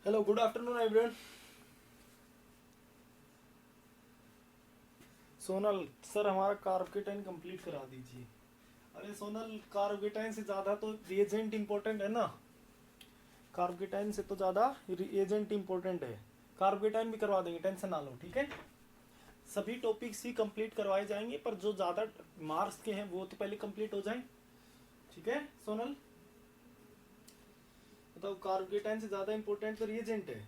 Hello, good afternoon everyone. Sonal sir, हमारा carbocation complete करा दीजिए। अरे सोनल, कार्बोकेटाइन से ज़्यादा तो रिएजेंट इम्पोर्टेंट है ना। कार्बोकेटाइन से तो ज़्यादा रिएजेंट इम्पोर्टेंट है। कार्बोकेटाइन भी करवा देंगे, टेंशन ना लो, ठीक है। सभी टॉपिक्स ही कंप्लीट करवाए जाएंगे, पर जो ज़्यादा मार्क्स के हैं वो तो पहले कंप्लीट हो जाए, ठीक है। सोनल बताओ, कार्बोकेटाइन से ज़्यादा इम्पोर्टेंट तो रिएजेंट है।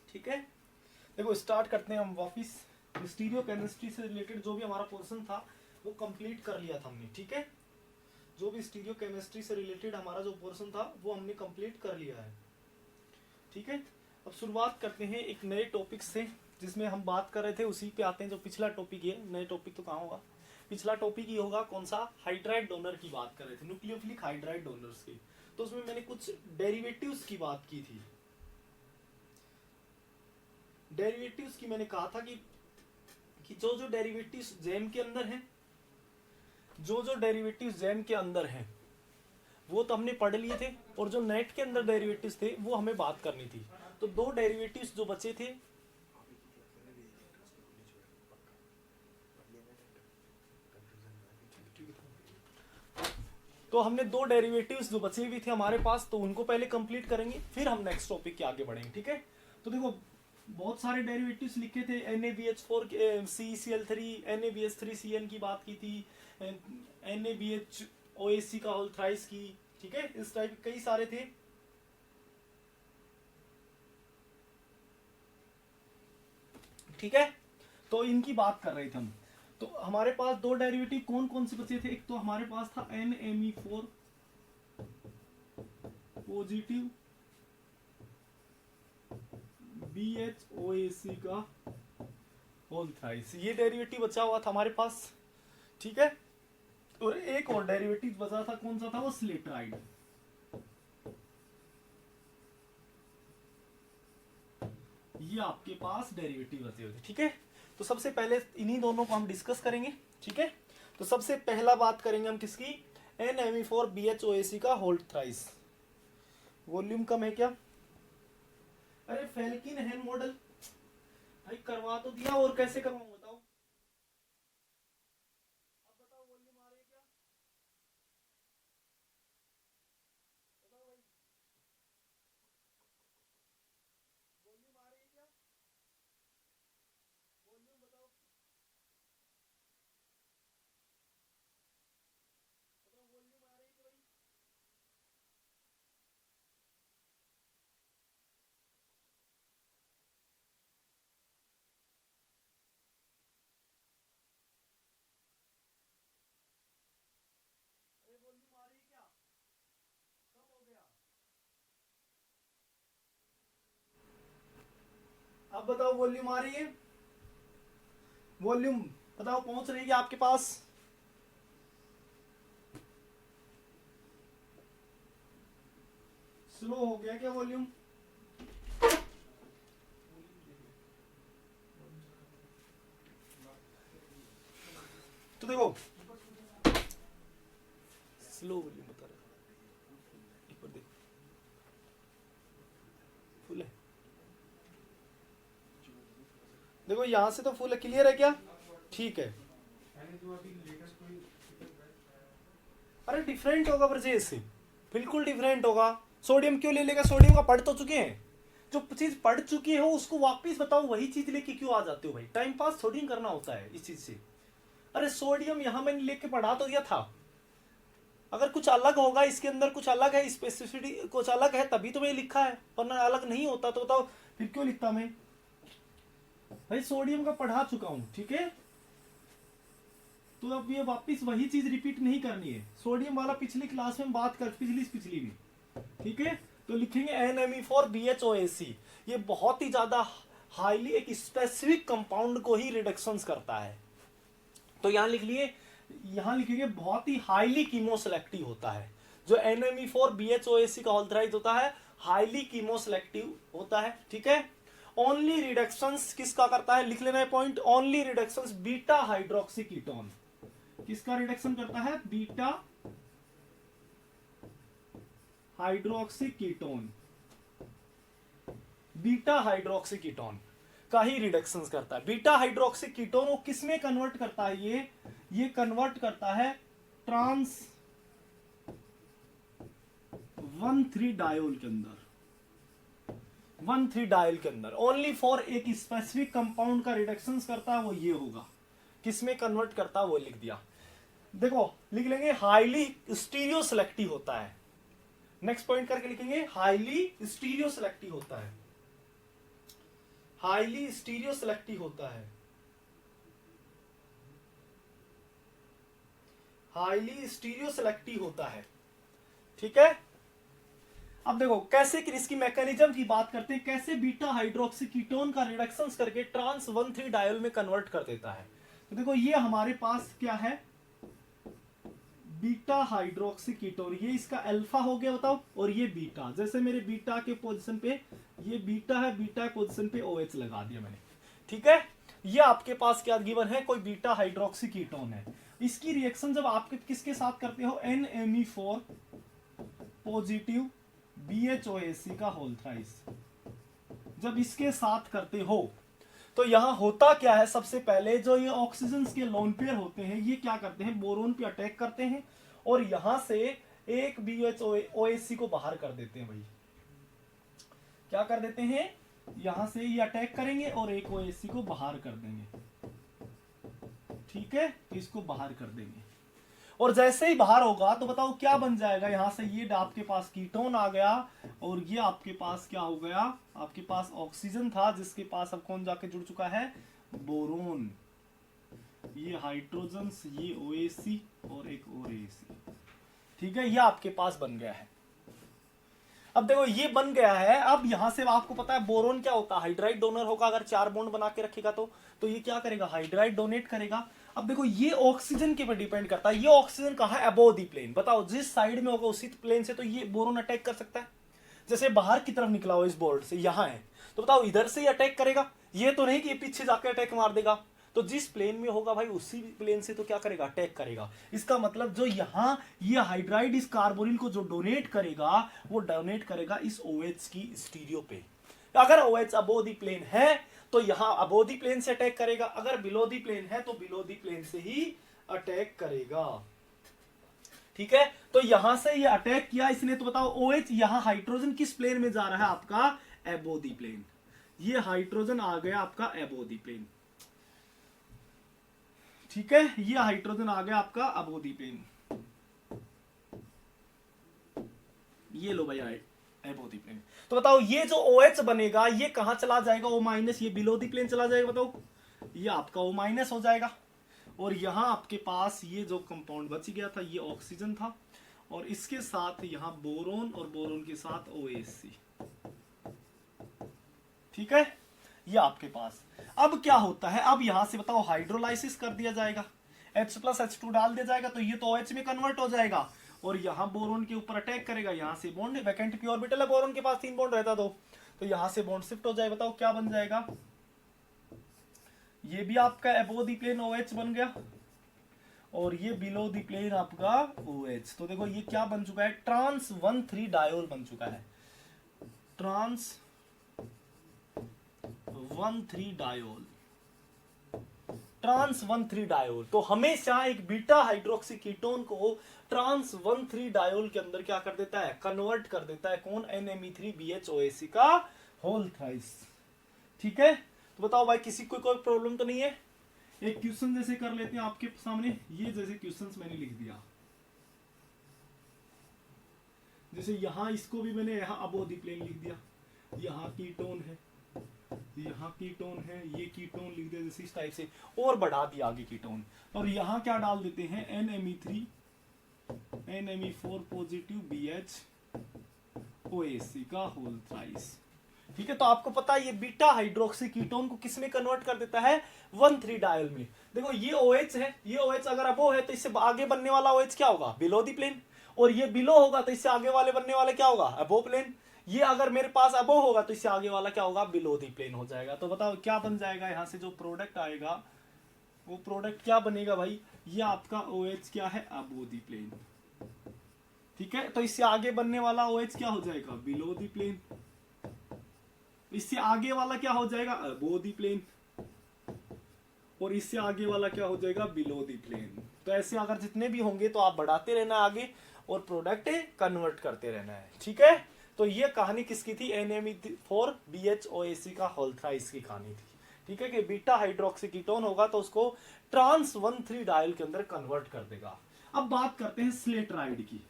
ठीक है, देखो स्टार्ट करते हैं हम वापिस। स्टीरियो केमिस्ट्री से रिलेटेड जो भी हमारा पोर्शन था वो कंप्लीट कर लिया था हमने, ठीक है। जो भी स्टीरियो केमिस्ट्री से रिलेटेड हमारा जो पोर्शन था वो हमने कंप्लीट कर लिया है, ठीक है। अब शुरुआत करते हैं एक नए टॉपिक से, जिसमें हम बात कर रहे थे उसी पे आते हैं। जो पिछला टॉपिक है, नए टॉपिक तो कहाँ होगा, पिछला टॉपिक ही होगा कौन सा, हाइड्राइड डोनर की बात कर रहे थे, न्यूक्लियोफिलिक हाइड्राइड डोनर्स की। तो उसमें मैंने कुछ डेरिवेटिव्स की बात की थी। डेरिवेटिव्स की मैंने कहा था कि जो जो डेरिवेटिव्स जैम के अंदर हैं, जो जो डेरिवेटिव्स जैम के अंदर हैं वो तो हमने पढ़ लिए थे, और जो नेट के अंदर डेरिवेटिव्स थे वो हमें बात करनी थी। तो दो डेरिवेटिव्स जो बचे थे, तो हमने दो डेरिवेटिव्स जो बचे हुए थे हमारे पास, तो उनको पहले कंप्लीट करेंगे, फिर हम नेक्स्ट टॉपिक के आगे बढ़ेंगे, ठीक है। तो देखो बहुत सारे डेरिवेटिव्स लिखे थे। NaBH4 CeCl3, NaBH3Cn की बात की थी, NaBHOAC का होल थ्राइस की, ठीक है। इस टाइप कई सारे थे, ठीक है। तो इनकी बात कर रहे थे हम। तो हमारे पास दो डेरिवेटिव कौन कौन से बचे थे। एक तो हमारे पास था NMe4 पॉजिटिव BHOAC का होल थ्राइस, ये डेरिवेटिव बचा हुआ था हमारे पास, ठीक है। और एक और डेरिवेटिव बचा था, कौन सा था वो, स्लेटराइड। ये आपके पास डेरिवेटिव बचे हुए थे, ठीक है। तो सबसे पहले इन्हीं दोनों को हम डिस्कस करेंगे, ठीक है। तो सबसे पहला बात करेंगे हम किसकी, NMe4 BHOAC का होल थ्राइस। वॉल्यूम कम है क्या। अरे फेल्किन हैन मॉडल भाई करवा तो दिया, और कैसे करवाऊं बताओ। अब बताओ वॉल्यूम आ रही है क्या, बताओ भाई, वॉल्यूम आ रही है क्या, वॉल्यूम बताओ, बताओ वॉल्यूम आ रही है क्या भाई। अरे वॉल्यूम आ रही है क्या, कम हो गया। अब बताओ वॉल्यूम आ रही है, वॉल्यूम बताओ पहुंच रही है आपके पास। स्लो हो गया क्या वॉल्यूम। तो देखो स्लो वॉल्यूम बता रहा है, एक बार देखो फुल है, देखो यहां से तो फुल है, क्लियर है क्या, ठीक है। अरे डिफरेंट होगा ब्रजेश से, बिल्कुल डिफरेंट होगा। सोडियम क्यों ले लेगा, सोडियम का पढ़ तो चुके हैं। जो चीज पढ़ चुके हो उसको वापस बताओ, वही चीज लेके क्यों आ जाते हो भाई, टाइम पास थोड़ी करना होता है इस चीज से। अरे सोडियम यहां मैंने लेके पढ़ा तो दिया था, अगर कुछ अलग होगा इसके अंदर, कुछ अलग है, स्पेसिफिसिटी कुछ अलग है, तभी तो मैं लिखा है, वरना अलग नहीं होता तो बताओ फिर क्यों लिखता मैं। भाई सोडियम का पढ़ा चुका हूं, ठीक है। तो अब ये वापस वही चीज रिपीट नहीं करनी है। सोडियम वाला पिछली क्लास में बात कर, पिछली भी, ठीक है। तो लिखेंगे NMe4 BHOAC। ये बहुत ही ज्यादा हाईली एक स्पेसिफिक कंपाउंड को ही रिडक्शंस करता है। तो यहां लिख लिए, यहां लिखिए बहुत ही हाईली कीमोसेलेक्टिव होता है। जो NME4BHOAC का ऑल्थराइज होता है हाईली कीमोसेलेक्टिव होता है। ठीक है, ओनली रिडक्शंस किसका करता है, लिख लेना है point, only reductions beta hydroxy ketone. किसका रिडक्शन करता है, beta hydroxy ketone, beta hydroxy ketone का ही रिडक्शंस करता है। बीटा हाइड्रोक्सी कीटोन वो किसमें कन्वर्ट करता है, ये कन्वर्ट करता है ट्रांस 1,3 डायोल के अंदर, 1,3 डायल के अंदर ओनली फॉर एक स्पेसिफिक कंपाउंड का रिडक्शंस करता है, वो ये होगा। किसमें कन्वर्ट करता है वो लिख दिया। देखो लिख लेंगे हाईली स्टीरियो सेलेक्टिव होता है। नेक्स्ट पॉइंट करके लिखेंगे हाईली स्टीरियो सेलेक्टिव होता है, हाईली स्टीरियो सेलेक्टिव होता है, हाईली स्टीरियो सेलेक्टिव होता है। ठीक है, अब देखो कैसे इसकी मैकेनिज्म की बात करते हैं, कैसे बीटा हाइड्रोक्सी कीटोन का रिडक्शंस करके ट्रांस 1,3 डायल में कन्वर्ट कर देता है। तो देखो ये हमारे पास क्या है, बीटा हाइड्रोक्सी कीटोन, ये इसका अल्फा हो गया बताओ, और ये बीटा, जैसे मेरे बीटा के पोजीशन पे ये बीटा है, बीटा पोजीशन पे OH लगा दिया मैंने। ठीक है, ये आपके पास क्या गिवन है, कोई बीटा हाइड्रोक्सी कीटोन है। इसकी रिएक्शन जब आप किसके साथ करते हो, NME4 पॉजिटिव BHOAC का होल थ्राइस, जब इसके साथ करते हो तो यहां होता क्या है, सबसे पहले जो ये ऑक्सीजन के लोन पेयर होते हैं ये क्या करते हैं, बोरोन पे अटैक करते हैं और यहां से एक BHOAC को बाहर कर देते हैं। भाई क्या कर देते हैं, यहां से ये अटैक करेंगे और एक OAC को बाहर कर देंगे। ठीक है, इसको बाहर कर देंगे और जैसे ही बाहर होगा तो बताओ क्या बन जाएगा, यहां से ये आपके पास कीटोन आ गया और ये आपके पास क्या हो गया, आपके पास ऑक्सीजन था जिसके पास अब कौन जाके जुड़ चुका है, बोरोन, ये हाइड्रोजन, ये OAC और एक और AC। ठीक है, ये आपके पास बन गया है। अब देखो ये बन गया है, अब यहां से आपको पता है बोरोन क्या होता है, हाइड्राइड डोनर होगा, अगर 4 बॉन्ड बना के रखेगा तो ये क्या करेगा, हाइड्राइड डोनेट करेगा। अब देखो ये ऑक्सीजन के पर डिपेंड करता है, ये ऑक्सीजन कहां है, अबोव द प्लेन, बताओ जिस साइड में होगा उसी प्लेन से तो ये बोरोन अटैक कर सकता है। जैसे बाहर की तरफ निकला हो इस बोर्ड से, यहां है तो बताओ इधर से ही अटैक करेगा, ये तो नहीं कि ये पीछे जाकर अटैक मार देगा। तो जिस प्लेन में होगा भाई उसी प्लेन से तो क्या करेगा, अटैक करेगा। इसका मतलब जो यहां ये हाइड्राइड इस कार्बोनिल को जो डोनेट करेगा वो डोनेट करेगा इस OH की स्टीरियो पे। अगर OH अबोव द प्लेन है तो यहां अबोव द प्लेन से अटैक करेगा, अगर बिलो द प्लेन है तो बिलो द प्लेन से ही अटैक करेगा। ठीक है, तो यहां से ये अटैक किया इसने, तो बताओ OH यहां हाइड्रोजन किस प्लेन में जा रहा है, आपका अबोव द प्लेन। ये हाइड्रोजन आ गया आपका अबोव द प्लेन। ठीक है, ये हाइड्रोजन आ गया आपका अबोव द प्लेन, ये लो भैया अबोव द प्लेन। तो बताओ ये जो OH बनेगा ये कहां चला जाएगा, O-, ये बिलो द प्लेन चला जाएगा, बताओ ये आपका O- हो जाएगा। और यहां आपके पास ये जो कंपाउंड बच गया था ये ऑक्सीजन था और इसके साथ यहां बोरोन और बोरोन के साथ OAC। ठीक है, ये आपके पास अब क्या होता है, अब यहां से बताओ हाइड्रोलाइसिस कर दिया जाएगा, H+H2 डाल दिया जाएगा तो ये तो OH में कन्वर्ट हो जाएगा और यहां बोरोन के ऊपर अटैक करेगा, यहां से बॉन्ड वैकेंट पी ऑर्बिटल है, बोरोन के पास 3 बॉन्ड रहता तो यहां से बॉन्ड शिफ्ट हो जाए, बताओ क्या बन जाएगा, ये भी आपका अबोव द प्लेन OH बन गया और ये बिलो द प्लेन आपका OH। तो देखो ये क्या बन चुका है, ट्रांस 1,3 डायोल बन चुका है, ट्रांस 1,3 डायोल, ट्रांस 1,3 डायोल। तो हमेशा एक बीटा हाइड्रोक्सी कीटोन को ट्रांस 1,3 डायोल के अंदर क्या कर देता है, कन्वर्ट कर देता है, कौन, NME3BHOAC का होल थ्राइस। ठीक है, तो बताओ भाई किसी को कोई प्रॉब्लम तो नहीं है। एक क्वेश्चन जैसे कर लेते हैं आपके सामने, ये जैसे क्वेश्चंस मैंने लिख दिया, जैसे यहां इसको भी मैंने यहां अबोव द प्लेन लिख दिया, यहां कीटोन है, यहाँ कीटोन है, ये कीटोन लिख दिया जैसे इस टाइप से और बढ़ा दिया आगे कीटोन, और यहाँ क्या डाल देते हैं NME4 पॉजिटिव BHOAC का होल थ्राइस। ठीक है, तो आपको पता है ये बीटा हाइड्रोक्सी कीटोन को किस में कन्वर्ट कर देता है, 1,3 डायल में। देखो ये OH है, ये OH अगर अबो है तो इससे आगे बनने वाला OH क्या होगा, बिलो दी प्लेन, और ये बिलो होगा तो इससे आगे वाले बनने वाले क्या होगा, अबो प्लेन। ये अगर मेरे पास अबो होगा तो इससे आगे वाला क्या होगा, बिलो दी प्लेन हो जाएगा। तो बताओ क्या बन जाएगा, यहां से जो प्रोडक्ट आएगा वो प्रोडक्ट क्या बनेगा भाई, ये आपका OH क्या है, अबो दी प्लेन। ठीक है, तो इससे आगे बनने वाला OH क्या हो जाएगा, बिलो दी प्लेन। इससे आगे वाला क्या हो जाएगा, अबो दी प्लेन, और इससे आगे वाला क्या हो जाएगा, बिलो दी प्लेन। तो ऐसे अगर जितने भी होंगे तो आप बढ़ाते रहना आगे और प्रोडक्ट कन्वर्ट करते रहना है। ठीक है, तो ये कहानी किसकी थी, NMe4BHOAC का होल थ्राइस की कहानी थी। ठीक है, कि बीटा हाइड्रोक्सी कीटोन होगा तो उसको ट्रांस 1,3 डायल के अंदर कन्वर्ट कर देगा। अब बात करते हैं स्लेटराइड की।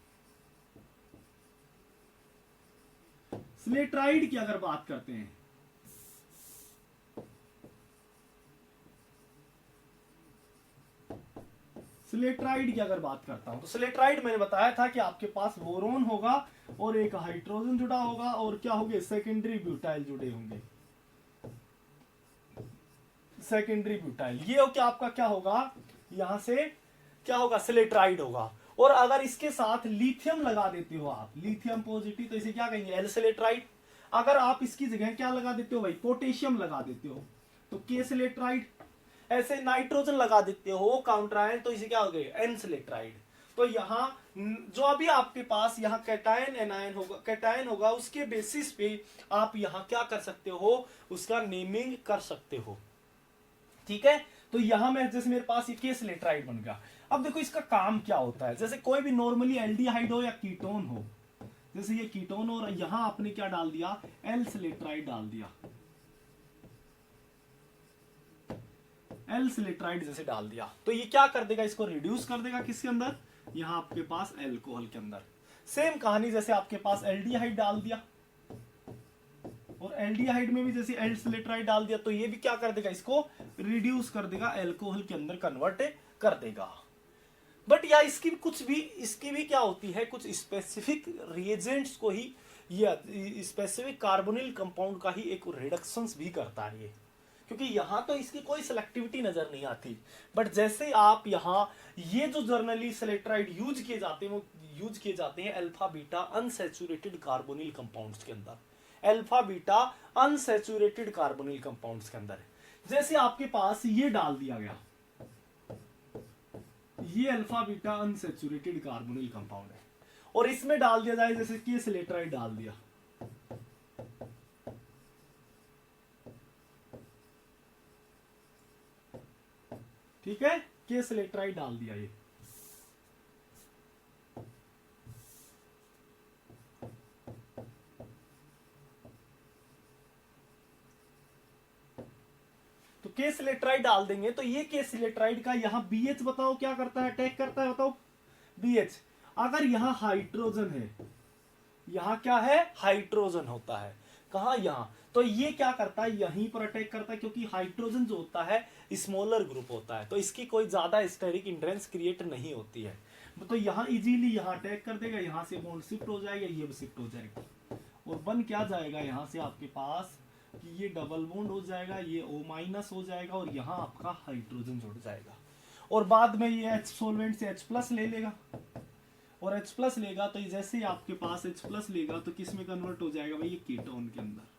स्लेटराइड की अगर बात करते हैं, स्लेटराइड की अगर बात करता हूं तो स्लेटराइड मैंने बताया था कि आपके पास बोरोन होगा और एक हाइड्रोजन जुड़ा होगा और क्या होंगे, सेकेंडरी ब्यूटाइल जुड़े होंगे, सेकेंडरी ब्यूटाइल। ये हो क्या आपका क्या होगा, यहां से क्या होगा, स्लेटराइड होगा। और अगर इसके साथ लिथियम लगा देते हो आप, लिथियम पॉजिटिव, तो इसे क्या कहेंगे, एल स्लेटराइड। अगर आप इसकी जगह क्या लगा देते हो भाई, पोटेशियम लगा देते हो तो के स्लेटराइड। ऐसे नाइट्रोजन लगा देते हो काउंटर आयन तो इसे क्या हो गए, एन स्लेटराइड। तो यहाँ जो अभी आपके पास यहाँ कैटायन एनायन होगा, कैटायन होगा, उसके बेसिस पे आप यहाँ क्या कर सकते हो, उसका नेमिंग कर सकते हो। ठीक है, तो यहां मैं जैसे मेरे पास ये के स्लेटराइड बन गया। अब देखो इसका काम क्या होता है, जैसे कोई भी नॉर्मली एल्डिहाइड हो या कीटोन हो, जैसे ये कीटोन और यहां आपने क्या डाल दिया, एल स्लेटराइड डाल दिया, एल स्लेटराइड जैसे डाल दिया, तो ये क्या कर देगा, इसको रिड्यूस कर देगा किसके अंदर, यहां आपके पास एल्कोहल के अंदर। सेम कहानी जैसे आपके पास एल्डिहाइड डाल दिया और एल्डिहाइड में भी जैसे एल स्लेटराइड डाल दिया, तो ये भी क्या कर देगा, इसको रिड्यूस कर देगा, एल्कोहल के अंदर कन्वर्ट कर देगा। बट या इसकी भी क्या होती है, कुछ स्पेसिफिक रिएजेंट्स को ही, ये स्पेसिफिक कार्बोनिल कंपाउंड का ही एक रिडक्शंस भी करता है ये, क्योंकि यहां तो इसकी कोई सिलेक्टिविटी नजर नहीं आती। बट जैसे आप यहाँ ये जो जर्नली स्लेटराइड यूज किए जाते हैं वो यूज किए जाते हैं alpha beta unsaturated carbonyl compounds के अंदर, alpha beta unsaturated carbonyl compounds के अंदर। जैसे आपके पास ये डाल दिया गया, ये alpha beta unsaturated carbonyl compound है, और इसमें डाल दिया जाए जैसे कि स्लेटराइड डाल दिया, ठीक है, के स्लेटराइड डाल दिया ये, तो के स्लेटराइड डाल देंगे तो ये के स्लेटराइड का यहां BH बताओ क्या करता है, अटैक करता है, बताओ BH। अगर यहां हाइड्रोजन है, यहां क्या है, हाइड्रोजन होता है, कहा यहां, तो ये क्या करता है, यहीं पर अटैक करता है, क्योंकि हाइड्रोजन जो होता है स्मॉलर ग्रुप होता है, तो इसकी कोई ज्यादा स्टेरिक इंड्रेंस क्रिएट नहीं होती है, तो यहां इजीली यहां अटैक कर देगा, यहां से बॉन्ड शिफ्ट हो जाएगा, ये भी शिफ्ट हो जाएगा, और बन क्या जाएगा यहां से आपके पास कि ये डबल बॉन्ड हो जाएगा, ये O- हो जाएगा, और यहां आपका हाइड्रोजन जुड़ जाएगा, और बाद में ये H सोलवेंट से H+ ले लेगा, और H+ लेगा तो जैसे ही आपके पास H+ लेगा तो किस में कन्वर्ट हो जाएगा भाई, ये कीटोन के अंदर।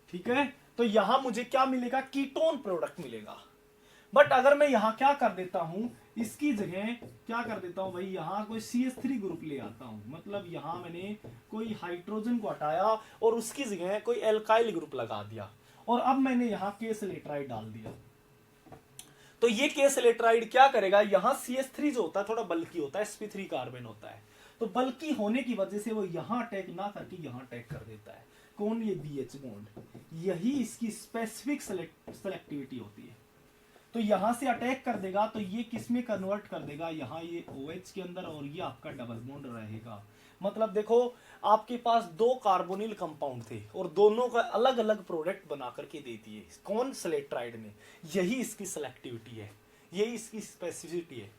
ठीक है, तो यहां मुझे क्या मिलेगा, कीटोन प्रोडक्ट मिलेगा। बट अगर मैं यहां क्या कर देता हूं, इसकी जगह क्या कर देता हूं भाई, यहां कोई CH3 ग्रुप ले आता हूं, मतलब यहां मैंने कोई हाइड्रोजन को हटाया और उसकी जगह कोई एल्काइल ग्रुप लगा दिया, और अब मैंने यहां के स्लेटराइड डाल दिया, तो ये के स्लेटराइड क्या करेगा, यहां CH3 जो होता है थोड़ा बल्कि होता है, sp3 कार्बन होता है, तो बल्कि होने की वजह से वो यहां अटैक ना करके यहां अटैक कर देता है, कौन, ये BH बॉन्ड, यही इसकी स्पेसिफिक सेलेक्टिविटी होती है। तो यहां से अटैक कर देगा तो ये किस में कन्वर्ट कर देगा, यहां ये OH के अंदर, और ये आपका डबल बॉन्ड रहेगा। मतलब देखो आपके पास दो कार्बोनिल कंपाउंड थे और दोनों का अलग अलग प्रोडक्ट बना करके दे दिए, कौन, स्लेटराइड ने। यही इसकी सेलेक्टिविटी है, यही इसकी स्पेसिफिसिटी है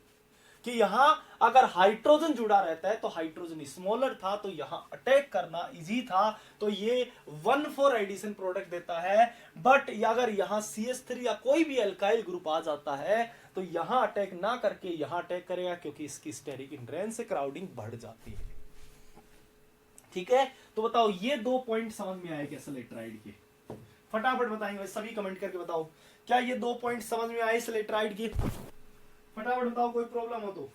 कि यहां अगर हाइड्रोजन जुड़ा रहता है तो हाइड्रोजन स्मॉलर था, तो यहां अटैक करना इजी था, तो ये 1,4 एडिशन प्रोडक्ट देता है। बट अगर यहां CH3 या कोई भी एल्काइल ग्रुप आ जाता है तो यहां अटैक ना करके यहां अटैक करेगा, क्योंकि इसकी स्टेरिक हिंड्रेंस से क्राउडिंग बढ़ जाती है। ठीक है, तो बताओ ये 2 पॉइंट समझ में आए क्या सेलेट्राइड के? फटाफट बताएंगे सभी, कमेंट करके बताओ क्या ये 2 पॉइंट समझ में आए सेलेट्राइड के? फटाफट बताओ, कोई प्रॉब्लम हो तो।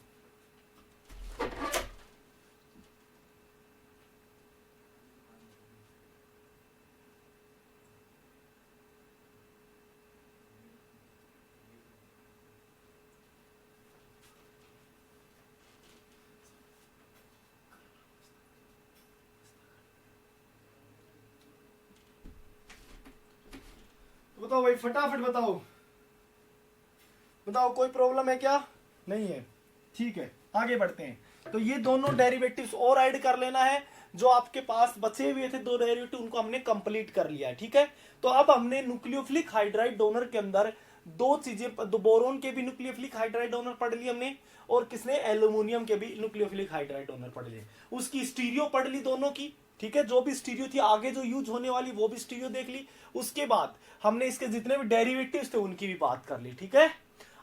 बताओ भाई, फटाफट बताओ, बताओ कोई प्रॉब्लम है क्या? नहीं है, ठीक है आगे बढ़ते हैं। तो ये दोनों डेरिवेटिव्स और ऐड कर लेना है, जो आपके पास बचे हुए थे 2 डेरिवेटिव उनको हमने कंप्लीट कर लिया है। ठीक है, तो अब हमने न्यूक्लियोफिलिक हाइड्राइड डोनर के अंदर 2 चीजें, बोरोन के भी न्यूक्लियोफिलिक हाइड्राइड डोनर पढ़ लिए हमने, और किसने, एल्यूमिनियम के भी न्यूक्लियोफिलिक हाइड्राइड डोनर पढ़ लिए, उसकी स्टीरियो पढ़ ली दोनों की। ठीक है, जो भी स्टीरियो थी आगे जो यूज होने वाली वो भी स्टीरियो देख ली। उसके बाद हमने इसके जितने भी डेरिवेटिव्स थे उनकी भी बात कर ली। ठीक है,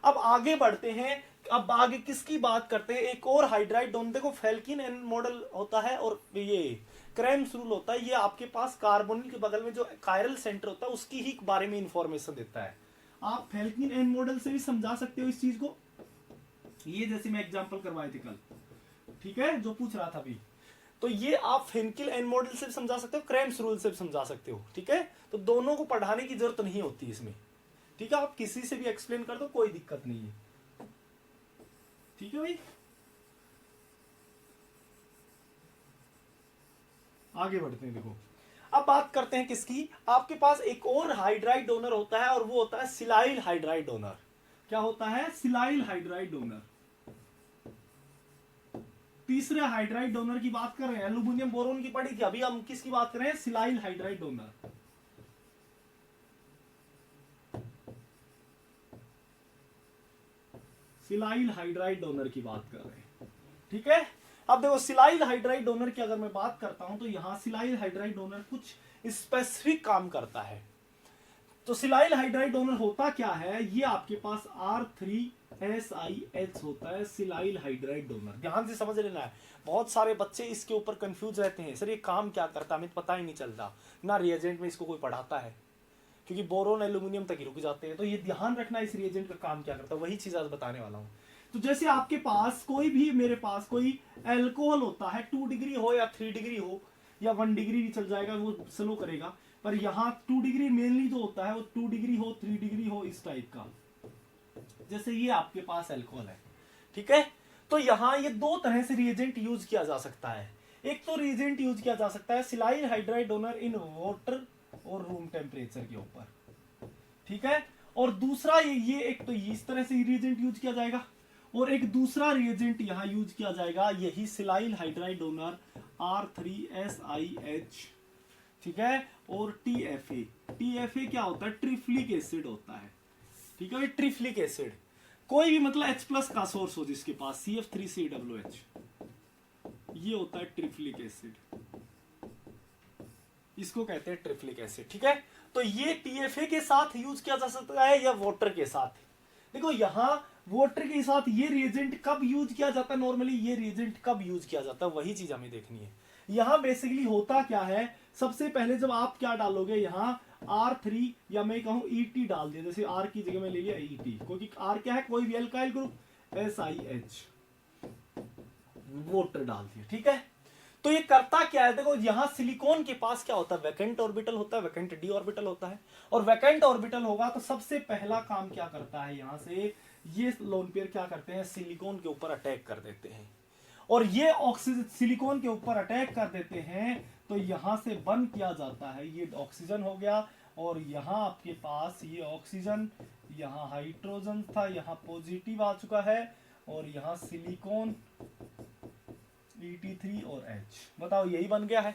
अब आगे बढ़ते हैं। अब आगे किसकी बात करते हैं, एक और हाइड्राइड डोनर, देखो फेल्किन एन मॉडल होता है और ये क्रेम्स रूल होता है। ये आपके पास कार्बोनिल के बगल में जो कायरल सेंटर होता है उसकी ही बारे में इंफॉर्मेशन देता है। आप फेल्किन एन मॉडल से भी समझा सकते हो इस चीज को, ये जैसे मैं एग्जांपल करवाए थे कल, ठीक है, जो पूछ रहा था अभी, तो ये आप फेंकिल एन मॉडल से भी समझा सकते हो, क्रेम्स रूल से भी समझा सकते हो। ठीक है, तो दोनों को पढ़ाने की जरूरत नहीं होती इसमें। ठीक है, आप किसी से भी एक्सप्लेन कर दो, कोई दिक्कत नहीं है। ठीक है भाई, आगे बढ़ते हैं। देखो अब बात करते हैं किसकी, आपके पास एक और हाइड्राइड डोनर होता है और वो होता है सिलाइल हाइड्राइड डोनर। क्या होता है, सिलाइल हाइड्राइड डोनर। तीसरे हाइड्राइड डोनर की बात कर रहे हैं, एल्यूमिनियम बोरोन की पड़ी थी, अभी हम किसकी बात कर रहे हैं, silyl hydride donor. Silyl hydride donor की बात कर रहे हैं। ठीक है, अब देखो सिलाइल हाइड्राइड डोनर की अगर मैं बात करता हूं तो यहां सिलाइल हाइड्राइड डोनर कुछ स्पेसिफिक काम करता है। तो सिलाइल हाइड्राइड डोनर होता क्या है, ये आपके पास R3SiH होता है, सिलाइल हाइड्राइड डोनर। ध्यान से समझ लेना है, बहुत सारे बच्चे इसके ऊपर कंफ्यूज रहते हैं, सर ये काम क्या करता है, हमें पता ही नहीं चलता ना, रिएजेंट में इसको कोई पढ़ाता है, क्योंकि बोरोन एल्यूमिनियम तक ही रुक जाते हैं। तो ये ध्यान रखना इस रिएजेंट का काम क्या करता है, वही चीज आज बताने वाला हूँ। तो जैसे आपके पास कोई भी, मेरे पास कोई एल्कोहल होता है, 2 डिग्री हो या 3 डिग्री हो या 1 डिग्री भी चल जाएगा, वो स्लो करेगा, पर यहाँ 2 डिग्री मेनली जो होता है वो 2 डिग्री हो 3 डिग्री हो इस टाइप का। जैसे ये आपके पास एल्कोहल है। ठीक है, तो यहाँ ये 2 तरह से रिएजेंट यूज किया जा सकता है। एक तो रिएजेंट यूज किया जा सकता है silyl hydride donor in water और रूम टेम्परेचर के ऊपर। ठीक है, और दूसरा ये एक तो इस तरह से रिएजेंट यूज किया जाएगा, और एक दूसरा रिएजेंट यहां यूज किया जाएगा, यही सिलाइल हाइड्राइड डोनर R3SiH। ठीक है, और TFA। TFA क्या होता है, ट्रिफ्लिक एसिड होता है। ठीक है, ट्रिफ्लिक एसिड कोई भी मतलब H+ का सोर्स हो जिसके पास, CF3COOH, ये होता है ट्रिफ्लिक एसिड, इसको कहते हैं ट्रिफ्लिक एसिड। ठीक है, तो ये TFA के साथ यूज किया जा सकता है या वाटर के साथ। देखो यहां वाटर के साथ ये रिएजेंट कब यूज किया जाता है, नॉर्मली ये रिएजेंट कब यूज किया जाता है, वही चीज हमें देखनी है। यहां बेसिकली होता क्या है, सबसे पहले जब आप क्या डालोगे, यहाँ R3 या मैं कहूं ET डाल दिया, जैसे R की जगह में ले लिया ET, क्योंकि R क्या है, कोई भी एल्काइल ग्रुप, SiH, वाटर डाल दिया। ठीक है, तो ये करता क्या है, देखो यहां सिलिकॉन के पास क्या होता है, वैकेंट ऑर्बिटल होता है, वैकेंट डी ऑर्बिटल होता है, और वैकेंट ऑर्बिटल होगा तो सबसे पहला काम क्या करता है, यहां से ये लोन पेयर क्या करते हैं, सिलिकॉन के ऊपर अटैक कर देते हैं, और ये ऑक्सीजन सिलिकॉन के ऊपर अटैक कर देते हैं, तो यहां से बंद किया जाता है, ये ऑक्सीजन हो गया, और यहां आपके पास ये ऑक्सीजन, यहां हाइड्रोजन था, यहां पॉजिटिव आ चुका है, और यहां सिलिकॉन Et3 और H, बताओ यही बन गया है।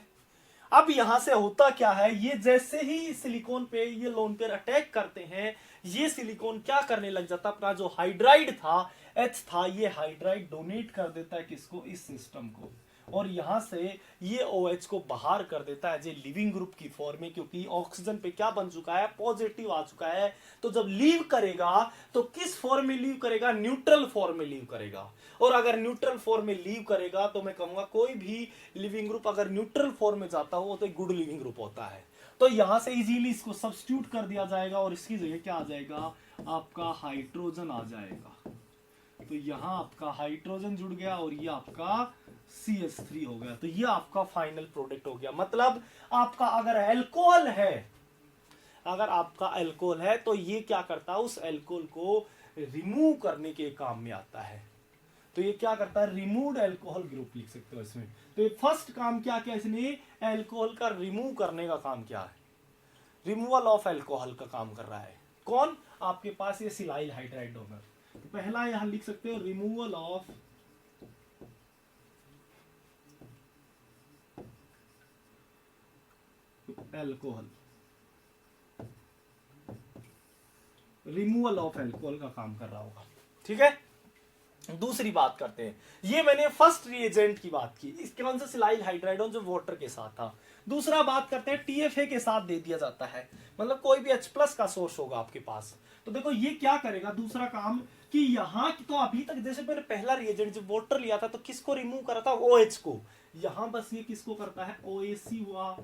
अब यहां से होता क्या है, ये जैसे ही सिलिकॉन पे ये लोन पेयर अटैक करते हैं, ये सिलिकॉन क्या करने लग जाता, अपना जो हाइड्राइड था, H था, ये हाइड्राइड डोनेट कर देता है किसको, इस सिस्टम को, और यहां से ये OH को बाहर कर देता है जो लिविंग ग्रुप की फॉर्म में, क्योंकि ऑक्सीजन पे क्या बन चुका है, पॉजिटिव आ चुका है। तो जब लीव करेगा तो किस फॉर्म में लीव करेगा, न्यूट्रल फॉर्म में लीव करेगा। और अगर न्यूट्रल फॉर्म में लीव करेगा तो मैं कहूंगा कोई भी लिविंग ग्रुप अगर न्यूट्रल फॉर्म में जाता हो तो एक गुड लिविंग ग्रुप होता है। तो यहां से इजीली इसको सब्स्टिट्यूट कर दिया जाएगा और इसकी जगह क्या आ जाएगा, आपका हाइड्रोजन आ जाएगा। तो यहां आपका हाइड्रोजन जुड़ गया और ये आपका CH3 हो गया। तो ये आपका फाइनल प्रोडक्ट हो गया। मतलब आपका अगर अल्कोहल है, अगर आपका अल्कोहल है तो ये क्या करता है, उस अल्कोहल को रिमूव करने के काम में आता है। तो ये क्या करता है, रिमूव्ड अल्कोहल ग्रुप लिख सकते हो इसमें। तो ये फर्स्ट काम क्या किया इसने, अल्कोहल का रिमूव करने का काम किया है, रिमूवल ऑफ अल्कोहल का काम कर रहा है। कौन, आपके पास ये सिलाइल हाइड्राइड डोनर। तो पहला यहां लिख सकते हो removal of alcohol, removal of alcohol का काम कर रहा होगा। ठीक है, दूसरी बात करते हैं। ये मैंने फर्स्ट रिएजेंट की बात की, इसके कौन सा सिलाइल हाइड्राइडोन जो वाटर के साथ था। दूसरा बात करते हैं, TFA के साथ दे दिया जाता है, मतलब कोई भी H+ का सोर्स होगा आपके पास। तो देखो ये क्या करेगा, दूसरा काम कि यहाँ तो अभी तक जैसे मैंने पहला रिएजेंट जब वाटर लिया था तो किसको रिमूव करा था, OH को। यहां बस ये किसको करता है, OAC हुआ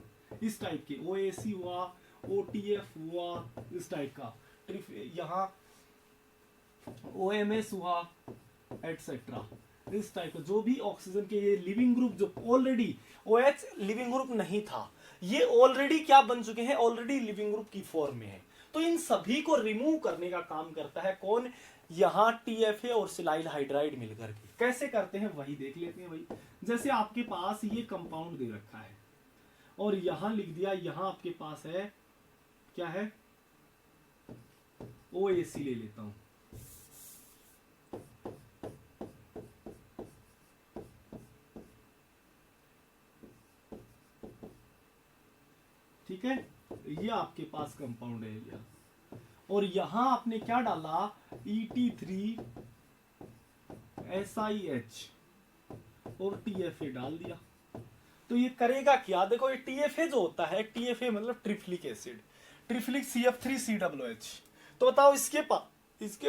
इस टाइप के, OAC हुआ, OTF हुआ इस टाइप का, यहाँ OMS हुआ एटसेट्रा, इस टाइप का जो भी ऑक्सीजन के ये लिविंग ग्रुप जो ऑलरेडी OH लिविंग ग्रुप नहीं था, ये ऑलरेडी क्या बन चुके हैं, ऑलरेडी लिविंग ग्रुप की फॉर्म में है। तो इन सभी को रिमूव करने का काम करता है कौन, यहाँ TFA और सिलाइल हाइड्राइड मिलकर के। कैसे करते हैं वही देख लेते हैं भाई। जैसे आपके पास ये कंपाउंड दे रखा है और यहां लिख दिया, यहां आपके पास है क्या है, OAC ले लेता हूं। ठीक है, ये आपके पास कंपाउंड है ये, और यहां आपने क्या डाला, ET3SiH और TFA डाल दिया। तो ये करेगा क्या, देखो ये TFA जो होता है, TFA मतलब ट्रिफ्लिक एसिड, ट्रिफ्लिक CF3COOH। तो बताओ इसके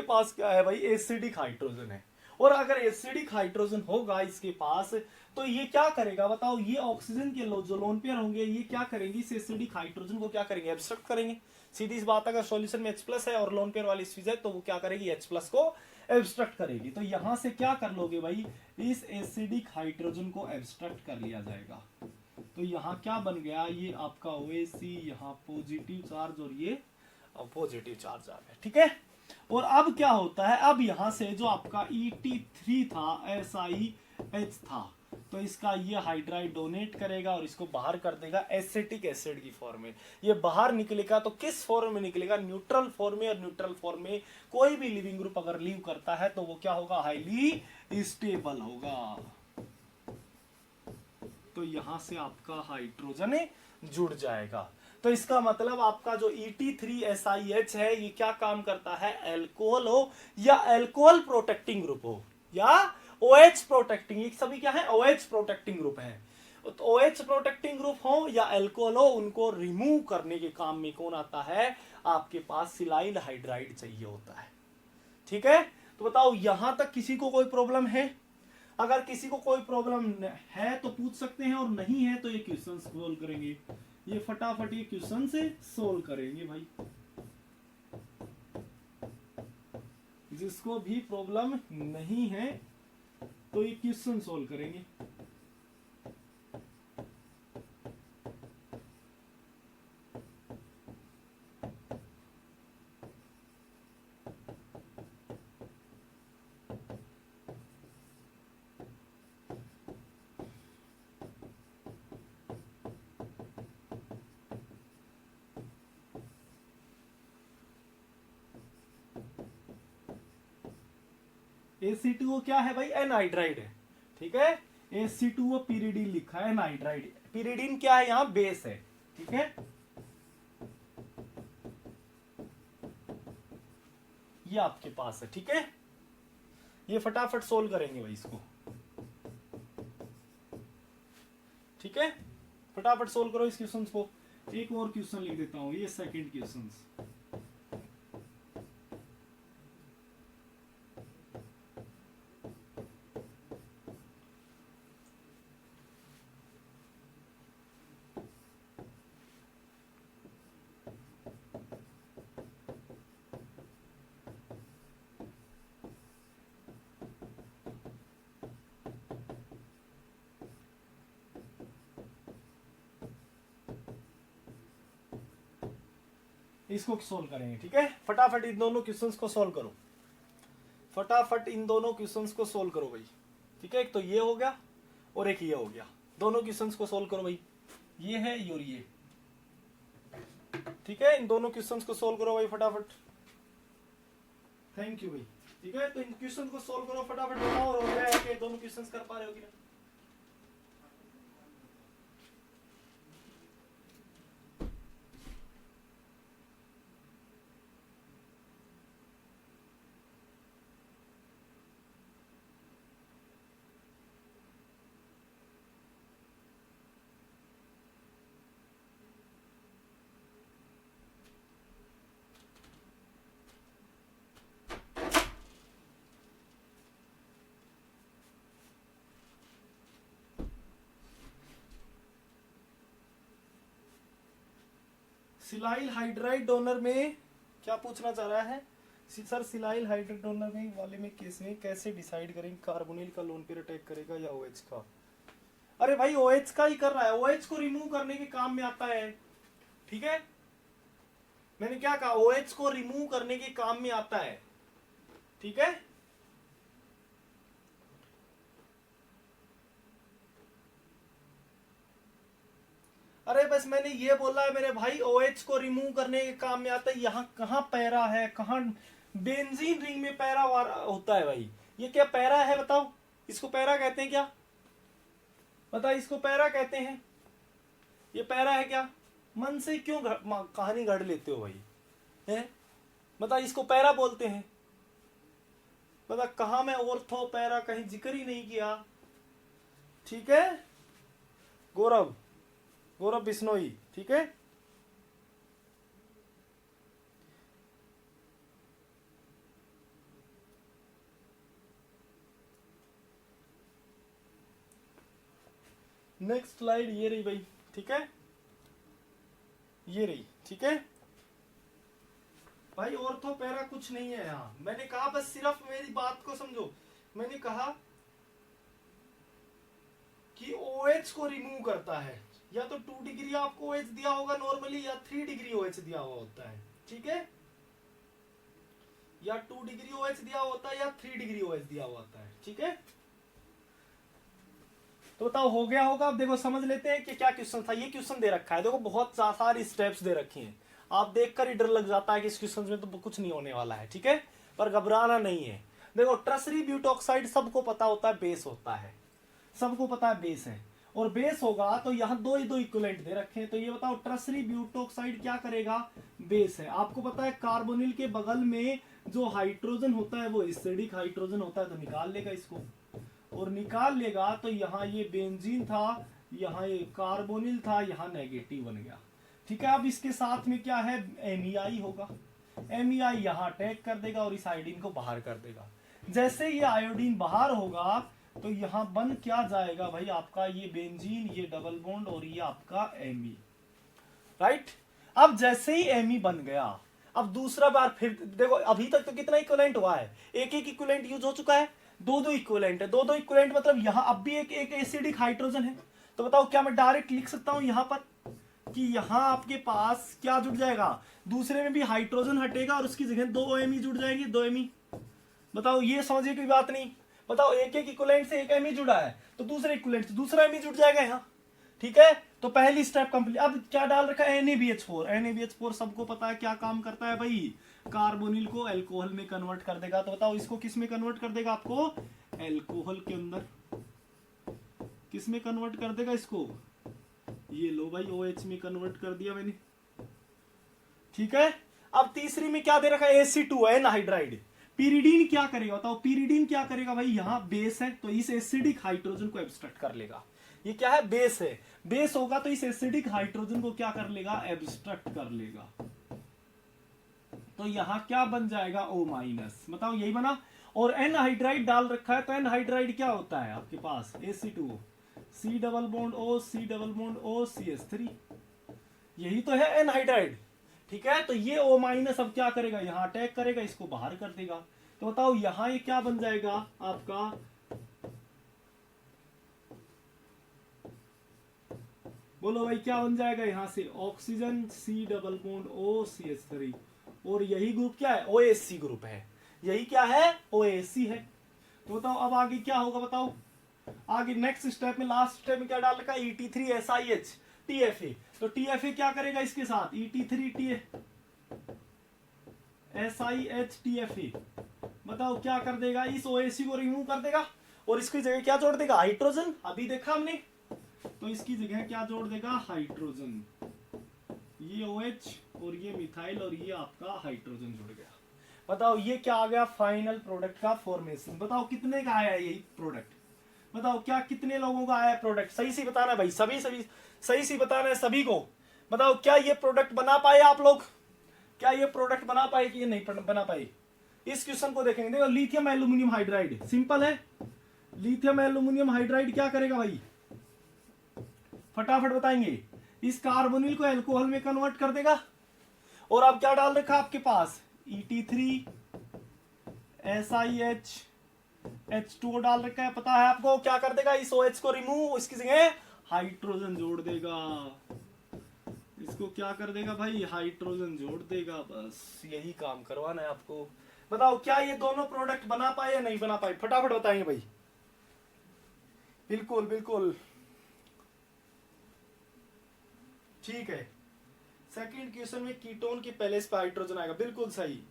पास क्या है भाई, एसिडिक हाइड्रोजन है। और अगर एसिडिक हाइड्रोजन होगा इसके पास तो ये क्या करेगा बताओ, ये ऑक्सीजन के जो लोन पेयर होंगे ये क्या करेंगे, इस एसिडिक हाइड्रोजन को क्या करेंगे, एब्स्ट्रैक्ट करेंगे। सीधी इस बात, अगर सॉल्यूशन में H+ है और लोन पेयर वाली चीज है तो वो क्या करेगी, H+ को एब्स्ट्रैक्ट करेगी। तो यहां से क्या कर लोगे भाई, इस एसिडिक हाइड्रोजन को एब्स्ट्रैक्ट कर लिया जाएगा। तो यहाँ क्या बन गया, ये आपका OAC, यहाँ पॉजिटिव चार्ज और ये पॉजिटिव चार्ज आ गया। ठीक है, और अब क्या होता है, अब यहां से जो आपका ET3 था, SiH था, तो इसका ये हाइड्राइड डोनेट करेगा और इसको बाहर कर देगा एसिटिक एसिड की फॉर्म में। ये बाहर निकलेगा तो किस फॉर्म में निकलेगा, न्यूट्रल फॉर्म में। और न्यूट्रल फॉर्म में कोई भी लिविंग ग्रुप अगर लीव करता है तो वो क्या होगा, हाईली स्टेबल होगा। तो यहां से आपका हाइड्रोजन जुड़ जाएगा। तो इसका मतलब आपका जो ET3SiH है ये क्या काम करता है, अल्कोहल हो या अल्कोहल प्रोटेक्टिंग ग्रुप हो या OH प्रोटेक्टिंग, ये सभी क्या है, OH प्रोटेक्टिंग ग्रुप है। तो OH प्रोटेक्टिंग ग्रुप हो या अल्कोहल हो, उनको रिमूव करने के काम में कौन आता है, आपके पास सिलाइल हाइड्राइड चाहिए होता है। ठीक है, तो बताओ यहां तक किसी को कोई प्रॉब्लम है? अगर किसी को कोई प्रॉब्लम है तो पूछ सकते हैं, और नहीं है तो ये क्वेश्चन सोल्व करेंगे। ये फटाफट ये क्वेश्चन से सोल्व करेंगे भाई। जिसको भी प्रॉब्लम नहीं है तो ये क्वेश्चन सोल्व करेंगे। AC2O क्या है भाई, एनहाइड्राइड है। ठीक है, AC2O pyridine लिखा है, एनहाइड्राइड। pyridine क्या है, यहां बेस है। ठीक है, ये आपके पास है। ठीक है, ये फटाफट सोल्व करेंगे भाई इसको, ठीक है। फटाफट सोल्व करो इस क्वेश्चन को। एक और क्वेश्चन लिख देता हूं, ये सेकंड क्वेश्चन। इसको सोल्व करेंगे, ठीक है। फटाफट इन दोनों क्वेश्चंस को सोल्व करो, फटाफट इन दोनों क्वेश्चंस को सोल्व करो भाई, ठीक है। एक तो ये हो गया और एक ये हो गया, दोनों क्वेश्चंस को सोल्व करो भाई। ये है और ये, ठीक है। इन दोनों क्वेश्चंस को सोल्व करो भाई फटाफट। थैंक यू भाई, ठीक है। तो इन क्वेश्चन को सोल्व करो फटाफट, बताओ हो गया है कि दोनों क्वेश्चंस कर पा रहे हो कि नहीं। सिलाइल हाइड्राइड डोनर में क्या पूछना चाह रहा है सर, सिलाइल हाइड्राइड डोनर में वाले में केस में कैसे डिसाइड करेंगे कार्बोनिल का लोन पेयर अटैक करेगा या ओएच का। अरे भाई ओएच का ही कर रहा है, ओएच को रिमूव करने के काम में आता है, ठीक है। मैंने क्या कहा, ओएच को रिमूव करने के काम में आता है, ठीक है। अरे बस मैंने ये बोला है मेरे भाई, OH को रिमूव करने के काम में आता है। यहाँ कहाँ पैरा है, कहाँ बेंजीन रिंग में पैरा होता है भाई। ये क्या पैरा है बताओ, इसको पैरा कहते हैं क्या, बताओ इसको पैरा कहते हैं, ये पैरा है क्या। मन से क्यों कहानी गढ़ लेते हो भाई, है बता, इसको पैरा बोलते हैं। बता कहा मैं ऑर्थो पैरा कहीं जिक्र ही नहीं किया, ठीक है। गौरव बिश्नोई, ठीक है। नेक्स्ट स्लाइड ये रही भाई, ठीक है, ये रही, ठीक है भाई। ऑर्थो पैरा कुछ नहीं है यहाँ, मैंने कहा बस सिर्फ मेरी बात को समझो। मैंने कहा कि OH को रिमूव करता है, या तो 2 डिग्री आपको OH दिया होगा नॉर्मली, या 3 डिग्री OH दिया हुआ होता है, ठीक है। या 2 डिग्री OH दिया होता है या 3 डिग्री OH दिया हुआ होता है, ठीक है। तो बताओ हो गया होगा। अब देखो समझ लेते हैं कि क्या क्वेश्चन था। ये क्वेश्चन दे रखा है, देखो बहुत सारी स्टेप्स दे रखी हैं, आप देखकर ही डर लग जाता है कि इस क्वेश्चन में तो कुछ नहीं होने वाला है, ठीक है। पर घबराना नहीं है। देखो टर्सरी ब्यूटॉक्साइड सबको पता होता है बेस होता है, सबको पता है बेस है, और बेस होगा तो यहाँ दो इक्विवेलेंट दे रखे हैं। तो ये बताओ टर्सरी ब्यूटॉक्साइड क्या करेगा, बेस है। आपको पता है कार्बोनिल के बगल में जो हाइड्रोजन होता है वो एसिडिक हाइड्रोजन होता है, तो निकाल लेगा इसको, और निकाल लेगा तो यहाँ ये बेंजीन था, यहाँ ये कार्बोनिल था, यहाँ नेगेटिव बन गया, ठीक है। अब इसके साथ में क्या है, MEI होगा, MEI यहाँ अटैक कर देगा और इस आयोडीन को बाहर कर देगा। जैसे ये आयोडीन बाहर होगा तो यहाँ बन क्या जाएगा भाई, आपका ये बेंजीन, ये डबल बॉन्ड और ये आपका Me, राइट। अब जैसे ही Me बन गया, अब दूसरा बार फिर देखो, अभी तक तो कितना इक्विवेलेंट हुआ है, एक इक्विवेलेंट यूज हो चुका है, दो इक्विवेलेंट है, दो इक्विवेलेंट मतलब यहाँ अब भी एक एसिडिक हाइड्रोजन है। तो बताओ क्या मैं डायरेक्ट लिख सकता हूं यहाँ पर कि यहाँ आपके पास क्या जुड़ जाएगा, दूसरे में भी हाइड्रोजन हटेगा और उसकी जगह 2 Me जुड़ जाएंगे, 2 Me। बताओ ये समझिए कोई बात नहीं। बताओ एक इक्विवेलेंट से एक Me जुड़ा है तो दूसरे इक्विवेलेंट से दूसरा Me जुड़ जाएगा यहाँ, ठीक है। तो पहली स्टेप कंप्लीट। अब क्या डाल रखा है, NaBH4। NaBH4 सबको पता है क्या काम करता है भाई, कार्बोनिल को अल्कोहल में कन्वर्ट कर देगा। तो बताओ इसको किस में कन्वर्ट कर देगा, आपको अल्कोहल के अंदर किस में कन्वर्ट कर देगा इसको, ये लो भाई OH में कन्वर्ट कर दिया मैंने, ठीक है। अब तीसरी में क्या दे रखा है, AC2 एनहाइड्राइड, पीरिडीन क्या करेगा बताओ, पीरिडीन क्या करेगा भाई, यहां बेस है तो इस एसिडिक हाइड्रोजन को एब्स्ट्रैक्ट कर लेगा। ये क्या है, बेस है, बेस होगा तो इस एसिडिक हाइड्रोजन को क्या कर लेगा, एब्स्ट्रैक्ट कर लेगा। तो यहां क्या बन जाएगा, O माइनस, बताओ यही बना। और एन हाइड्राइड डाल रखा है तो एन हाइड्राइड क्या होता है आपके पास, Ac2O, C double bond O, C double bond O, CH3, यही तो है एन हाइड्राइड। ठीक है, तो ये O माइनस अब क्या करेगा, यहां अटैक करेगा, इसको बाहर कर देगा। तो बताओ यहां ये क्या बन जाएगा आपका, बोलो भाई क्या बन जाएगा, यहां से oxygen C double bond O, CH3, और यही ग्रुप क्या है, OAC ग्रुप है, यही क्या है, OAC है। तो बताओ अब आगे क्या होगा, बताओ आगे नेक्स्ट स्टेप में, लास्ट स्टेप में क्या डाल रखा है, ET3SiH TFA। तो TFA क्या करेगा इसके साथ, ET3SiH TFA, बताओ क्या कर देगा, इस OAC को रिमूव कर देगा और इसकी जगह क्या जोड़ देगा, हाइड्रोजन, अभी देखा हमने। तो इसकी जगह क्या जोड़ देगा, हाइड्रोजन, ये OH और ये मिथाइल और ये आपका हाइड्रोजन जुड़ गया। बताओ ये क्या आ गया, फाइनल प्रोडक्ट का फॉर्मेशन। बताओ कितने का आया यही प्रोडक्ट, बताओ क्या कितने लोगों का आया प्रोडक्ट, सही से बताना भाई, सभी सही से बताना है सभी को। बताओ क्या ये प्रोडक्ट बना पाए आप लोग, क्या ये प्रोडक्ट बना पाए कि ये नहीं बना पाए। इस क्वेश्चन को देखेंगे, देखो लिथियम एल्यूमिनियम हाइड्राइड, सिंपल है, लिथियम एल्यूमिनियम हाइड्राइड क्या करेगा भाई, फटाफट बताएंगे, इस कार्बोनिल को अल्कोहल में कन्वर्ट कर देगा। और अब क्या डाल रखा आपके पास, ET3SiH डाल रखा है, पता है आपको क्या कर देगा, इस OH को रिमूव, इसकी जगह हाइड्रोजन जोड़ देगा, इसको क्या कर देगा भाई, हाइड्रोजन जोड़ देगा, बस यही काम करवाना है आपको। बताओ क्या ये दोनों प्रोडक्ट बना पाए या नहीं बना पाए, फटाफट बताएंगे भाई। बिल्कुल बिल्कुल ठीक है। सेकंड क्वेश्चन में कीटोन की पैलेस पे हाइड्रोजन आएगा, बिल्कुल सही।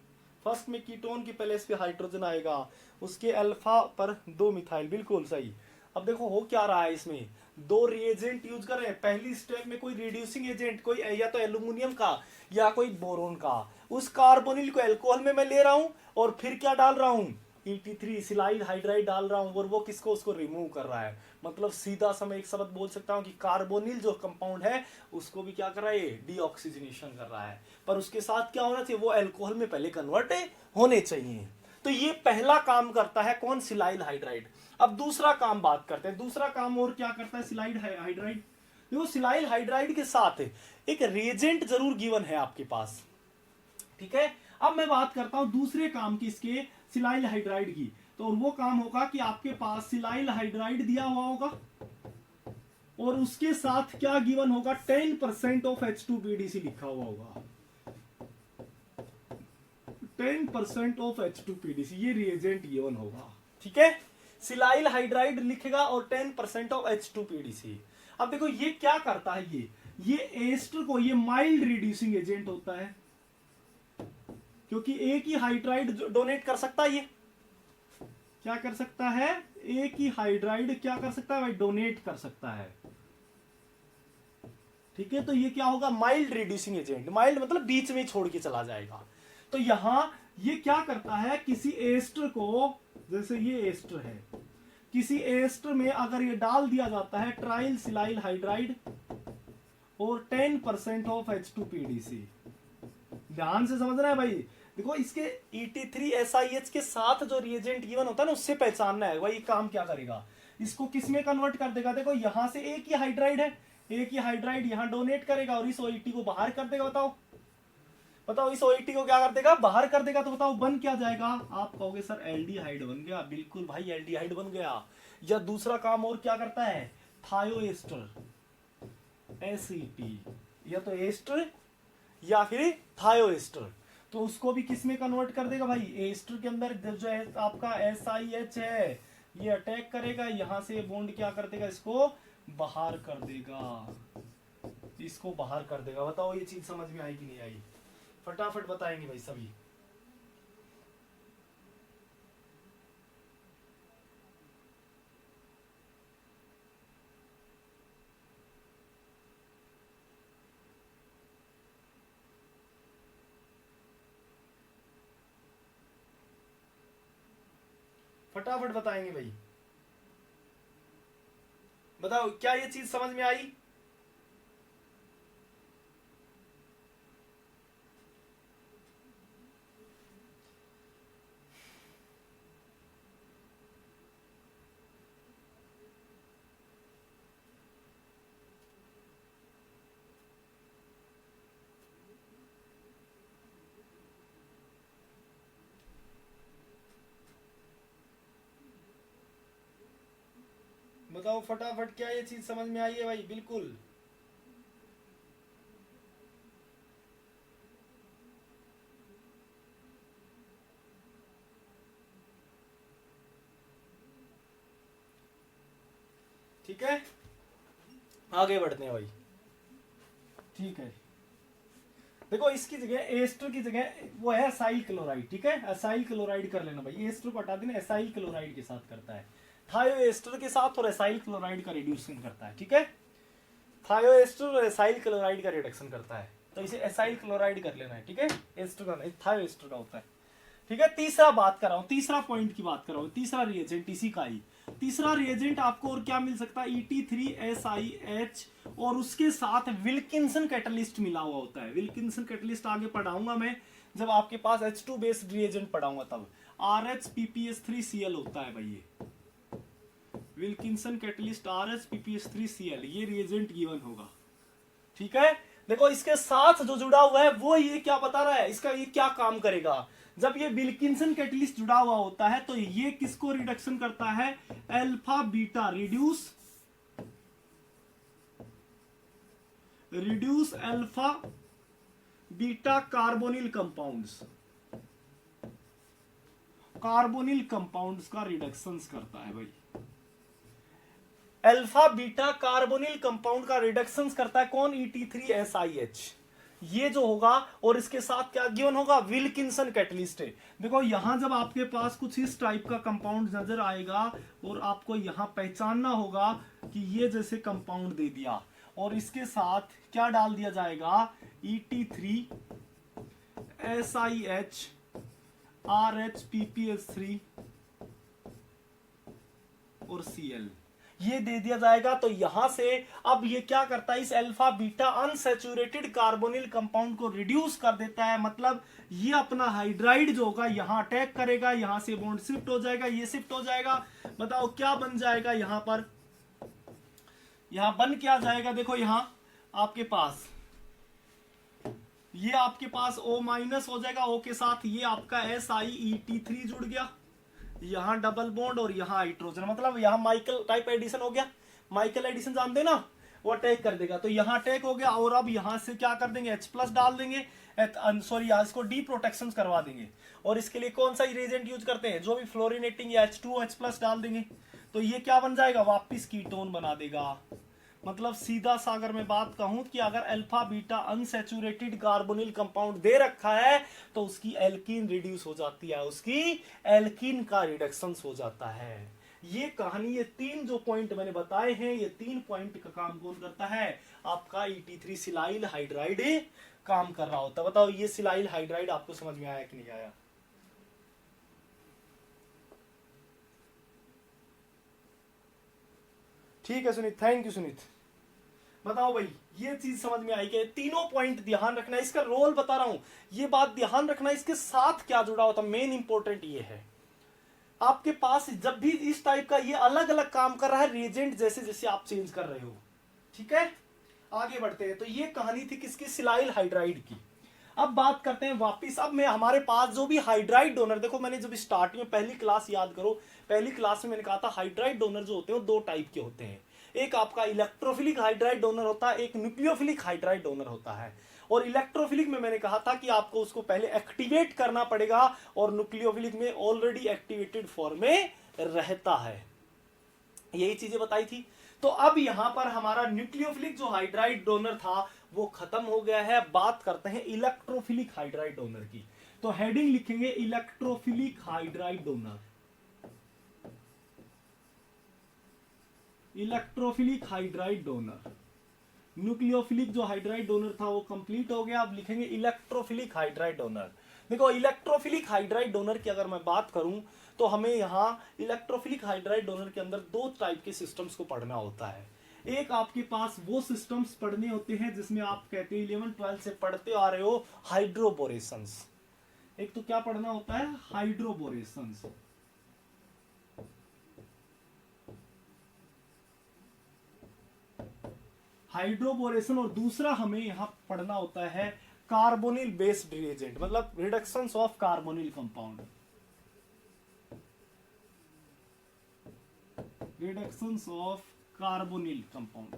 फर्स्ट में कीटोन की पैलेस पे हाइड्रोजन आएगा, उसके अल्फा पर 2 मिथाइल, बिल्कुल सही। अब देखो हो क्या रहा है, इसमें 2 रिएजेंट यूज कर रहे हैं। पहली स्टेप में कोई रिड्यूसिंग एजेंट, कोई या तो एल्यूमिनियम का या कोई बोरोन का, उस कार्बोनिल को अल्कोहल में मैं ले रहा हूं और फिर क्या डाल रहा हूं, ET3 सिलाइल हाइड्राइड डाल रहा हूं, और वो किसको, उसको रिमूव कर रहा है। मतलब सीधा सा मैं एक शब्द बोल सकता हूं कि कार्बोनिल जो कंपाउंड है उसको भी क्या कर रहा है, डीऑक्सीजनेशन कर रहा है। पर उसके साथ क्या होना चाहिए, वो अल्कोहल में पहले कन्वर्ट होने चाहिए। तो ये पहला काम करता है कौन, सिलाइल हाइड्राइड। अब दूसरा काम बात करते हैं, दूसरा काम और क्या करता है सिलाइल हाइड्राइड। देखो सिलाइल हाइड्राइड के साथ एक रिएजेंट जरूर गिवन है आपके पास, ठीक है। अब मैं बात करता हूं दूसरे काम की, इसके सिलाइल हाइड्राइड की। तो वो काम होगा कि आपके पास सिलाइल हाइड्राइड दिया हुआ होगा और उसके साथ क्या गिवन होगा, 10% ऑफ H2PDC लिखा हुआ होगा, 10% ऑफ H2PDC, ये रिएजेंट गिवन होगा, ठीक है। सिलाइल हाइड्राइड लिखेगा और 10% ऑफ H2PDC। अब देखो ये क्या करता है, ये एस्टर को, ये माइल्ड रिड्यूसिंग एजेंट होता है, क्योंकि एक ही हाइड्राइड डोनेट कर सकता है, ये क्या कर सकता है, एक ही हाइड्राइड क्या कर सकता है भाई, डोनेट कर सकता है, ठीक है। तो ये क्या होगा, माइल्ड रिड्यूसिंग एजेंट, माइल्ड मतलब बीच में छोड़ के चला जाएगा। तो यहां ये क्या करता है, किसी एस्टर को, जैसे ये एस्टर है, किसी एस्टर में अगर ये डाल दिया जाता है ट्राइल सिलाइल हाइड्राइड और 10% ऑफ H2PDC, ध्यान से समझना है भाई। देखो इसके ET3SiH के साथ जो रिएजेंट गिवन होता है ना, उससे पहचानना है वही काम क्या करेगा, इसको किस में कन्वर्ट कर देगा। देखो यहां से एक ही हाइड्राइड है, एक ही हाइड्राइड यहां डोनेट करेगा और इस OET को बाहर कर देगा। बताओ इस OET को क्या कर देगा, बाहर कर देगा। तो बताओ बन क्या जाएगा, आप कहोगे सर एल्डिहाइड बन गया, बिल्कुल भाई एल्डिहाइड बन गया। या दूसरा काम और क्या करता है, थायोएस्टर, एसिटी, या तो एस्टर या फिर थायोएस्टर, तो उसको भी किस में कन्वर्ट कर देगा भाई, एस्टर के अंदर जो है आपका SiH है, ये अटैक करेगा, यहां से बॉन्ड क्या कर देगा, इसको बाहर कर देगा, इसको बाहर कर देगा। बताओ ये चीज समझ में आई कि नहीं आई, फटाफट बताएंगे भाई सभी। फटाफट बताएंगे भाई। बताओ क्या ये चीज समझ में आई? बताओ फटाफट क्या ये चीज समझ में आई है भाई? बिल्कुल। ठीक है, आगे बढ़ते हैं भाई। ठीक है, देखो इसकी जगह एस्टर की जगह वो है एसाइल क्लोराइड। ठीक है, एसाइल क्लोराइड कर लेना भाई, एस्टर को हटा देना, एसाइल क्लोराइड के साथ करता है, थायो एस्टर के साथ और एसाइल क्लोराइड का रिड्यूसन करता है। ठीक है, थायो एस्टर और एसाइल क्लोराइड का रिडक्शन करता है, तो इसे एसाइल क्लोराइड कर लेना है। ठीक है, एस्टर का नहीं, थायो एस्टर का होता है। ठीक है, तीसरा बात कर रहा हूं, तीसरा पॉइंट की बात कर रहा हूं, तीसरा रिएजेंट इसी का ही। तीसरा रिएजेंट आपको और क्या मिल सकता है? Et3SiH और उसके साथ विल्किंसन कैटलिस्ट मिला हुआ होता है। विल्किंसन कैटलिस्ट आगे पढ़ाऊंगा मैं, जब आपके पास H2 बेस्ड रिएजेंट पढ़ाऊंगा तब। RHPPS3Cl होता है भाई ये विल्किंसन कैटलिस्ट, RHPPS3Cl, ये रिएजेंट गिवन होगा। ठीक है, देखो इसके साथ जो जुड़ा हुआ है वो ये क्या बता रहा है, इसका ये क्या काम करेगा। जब ये विल्किंसन कैटलिस्ट जुड़ा हुआ होता है तो ये किसको रिडक्शन करता है? Alpha beta reduce alpha beta carbonyl compounds, carbonyl compounds का रिडक्शन करता है भाई। अल्फा बीटा कार्बोनिल कंपाउंड का रिडक्शन करता है कौन? Et3SiH, ये जो होगा। और इसके साथ क्या गिवन होगा? विल्किंसन कैटलिस्ट है। देखो यहां जब आपके पास कुछ इस टाइप का कंपाउंड नजर आएगा और आपको यहां पहचानना होगा कि ये जैसे कंपाउंड दे दिया और इसके साथ क्या डाल दिया जाएगा? Et3SiH RHPPS3 और Cl, ये दे दिया जाएगा। तो यहां से अब ये क्या करता है? इस alpha beta unsaturated carbonyl compound को रिड्यूस कर देता है। मतलब ये अपना हाइड्राइड जो होगा यहां अटैक करेगा, यहां से बॉन्ड शिफ्ट हो जाएगा, ये शिफ्ट हो जाएगा। बताओ क्या बन जाएगा यहां पर? यहां बन क्या जाएगा? देखो यहां आपके पास ये आपके पास O माइनस हो जाएगा, O के साथ ये आपका SiEt3 जुड़ गया, यहां डबल बॉन्ड और यहां हाइड्रोजन, मतलब यहां माइकल टाइप एडिशन हो गया। माइकल एडिशन जानते हैं ना, वो अटैक कर देगा। तो यहां अटैक हो गया और अब यहां से क्या कर देंगे? H+ डाल देंगे, सॉरी यहां इसको डी प्रोटेक्शन करवा देंगे। और इसके लिए कौन सा रिएजेंट यूज करते हैं? जो भी फ्लोरिनेटिंग या H2OH+ डाल देंगे। तो ये क्या बन जाएगा? वापिस कीटोन बना देगा। मतलब सीधा सा अगर मैं बात कहूं कि अगर alpha beta unsaturated carbonyl compound दे रखा है तो उसकी एल्कीन रिड्यूस हो जाती है, उसकी एल्कीन का रिडक्शन हो जाता है। ये कहानी, ये तीन जो पॉइंट मैंने बताए हैं, ये तीन पॉइंट का काम कौन करता है? आपका Et3 सिलाइल हाइड्राइड काम कर रहा होता है। बताओ ये सिलाइल हाइड्राइड आपको समझ में आया कि नहीं आया? ठीक है सुनीत, थैंक यू सुनीत। बताओ भाई ये चीज समझ में आई कि तीनों पॉइंट ध्यान रखना, इसका रोल बता रहा हूं, ये बात ध्यान रखना, इसके साथ क्या जुड़ा होता है। मेन इंपॉर्टेंट ये है, आपके पास जब भी इस टाइप का ये अलग अलग काम कर रहा है रिएजेंट, जैसे जैसे आप चेंज कर रहे हो। ठीक है, आगे बढ़ते हैं। तो ये कहानी थी किसकी? सिलाइल हाइड्राइड की। अब बात करते हैं वापिस। अब मैं हमारे पास जो भी हाइड्राइड डोनर, देखो मैंने जब स्टार्टिंग में पहली क्लास याद करो, पहली क्लास में मैंने कहा था हाइड्राइड डोनर जो होते हैं वो दो टाइप के होते हैं। एक आपका इलेक्ट्रोफिलिक हाइड्राइड डोनर होता है, एक न्यूक्लियोफिलिक हाइड्राइड डोनर होता है। और इलेक्ट्रोफिलिक में मैंने कहा था कि आपको उसको पहले एक्टिवेट करना पड़ेगा और न्यूक्लियोफिलिक में ऑलरेडी एक्टिवेटेड फॉर्म में रहता है। यही चीजें बताई थी। तो अब यहां पर हमारा न्यूक्लियोफिलिक जो हाइड्राइड डोनर था वो खत्म हो गया है। बात करते हैं इलेक्ट्रोफिलिक हाइड्राइड डोनर की। तो हेडिंग लिखेंगे electrophilic hydride donor. Electrophilic hydride donor, nucleophilic जो हाइड्राइड डोनर था वो कंप्लीट हो गया। अब लिखेंगे इलेक्ट्रोफिलिक हाइड्राइड डोनर। देखो इलेक्ट्रोफिलिक हाइड्राइड डोनर की अगर मैं बात करूं तो हमें यहाँ इलेक्ट्रोफिलिक हाइड्राइड डोनर के अंदर दो टाइप के सिस्टम्स को पढ़ना होता है। एक आपके पास वो सिस्टम्स पढ़ने होते हैं जिसमें आप कहते हैं 11-12 से पढ़ते आ रहे हो हाइड्रोबोरेशंस। एक तो क्या पढ़ना होता है, हाइड्रोबोरेशंस। हाइड्रोबोरेशन, और दूसरा हमें यहां पढ़ना होता है कार्बोनिल बेस्ड रिएजेंट, मतलब reductions of carbonyl compound. Reductions of carbonyl compound.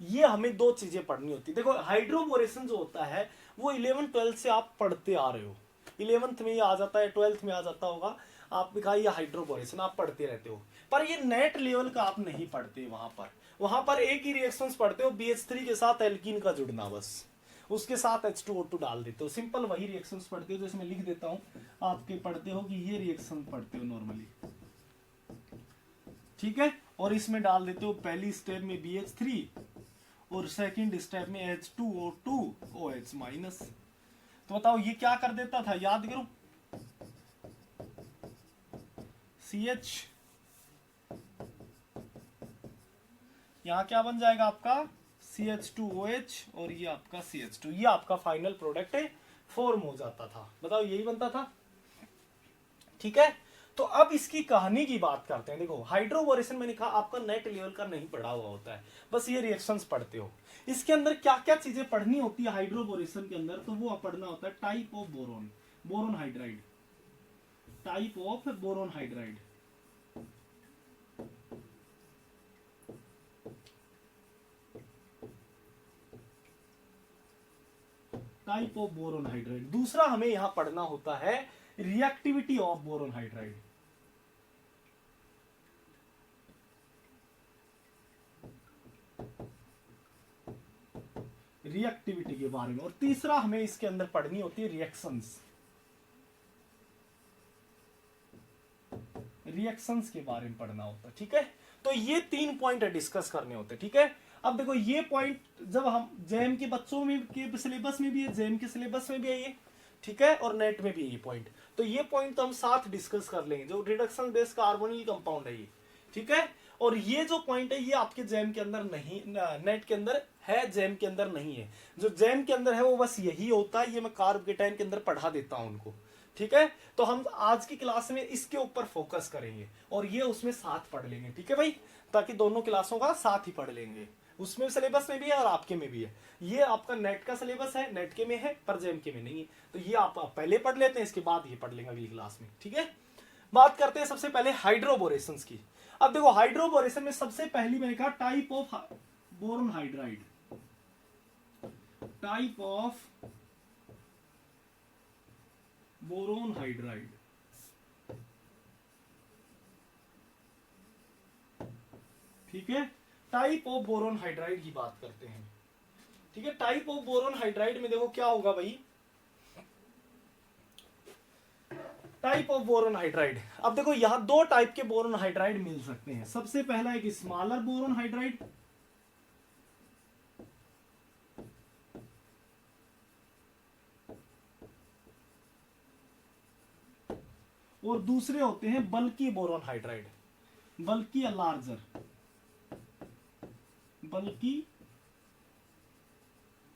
ये हमें दो चीजें पढ़नी होती है। देखो हाइड्रोबोरेशन जो होता है वो 11-12 से आप पढ़ते आ रहे हो, 11th में ये आ जाता है, 12th में आ जाता होगा, आपने कहा ये हाइड्रोबोरेशन आप पढ़ते रहते हो, पर ये नेट लेवल का आप नहीं पढ़ते। वहां पर एक ही रिएक्शंस पढ़ते हो, BH3 के साथ एल्कीन का जुड़ना, बस उसके साथ H2O2 डाल देते हो, सिंपल वही रिएक्शंस पढ़ते हो। जैसे मैं लिख देता हूं, आपके पढ़ते हो कि ये रिएक्शन पढ़ते हो नॉर्मली, ठीक है, और इसमें डाल देते हो पहली स्टेप में BH3 और सेकंड स्टेप में H2O2 OH माइनस। तो बताओ ये क्या कर देता था, याद करो, CH, यहां क्या बन जाएगा आपका CH2OH और ये आपका CH2, ये आपका फाइनल प्रोडक्ट है, फॉर्म हो जाता था। बताओ यही बनता था, ठीक है। तो अब इसकी कहानी की बात करते हैं। देखो हाइड्रोबोरेशन मैंने कहा आपका नेट लेवल का नहीं पढ़ा हुआ होता है, बस ये रिएक्शंस पढ़ते हो। इसके अंदर क्या क्या चीजें पढ़नी होती है हाइड्रोबोरेशन के अंदर, तो वो पढ़ना होता है type of boron, boron hydride, type of boron hydride, type of boron hydride. दूसरा हमें यहां पढ़ना होता है reactivity of boron hydride, reactivity के बारे में। और तीसरा हमें इसके अंदर पढ़नी होती है रिएक्शंस, रिएक्शंस के बारे में पढ़ना होता है, ठीक है। तो ये 3 पॉइंट डिस्कस करने होते हैं, ठीक है। अब देखो ये पॉइंट जब हम जेएम के बच्चों में के सिलेबस में भी है, जेएम के सिलेबस में भी है ये, ठीक है, और नेट में भी है ये पॉइंट। तो ये पॉइंट तो हम साथ डिस्कस कर लेंगे, जो रिडक्शन बेस्ड कार्बोनिल कंपाउंड है ये, ठीक है। और ये जो पॉइंट है ये आपके जेएम के अंदर नहीं, नेट के अंदर है, जेएम के अंदर नहीं है। जो जेएम के अंदर है वो बस यही होता है, ये मैं कार्ब केटाइन के अंदर पढ़ा देता हूं उनको, ठीक है। तो हम आज की क्लास में इसके ऊपर फोकस करेंगे और ये उसमें साथ पढ़ लेंगे, ठीक है भाई, ताकि दोनों क्लासों का साथ ही पढ़ लेंगे, उसमें सिलेबस में भी है और आपके में भी है। ये आपका नेट का सिलेबस है, नेट के में है पर जेएम के में नहीं है, तो ये आप पहले पढ़ लेते हैं, इसके बाद ये पढ़ लेंगे अगली क्लास में, ठीक है। बात करते हैं सबसे पहले हाइड्रोबोरेशंस की। अब देखो हाइड्रोबोरेशन में सबसे पहली मैंने कहा type of boron hydride, type of boron hydride, ठीक है। टाइप ऑफ बोरोन हाइड्राइड की बात करते हैं, ठीक है। टाइप ऑफ बोरोन हाइड्राइड में देखो क्या होगा भाई, टाइप ऑफ बोरोन हाइड्राइड। अब देखो यहां दो टाइप के बोरोन हाइड्राइड मिल सकते हैं। सबसे पहला एक स्मॉलर बोरोन हाइड्राइड, और दूसरे होते हैं बल्की बोरोन हाइड्राइड, बल्की या लार्जर, बल्की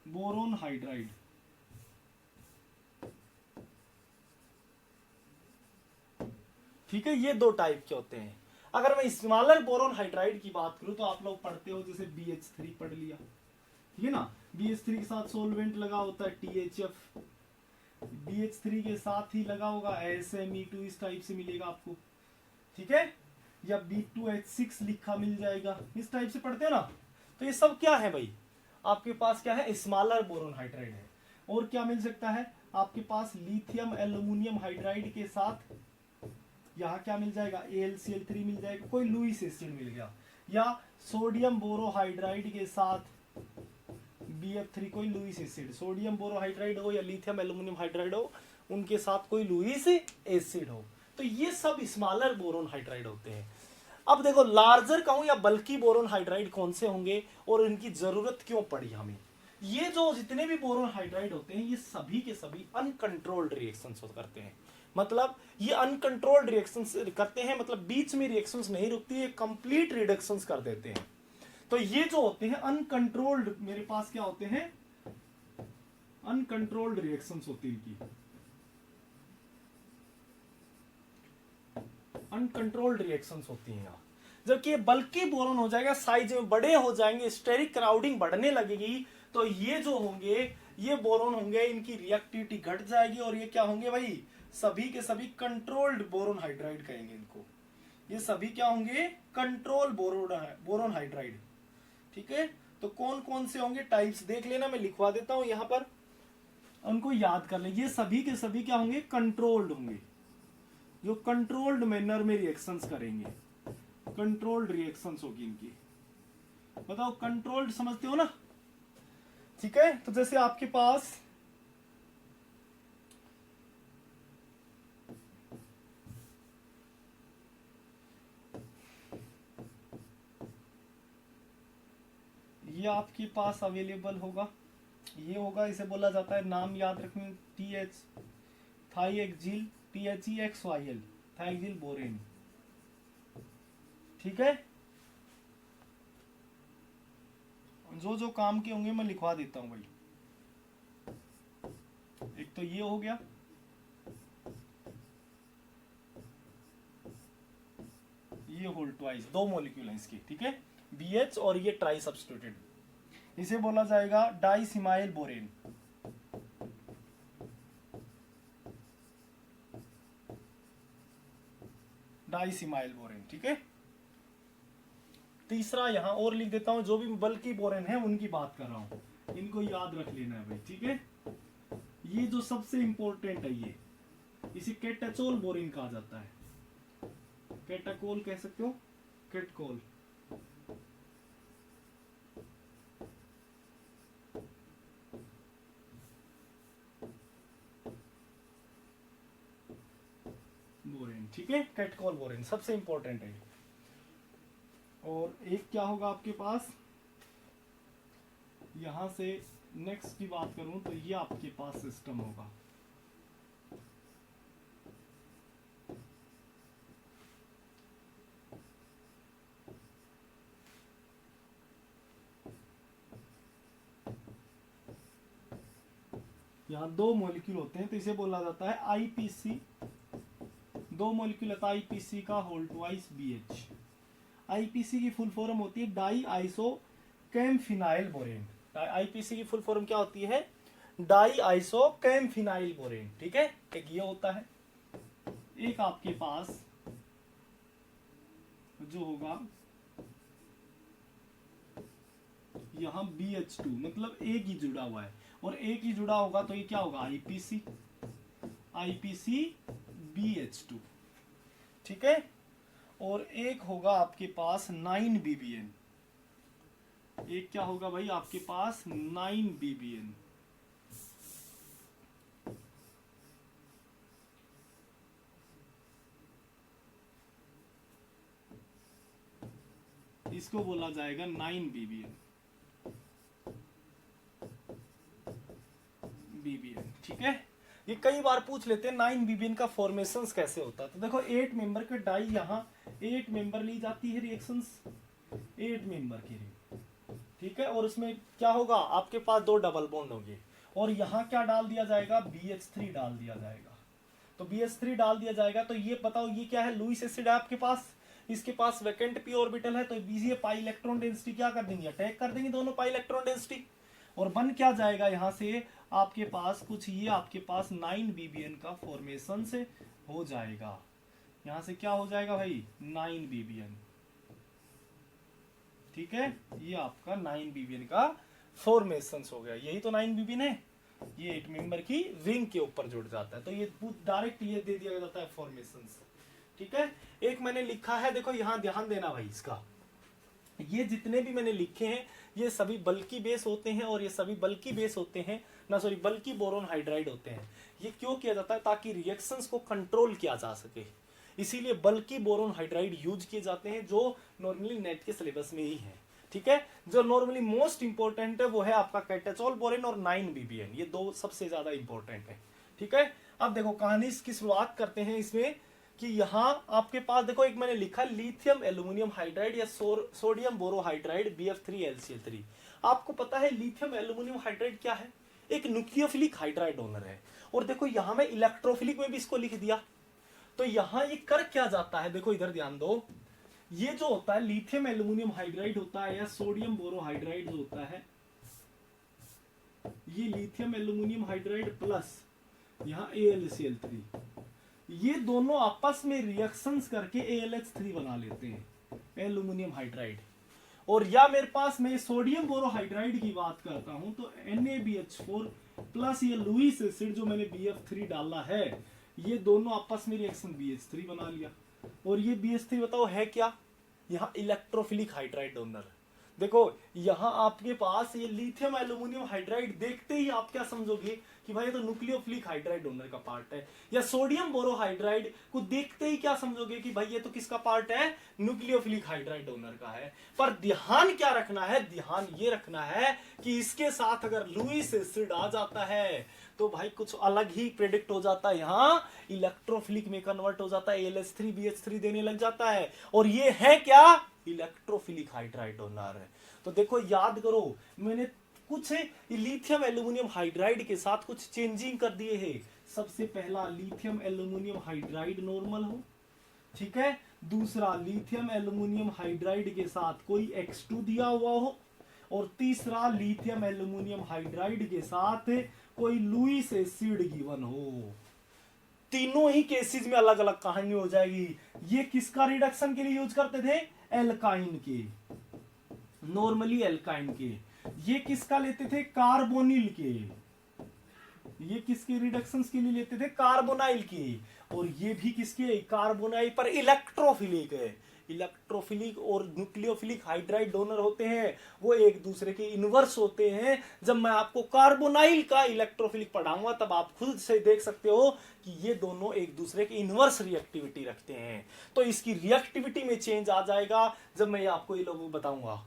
बोरोन हाइड्राइड, ठीक है। ये दो टाइप के होते हैं। अगर मैं स्मॉलर बोरोन हाइड्राइड की बात करूं तो आप लोग पढ़ते हो जैसे BH3 पढ़ लिया, ठीक है ना, BH3 के साथ सोलवेंट लगा होता है THF, BH3 के साथ ही लगा होगा SME2, इस टाइप से मिलेगा आपको, ठीक है, या B2H6 लिखा मिल जाएगा, इस टाइप से पढ़ते हैं ना। तो ये सब क्या है भाई, आपके पास क्या है, स्मॉलर बोरोन हाइड्राइड है। और क्या मिल सकता है आपके पास, लिथियम एल्यूमिनियम हाइड्राइड के साथ यहाँ क्या मिल जाएगा, AlCl3 मिल जाएगा, कोई लुईस एसिड मिल गया, या सोडियम बोरोहाइड्राइड के साथ BF3 कोई लुईस एसिड, सोडियम बोरोहाइड्राइड हो या लिथियम एल्यूमिनियम हाइड्राइड हो, उनके साथ कोई लुईस एसिड हो। तो ये सब स्मॉलर बोरोन हाइड्राइड होते हैं। अब देखो लार्जर कहूं या बल्कि बोरोन हाइड्राइड कौन से होंगे और इनकी जरूरत क्यों पड़ी हमें। ये जो जितने भी बोरोन हाइड्राइड होते हैं ये सभी के सभी अनकंट्रोल्ड रिएक्शंस करते हैं। मतलब ये अनकंट्रोल्ड रिएक्शंस करते हैं, मतलब बीच में रिएक्शंस नहीं रुकती, ये कंप्लीट रिडक्शंस कर देते हैं। तो ये जो होते हैं अनकंट्रोल्ड, मेरे पास क्या होते हैं, अनकंट्रोल्ड रिएक्शंस होती है इनकी, अनकंट्रोल्ड रिएक्शंस होती हैं। जबकि बल्कि बोरोन हो जाएगा, साइज में बड़े हो जाएंगे, स्टेरिक क्राउडिंग बढ़ने लगेगी, तो ये जो होंगे ये बोरोन होंगे, इनकी रिएक्टिविटी घट जाएगी और ये क्या होंगे भाई, सभी के सभी कंट्रोल्ड बोरोन हाइड्राइड कहेंगे इनको। ये सभी क्या होंगे, कंट्रोल बोरोन हाइड्राइड। ठीक है, तो कौन कौन से होंगे टाइप्स देख लेना, मैं लिखवा देता हूं यहां पर, उनको याद कर ले। ये सभी के सभी क्या होंगे, कंट्रोल्ड होंगे, जो कंट्रोल्ड मैनर में रिएक्शंस करेंगे, कंट्रोल्ड रिएक्शंस होगी इनकी। बताओ कंट्रोल्ड समझते हो ना। ठीक है, तो जैसे आपके पास ये आपके पास अवेलेबल होगा, ये होगा, इसे बोला जाता है, नाम याद रखें, TH थाइएक्सिल, THEXYL थाइएक्सिल बोरेन। ठीक है, जो जो काम के होंगे मैं लिखवा देता हूं भाई। एक तो ये हो गया, ये होल ट्वाइस, दो मॉलिक्यूल है इसके। ठीक है, BH और ये ट्राई सब्स्टिट्यूटेड, इसे बोला जाएगा डाइसिमाइल बोरेन। डाइसिमाइल बोरेन। ठीक है, तीसरा यहां और लिख देता हूं, जो भी बल्कि बोरेन है उनकी बात कर रहा हूं, इनको याद रख लेना है भाई। ठीक है, ये जो सबसे इंपॉर्टेंट है, ये इसे केटाचोल बोरेन कहा जाता है, केटाकोल कह सकते हो, केटकोल। बोरेन। ठीक है, केटकोल बोरेन सबसे इंपॉर्टेंट है। और एक क्या होगा आपके पास, यहां से नेक्स्ट की बात करूं तो ये आपके पास सिस्टम होगा, यहां दो मॉलिक्यूल होते हैं, तो इसे बोला जाता है IPC, दो मॉलिक्यूल होता है IPC का होल ट्वाइस BH। IPC की फुल फॉर्म होती है डाई आइसो कैम्फिनाइल बोरेन। IPC की फुल फॉर्म क्या होती है, डाई आइसो कैम्फिनाइल बोरेन। ठीक है, एक ये होता है, एक आपके पास जो होगा यहां BH2, मतलब एक ही जुड़ा हुआ है, और एक ही जुड़ा होगा तो ये क्या होगा, IPC BH2। ठीक है, और एक होगा आपके पास 9BBN, एक क्या होगा भाई आपके पास 9BBN। इसको बोला जाएगा 9BBN। ठीक है, ये कई बार पूछ लेते हैं 9BBN का फॉर्मेशन कैसे होता है। तो देखो 8 मेंबर के डाई, यहाँ 8 मेंबर ली जाती है रिएक्शंस, 8 मेंबर की। ठीक है, और उसमें क्या होगा, आपके पास दो डबल बॉन्ड होंगे, और यहाँ क्या डाल दिया जाएगा, BH3 डाल दिया जाएगा। तो BH3 डाल दिया जाएगा, तो ये बताओ ये क्या है, लुईस एसिड है आपके पास, इसके पास वैकेंट p ऑर्बिटल है, तो ये पाई इलेक्ट्रॉन डेंसिटी क्या कर देंगे, अटैक कर देंगे दोनों पाई इलेक्ट्रॉन डेंसिटी, और बन क्या जाएगा यहाँ से आपके पास कुछ, ये आपके पास 9BBN का फॉर्मेशन से हो जाएगा। यहाँ से क्या हो जाएगा भाई, 9BBN। ठीक है, ये आपका 9BBN का फॉर्मेशन हो गया, यही तो 9BBN है, ये 8 मेंबर की रिंग के ऊपर जुड़ जाता है, तो ये डायरेक्ट ये दे दिया जाता है फॉर्मेशन। ठीक है, एक मैंने लिखा है, देखो यहाँ ध्यान देना भाई इसका, ये जितने भी मैंने लिखे हैं ये सभी बल्कि बेस होते हैं, और ये सभी बल्कि बेस होते हैं ना, सॉरी बल्कि बोरोन हाइड्राइड होते हैं। ये क्यों किया जाता है, ताकि रिएक्शंस को कंट्रोल किया जा सके। इसीलिए बल्कि बोरोन हाइड्राइड यूज किए जाते हैं, जो नॉर्मली नेट के सिलेबस में ही है। ठीक है, जो नॉर्मली मोस्ट इंपॉर्टेंट है वो है आपका कैटाचोल बोरेन और 9BBN, ये दो सबसे ज्यादा इंपॉर्टेंट है। ठीक है, अब देखो कहानी इसकी शुरुआत करते हैं इसमें कि यहाँ आपके पास देखो एक मैंने लिखा लिथियम एल्यूमिनियम हाइड्राइड या सोडियम बोरोहाइड्राइड BF3LCl3। आपको पता है लिथियम एल्यूमिनियम हाइड्राइड क्या है? एक न्यूक्लियोफिलिक हाइड्राइड डोनर है। और देखो यहाँ मैं इलेक्ट्रोफिलिक में भी इसको लिख दिया। तो यहाँ ये कर क्या जाता है, देखो इधर ध्यान दो, ये जो होता है लिथियम एल्यूमिनियम हाइड्राइड होता है या सोडियम बोरोहाइड्राइड जो होता है, ये लिथियम एल्यूमिनियम हाइड्राइड प्लस यहाँ AlCl3, ये दोनों आपस में रिएक्शंस करके AlH3 बना लेते हैं, एल्यूमिनियम हाइड्राइड। और या मेरे पास मैं सोडियम बोरोहाइड्राइड की बात करता हूं तो NaBH4 प्लस ये लुईस एसिड जो मैंने BF3 डाला है, ये दोनों आपस में रिएक्शन BH3 बना लिया। और ये BH3 बताओ है क्या? यहाँ इलेक्ट्रोफिलिक हाइड्राइड डोनर। देखो यहाँ आपके पास ये लिथियम एल्यूमिनियम हाइड्राइड देखते ही आप क्या समझोगे कि भाई ये तो न्यूक्लियोफिलिक हाइड्राइड डोनर का पार्ट है। या सोडियम बोरोहाइड्राइड को देखते ही क्या समझोगे कि भाई ये तो किसका पार्ट है? न्यूक्लियोफिलिक हाइड्राइड डोनर का है। पर ध्यान क्या रखना है? ध्यान ये रखना है कि इसके साथ अगर लुईस एसिड आ जाता है तो भाई कुछ अलग ही प्रेडिक्ट हो जाता है, यहाँ इलेक्ट्रोफिलिक में कन्वर्ट हो जाता है, AlH3 BH3 देने लग जाता है। और ये है क्या? इलेक्ट्रोफिलिक हाइड्राइड डोनर है। तो देखो याद करो, मैंने कुछ लिथियम एल्यूमिनियम हाइड्राइड के साथ कुछ चेंजिंग कर दिए हैं। सबसे पहला लिथियम एल्यूमिनियम हाइड्राइड नॉर्मल हो, ठीक है। दूसरा लिथियम एल्यूमिनियम हाइड्राइड के साथ कोई X2 दिया हुआ हो, और तीसरा लिथियम एल्यूमिनियम हाइड्राइड के साथ कोई लुईस एसिड गिवन हो। तीनों ही केसेस में अलग अलग कहानी हो जाएगी। ये किसका रिडक्शन के लिए यूज करते थे? एल्काइन के, नॉर्मली एल्काइन के। ये किसका लेते थे? कार्बोनिल के। ये किसके रिडक्शंस के लिए लेते थे? कार्बोनाइल के। और ये भी किसके? कार्बोनाइल पर इलेक्ट्रोफिलिक है। इलेक्ट्रोफिलिक और न्यूक्लियोफिलिक हाइड्राइड डोनर होते हैं, वो एक दूसरे के इनवर्स होते हैं। जब मैं आपको कार्बोनाइल का इलेक्ट्रोफिलिक पढ़ाऊंगा तब आप खुद से देख सकते हो कि ये दोनों एक दूसरे की इनवर्स रिएक्टिविटी रखते हैं। तो इसकी रिएक्टिविटी में चेंज आ जाएगा जब मैं आपको ये लोगों को बताऊंगा।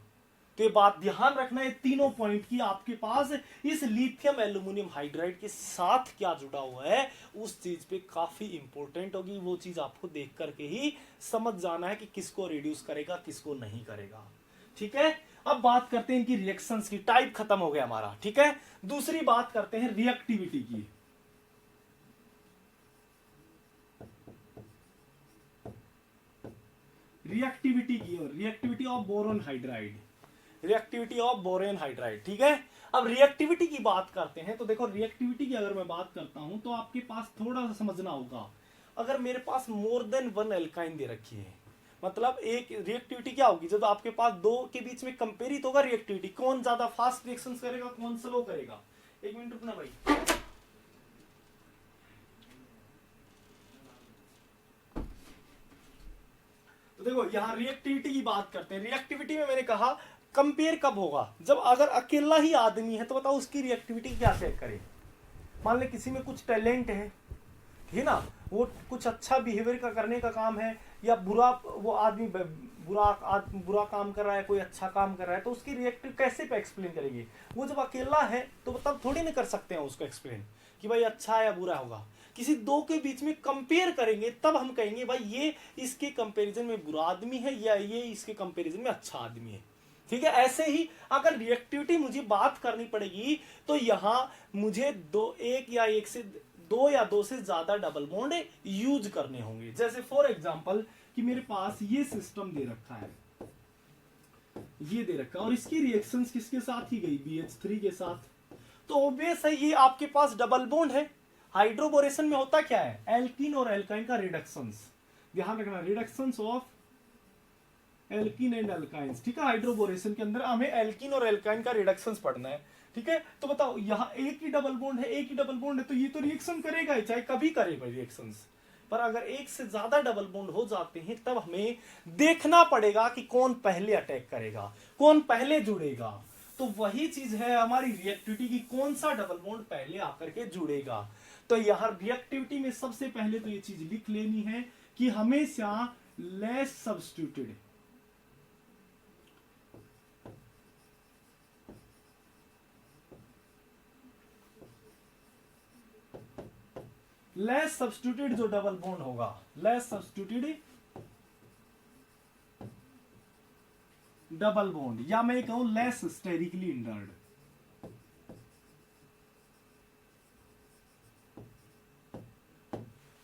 तो ये बात ध्यान रखना है तीनों पॉइंट की, आपके पास इस लिथियम एल्यूमिनियम हाइड्राइड के साथ क्या जुड़ा हुआ है उस चीज पे काफी इंपॉर्टेंट होगी। वो चीज आपको देख करके ही समझ जाना है कि किसको रिड्यूस करेगा किसको नहीं करेगा। ठीक है, अब बात करते हैं इनकी रिएक्शंस की। टाइप खत्म हो गया हमारा, ठीक है। दूसरी बात करते हैं रिएक्टिविटी की। Reactivity of boron hydride, reactivity of borane hydride, ठीक है। अब रिएक्टिविटी की बात करते हैं तो देखो रिएक्टिविटी की अगर मैं बात करता हूं तो आपके पास थोड़ा सा समझना होगा। अगर मेरे पास मोर देन वन एल्काइन दे रखी है, मतलब एक रिएक्टिविटी क्या होगी? जब आपके पास दो के बीच में कंपेरिट होगा रिएक्टिविटी, कौन ज्यादा फास्ट रिएक्शंस करेगा कौन स्लो करेगा। एक मिनट रुकना भाई। तो देखो यहां रिएक्टिविटी की बात करते हैं। रिएक्टिविटी में मैंने कहा कंपेयर कब होगा? जब अगर अकेला ही आदमी है तो बताओ उसकी रिएक्टिविटी क्या चेक करें। मान ले किसी में कुछ टैलेंट है, ठीक है ना, वो कुछ अच्छा बिहेवियर का करने का काम है, या बुरा वो आदमी बुरा काम कर रहा है, कोई अच्छा काम कर रहा है, तो उसकी रिएक्टिव कैसे पे एक्सप्लेन करेंगे? वो जब अकेला है तो तब थोड़ी ना कर सकते हैं उसको एक्सप्लेन कि भाई अच्छा है या बुरा होगा। किसी दो के बीच में कंपेयर करेंगे तब हम कहेंगे भाई ये इसके कंपैरिजन में बुरा आदमी है या ये इसके कंपैरिजन में अच्छा आदमी है। ठीक है, ऐसे ही अगर रिएक्टिविटी मुझे बात करनी पड़ेगी तो यहां मुझे दो या दो से ज्यादा डबल बॉन्ड यूज करने होंगे। जैसे फॉर एग्जांपल कि मेरे पास ये सिस्टम दे रखा है, ये दे रखा है, और इसकी रिएक्शंस किसके साथ ही गई? BH3 के साथ। तो ऑब्वियस है ये आपके पास डबल बॉन्ड है। हाइड्रोबोरेशन में होता क्या है? एल्कीन और एल्काइन का रिडक्शंस, ध्यान रखना, reductions of alkene and alkynes, ठीक है। हाइड्रोबोरेशन के अंदर हमें एल्कीन और एल्काइन का रिडक्शंस पढ़ना है, ठीक है। तो बताओ यहाँ एक ही डबल बॉन्ड है, तो ये तो रिएक्शन करेगा ही, चाहे कभी करेगा रिएक्शंस। पर अगर एक से ज्यादा डबल बॉन्ड हो जाते हैं तब हमें देखना पड़ेगा कि कौन पहले अटैक करेगा, कौन पहले जुड़ेगा। तो वही चीज है हमारी रिएक्टिविटी की, कौन सा डबल बॉन्ड पहले आकर के जुड़ेगा। तो यहां रिएक्टिविटी में सबसे पहले तो ये चीज लिख लेनी है कि हमेशा लेस सब्स्टिट्यूटेड, लेस सब्स्टिट्यूटेड जो डबल बॉन्ड होगा, लेस सब्स्टिट्यूटेड डबल बॉन्ड, या मैं कहूं less sterically hindered,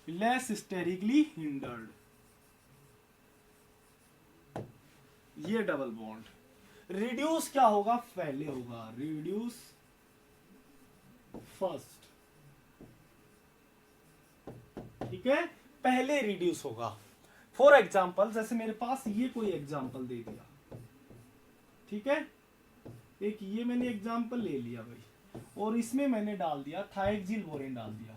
less sterically hindered, ये डबल बॉन्ड रिड्यूस क्या होगा, पहले होगा रिड्यूस फर्स्ट, ठीक है, पहले रिड्यूस होगा। फॉर एग्जाम्पल जैसे मेरे पास ये कोई एग्जाम्पल दे दिया, ठीक है, एक ये मैंने एग्जाम्पल ले लिया भाई, और इसमें मैंने डाल दिया थाइक्सिल बोरेन डाल दिया,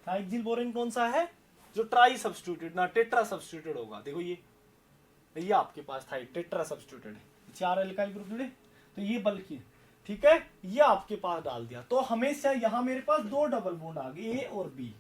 थाइक्सिल बोरेन कौन सा है, जो ट्राई सब्स्टिट्यूटेड ना टेट्रा सब्स्टिट्यूटेड होगा। देखो ये आपके पास था टेट्रा सब्स्टिट्यूटेड है, 4 एल्काइल ग्रुप जुड़े, तो ये बल्कि, ठीक है, ये आपके पास डाल दिया। तो हमेशा यहां मेरे पास 2 डबल बॉन्ड आ गए, ए और बी,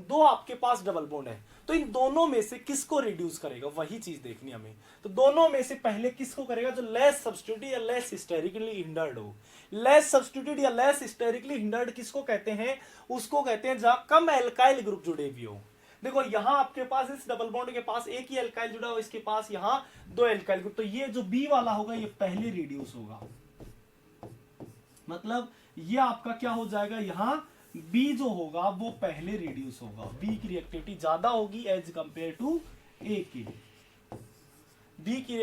2 आपके पास डबल बॉन्ड है, तो इन दोनों में से किसको रिड्यूस करेगा, वही चीज देखनी हमें। तो दोनों में से पहले किसको करेगा, जो लेस सब्स्टिट्यूटेड या लेस हिस्टेरिकली हिंडर्ड हो। लेस सब्स्टिट्यूटेड या लेस हिस्टेरिकली हिंडर्ड किसको कहते हैं, उसको कहते हैं जहां कम एल्काइल ग्रुप जुड़े हुए हो। देखो यहां आपके पास इस डबल बॉन्ड के पास एक ही एल्काइल जुड़ा हो, इसके पास यहां 2 एल्काइल ग्रुप, तो ये जो बी वाला होगा ये पहले रिड्यूस होगा, मतलब ये आपका क्या हो जाएगा, यहां बी जो होगा वो पहले रिड्यूस होगा, बी की रिएक्टिविटी ज्यादा होगी एज कंपेयर टू ए की, बी की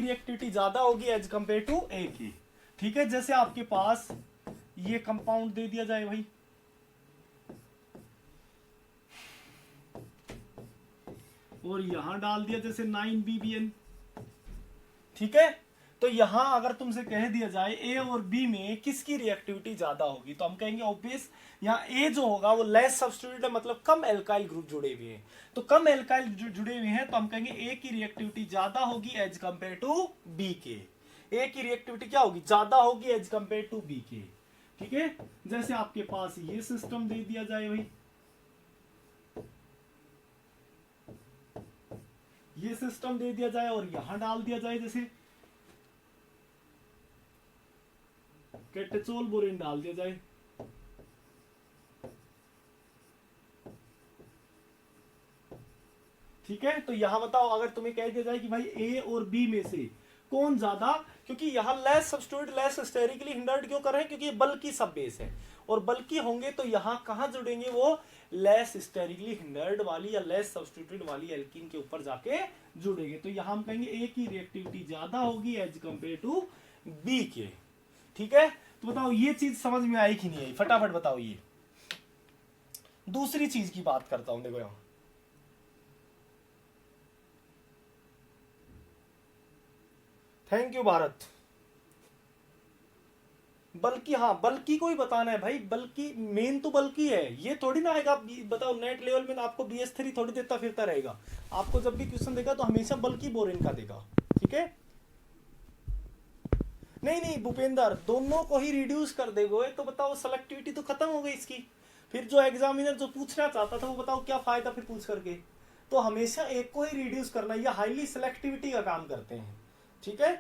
रिएक्टिविटी ज्यादा होगी एज कंपेयर टू ए की, ठीक है। जैसे आपके पास ये कंपाउंड दे दिया जाए भाई, और यहां डाल दिया जैसे 9BBN, ठीक है, तो यहां अगर तुमसे कह दिया जाए ए और बी में किसकी रिएक्टिविटी ज्यादा होगी, तो हम कहेंगे ऑब्वियस यहाँ ए जो होगा वो लेस सब्स्टिट्यूटेड है, मतलब कम एल्काइल ग्रुप जुड़े हुए हैं, तो कम एल्काइल जुड़े हुए हैं, तो हम कहेंगे ए की रिएक्टिविटी ज्यादा होगी एज कंपेयर टू बी के, ए की रिएक्टिविटी क्या होगी, ज्यादा होगी एज कंपेयर टू बी के, ठीक है। जैसे आपके पास ये सिस्टम दे दिया जाए भाई, ये सिस्टम दे दिया जाए और यहां डाल दिया जाए जैसे केटेचोल बोरेन डाल दिया जाए, ठीक है। तो यहां बताओ अगर तुम्हें कह दिया जाए कि भाई ए और बी में से कौन ज्यादा, क्योंकि यहां less substituted less sterically hindered क्यों कर रहे हैं, क्योंकि ये बल्कि सब बेस है, और बल्कि होंगे तो यहां कहां जुड़ेंगे, वो लेस स्टेरिकली हिंडर्ड वाली या लेस सब्स्टिट्यूटेड वाली एल्कीन के ऊपर जाके जुड़ेंगे। तो यहां हम कहेंगे ए की रिएक्टिविटी ज्यादा होगी एज कंपेयर टू बी के, ठीक है। तो बताओ ये चीज समझ में आई कि नहीं आई, फटाफट बताओ। ये दूसरी चीज की बात करता हूं, देखो यहां थैंक यू भारत। बल्कि हाँ, बल्कि को ही बताना है भाई, बल्कि मेन तो बल्कि है, ये थोड़ी ना आएगा। बताओ नेट लेवल में आपको BS3 थोड़ी देता फिरता रहेगा, आपको जब भी क्वेश्चन देगा तो हमेशा बल्कि बोरेन का देगा, ठीक है। नहीं भूपेंद्र, दोनों को ही रिड्यूस कर देगो तो बताओ सेलेक्टिविटी तो खत्म हो गई इसकी, फिर जो एग्जामिनर जो पूछना चाहता था वो बताओ क्या फायदा फिर पूछ करके। तो हमेशा एक को ही रिड्यूस करना, ये हाईली सिलेक्टिविटी का काम करते हैं, ठीक है।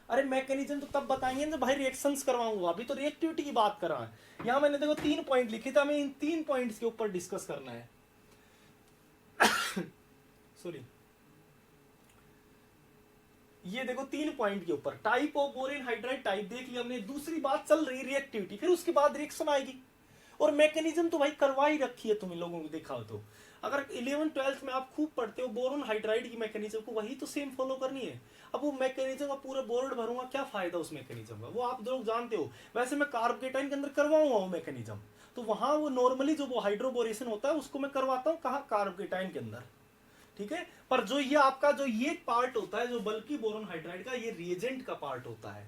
अरे मैकेनिज्म तो तब बताएंगे जब भाई रिएक्शंस करवाऊंगा, अभी तो रिएक्टिविटी की बात कर रहा है। यहां मैंने देखो 3 पॉइंट लिखे थे, हमें इन 3 पॉइंट्स के ऊपर डिस्कस करना है। सॉरी, ये देखो 3 पॉइंट के ऊपर type of borane hydride type देख लिया हमने। दूसरी बात चल रही रिएक्टिविटी, फिर उसके बाद रिएक्शन आएगी, और मैकेनिज्म तो भाई करवा ही रखी है तुम लोगों को देखा हो तो। अगर 11th-12th में आप खूब पढ़ते हो बोरोन हाइड्राइड की मैकेनिज्म को, वही तो सेम फॉलो करनी है। अब वो मैकेनिज्म का पूरा बोर्ड भरूंगा, क्या फायदा उस मैकेनिज्म का, वो आप लोग जानते हो। वैसे मैं कार्बोकेटाइन के अंदर करवाऊंगा वो मैकेनिज्म, तो वहां वो नॉर्मली जो वो हाइड्रोबोरेशन होता है उसको मैं करवाता हूँ, कहाँ, कार्बोकेटाइन के अंदर, ठीक है। पर जो ये आपका जो ये पार्ट होता है जो बल्कि बोरोन हाइड्राइड का, ये रिएजेंट का पार्ट होता है।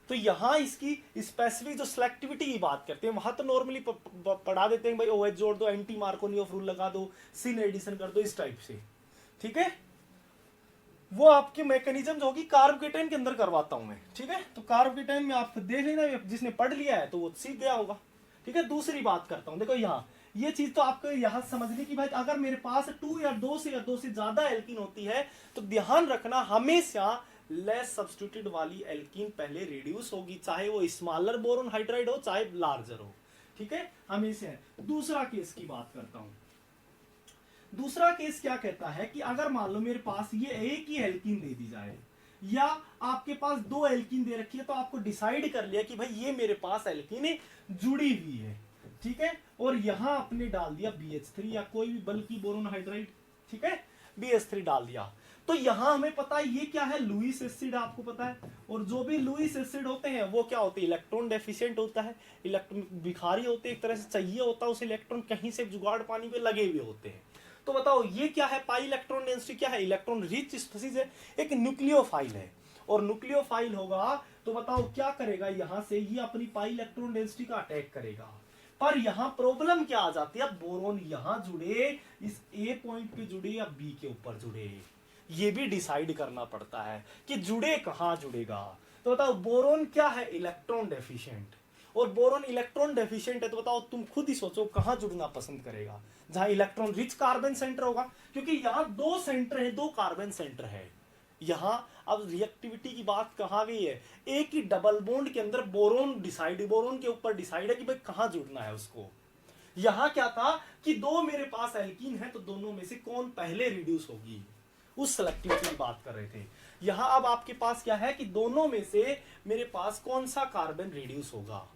तो यहां इसकी स्पेसिफिक जो सिलेक्टिविटी की बात करते हैं, वहां तो नॉर्मली पढ़ा देते हैं भाई OH जोड़ दो, एंटी मार्कोनियोफ रूल लगा दो, सिन एडिशन कर दो, इस टाइप से, ठीक है। वो आपके मैकेनिज्म जो होगी कार्बोकेटाइन के अंदर करवाता हूं मैं, ठीक है। तो कार्बोकेटाइन में आप देख लेना, जिसने पढ़ लिया है तो वो सीख गया होगा, ठीक है। दूसरी बात करता हूं, देखो यहाँ ये चीज तो आपको यहाँ समझने की भाई, अगर मेरे पास 2 या 2 से ज्यादा एल्कीन होती है तो ध्यान रखना हमेशा लेस सब्स्टिट्यूटेड वाली एल्कीन पहले रिड्यूस होगी, चाहे वो स्मॉलर बोरोन हाइड्राइड हो चाहे लार्जर हो, ठीक है, हमेशा। दूसरा केस की बात करता हूं। दूसरा केस क्या कहता है कि अगर मान लो मेरे पास ये एक ही एल्कीन दे दी जाए, या आपके पास 2 एल्कीन दे रखी है, तो आपको डिसाइड कर लिया कि भाई ये मेरे पास एल्कीन जुड़ी हुई है, ठीक है, और यहां आपने डाल दिया BH3 या कोई भी बल्कि बोरोन हाइड्राइड, ठीक है, BH3 डाल दिया। तो यहां हमें पता है ये क्या है, लुईस एसिड, आपको पता है। और जो भी लुईस एसिड होते हैं वो क्या होते हैं, इलेक्ट्रॉन डेफिशिएंट होता है, इलेक्ट्रॉन भिखारी होते हैं, एक तरह से चाहिए होता है उसे इलेक्ट्रॉन, कहीं से जुगाड़ पानी पे लगे हुए होते हैं। तो बताओ ये क्या है, पाई इलेक्ट्रॉन डेंसिटी क्या है, इलेक्ट्रॉन रिच स्पीसीज है, एक न्यूक्लियोफाइल है। और न्यूक्लियोफाइल होगा तो बताओ क्या करेगा, यहां से ये अपनी पाई इलेक्ट्रॉन डेंसिटी का अटैक करेगा। पर यहां प्रॉब्लम क्या आ जाती है, बोरोन यहां जुड़े, इस ए पॉइंट पे जुड़े या बी के ऊपर जुड़े, ये भी डिसाइड करना पड़ता है कि जुड़े कहां जुड़ेगा। तो बताओ बोरोन क्या है, इलेक्ट्रॉन डेफिशिएंट, और बोरोन इलेक्ट्रॉन डेफिशिएंट है, तो बताओ तुम खुद ही सोचो कहां जुड़ना पसंद करेगा, जहां इलेक्ट्रॉन रिच कार्बन सेंटर होगा, क्योंकि यहां 2 सेंटर है, 2 कार्बन सेंटर है यहां। अब रिएक्टिविटी की बात कहां गई है, एक ही डबल बॉन्ड के अंदर बोरोन के ऊपर डिसाइड है कि भाई कहां जुड़ना है उसको। यहां क्या था कि 2 मेरे पास एल्कीन है, तो दोनों में से कौन पहले रिड्यूस होगी, उस सेलेक्टिविटी की बात कर रहे थे। यहां अब आपके पास क्या है कि दोनों में से मेरे पास कौन सा कार्बन रिड्यूस होगा,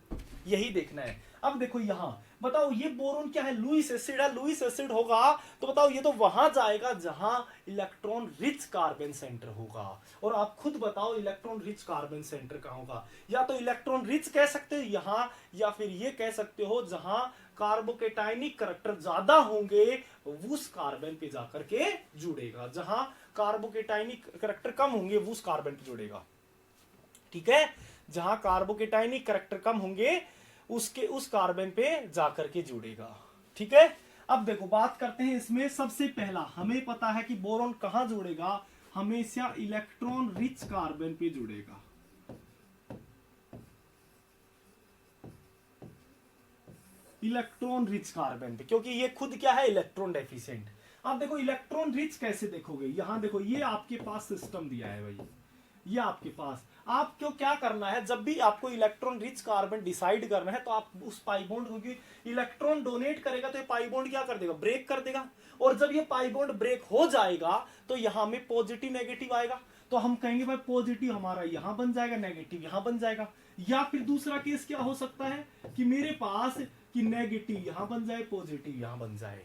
यही देखना है। अब देखो यहां बताओ ये बोरोन क्या है, लुईस एसिड है, लुईस एसिड होगा तो बताओ ये तो वहां जाएगा जहां इलेक्ट्रॉन रिच कार्बन सेंटर होगा। और आप खुद बताओ इलेक्ट्रॉन रिच कार्बन सेंटर कहां होगा, या तो इलेक्ट्रॉन रिच कह सकते हो यहां, या फिर ये कह सकते हो जहां कार्बोकेटाइनिक करैक्टर ज्यादा होंगे उस कार्बन पे जाकर के जुड़ेगा, जहां कार्बोकेटाइनिक करैक्टर कम होंगे उस कार्बन पे जुड़ेगा, ठीक है। जहां कार्बोकेटाइनिक करैक्टर कम होंगे उस कार्बन पे जाकर के जुड़ेगा, ठीक है। अब देखो बात करते हैं इसमें, सबसे पहला हमें पता है कि बोरोन कहां जुड़ेगा, हमेशा इलेक्ट्रॉन रिच कार्बन पे जुड़ेगा, इलेक्ट्रॉन रिच कार्बन पे, क्योंकि ये खुद क्या है, इलेक्ट्रॉन डेफिशिएंट। अब देखो इलेक्ट्रॉन रिच कैसे देखोगे, यहां देखो ये आपके पास सिस्टम दिया है भाई, ये आपके पास, आपको क्या करना है, जब भी आपको इलेक्ट्रॉन रिच कार्बन डिसाइड करना है तो आप उस पाई बॉन्ड को, इलेक्ट्रॉन डोनेट करेगा तो ये पाई बॉन्ड क्या कर देगा, ब्रेक कर देगा। और जब ये पाई बॉन्ड ब्रेक हो जाएगा तो यहां में पॉजिटिव नेगेटिव आएगा, तो हम कहेंगे भाई पॉजिटिव हमारा यहां बन जाएगा, नेगेटिव यहां बन जाएगा। या फिर दूसरा केस क्या हो सकता है कि मेरे पास कि नेगेटिव यहां बन जाए, पॉजिटिव यहां बन जाए।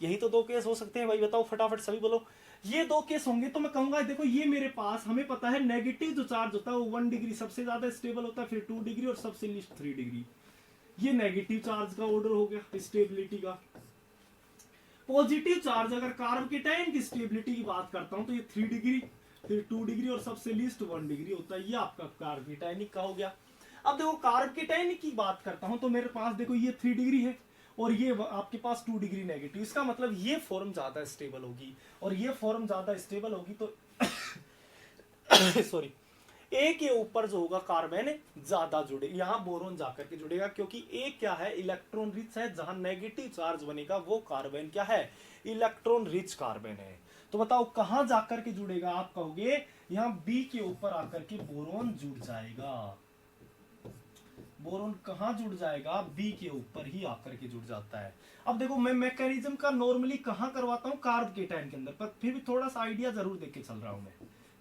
यही तो 2 केस हो सकते हैं भाई, बताओ फटाफट सभी बोलो। ये 2 केस होंगे तो मैं कहूंगा देखो ये मेरे पास, हमें पता है नेगेटिव जो चार्ज होता है वो 1 डिग्री सबसे ज्यादा स्टेबल होता है, फिर 2 डिग्री और सबसे लीस्ट 3 डिग्री। ये नेगेटिव चार्ज का ऑर्डर हो गया स्टेबिलिटी का। पॉजिटिव चार्ज अगर कार्बोकेटाइन की स्टेबिलिटी की बात करता हूं तो ये 3 डिग्री, फिर 2 डिग्री और सबसे लीस्ट 1 डिग्री होता है, ये आपका कार्बोकेटाइनिक का हो गया। अब देखो कार्बोकेटाइन की बात करता हूं तो मेरे पास देखो ये 3 डिग्री है और ये आपके पास 2 डिग्री नेगेटिव, इसका मतलब ये फॉर्म ज्यादा स्टेबल होगी, और ये फॉर्म ज्यादा स्टेबल होगी तो सॉरी, ए के ऊपर जो होगा कार्बन ज्यादा जुड़े, यहां बोरोन जाकर के जुड़ेगा, क्योंकि ए क्या है, इलेक्ट्रॉन रिच है, जहां नेगेटिव चार्ज बनेगा वो कार्बन क्या है, इलेक्ट्रॉन रिच कार्बन है। तो बताओ कहां जाकर के जुड़ेगा, आप कहोगे यहां बी के ऊपर आकर के बोरोन जुड़ जाएगा। बोरोन कहां जुड़ जाएगा, बी के ऊपर ही आकर के जुड़ जाता है। अब देखो मैं मैकेनिज्म का नॉर्मली कहां करवाता हूं, कार्बोकेटाइन के अंदर, पर फिर भी थोड़ा सा आइडिया जरूर देख के चल रहा हूं मैं,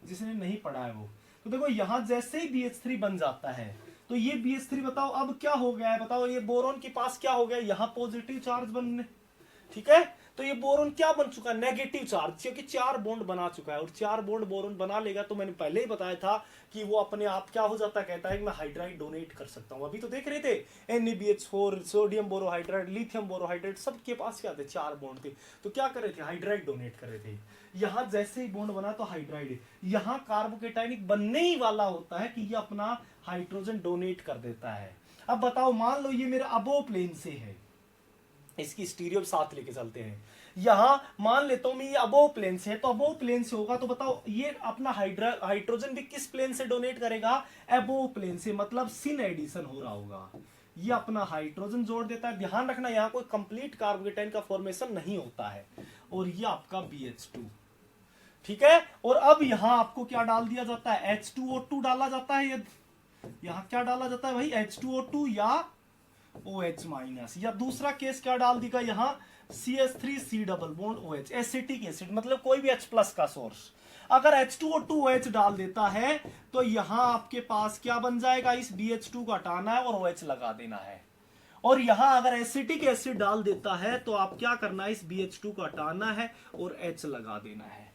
जिसने नहीं पढ़ा है वो। तो देखो यहां जैसे ही BH3 बन जाता है तो ये BH3 बताओ अब क्या हो गया है, बताओ ये बोरोन के पास क्या हो गया, यहां पॉजिटिव चार्ज बनने, ठीक है। तो ये बोरोन क्या बन चुका है, नेगेटिव चार्ज, क्योंकि 4 बॉन्ड बना चुका है, और 4 बॉन्ड बोरोन बना लेगा तो मैंने पहले ही बताया था कि वो अपने आप क्या हो जाता है, कहता है कि मैं हाइड्राइड डोनेट कर सकता हूं। अभी तो देख रहे थे NaBH4, sodium borohydride, lithium borohydride, सबके पास क्या थे, 4 बॉन्ड थे, तो क्या कर रहे थे, हाइड्राइड डोनेट कर रहे थे। यहां जैसे ही बॉन्ड बना तो हाइड्राइड, यहां कार्बोकेटाइनिक बनने ही वाला होता है कि ये अपना हाइड्रोजन डोनेट कर देता है। अब बताओ मान लो ये मेरा अबो प्लेन से है, इसकी स्टीरियो साथ लेके चलते हैं, यहां मान लेता हूं मैं ये अबोव प्लेन से है, तो अबोव प्लेन से होगा तो बताओ ये अपना हाइड्रोजन भी किस प्लेन से डोनेट करेगा, अबोव प्लेन से, मतलब सिन एडिशन हो रहा होगा। ये अपना हाइड्रोजन जोड़ देता है। ध्यान रखना यहां कोई कंप्लीट कार्बोकेटाइन का फॉर्मेशन नहीं होता है। और ये आपका BH2, ठीक है। और अब यहां आपको क्या डाल दिया जाता है, H2O2 डाला जाता है। यहां क्या डाला जाता है भाई, H2O2 या OH माइनस, या दूसरा केस क्या डाल देगा यहाँ CH3C double bond OH, acetic acid, मतलब कोई भी H प्लस का सोर्स। अगर H2O2 OH डाल देता है तो यहां आपके पास क्या बन जाएगा, इस BH2 को हटाना है और OH लगा देना है। और यहां अगर एसिटिक एसिड डाल देता है तो आप क्या करना है, इस BH2 को हटाना है और H लगा देना है,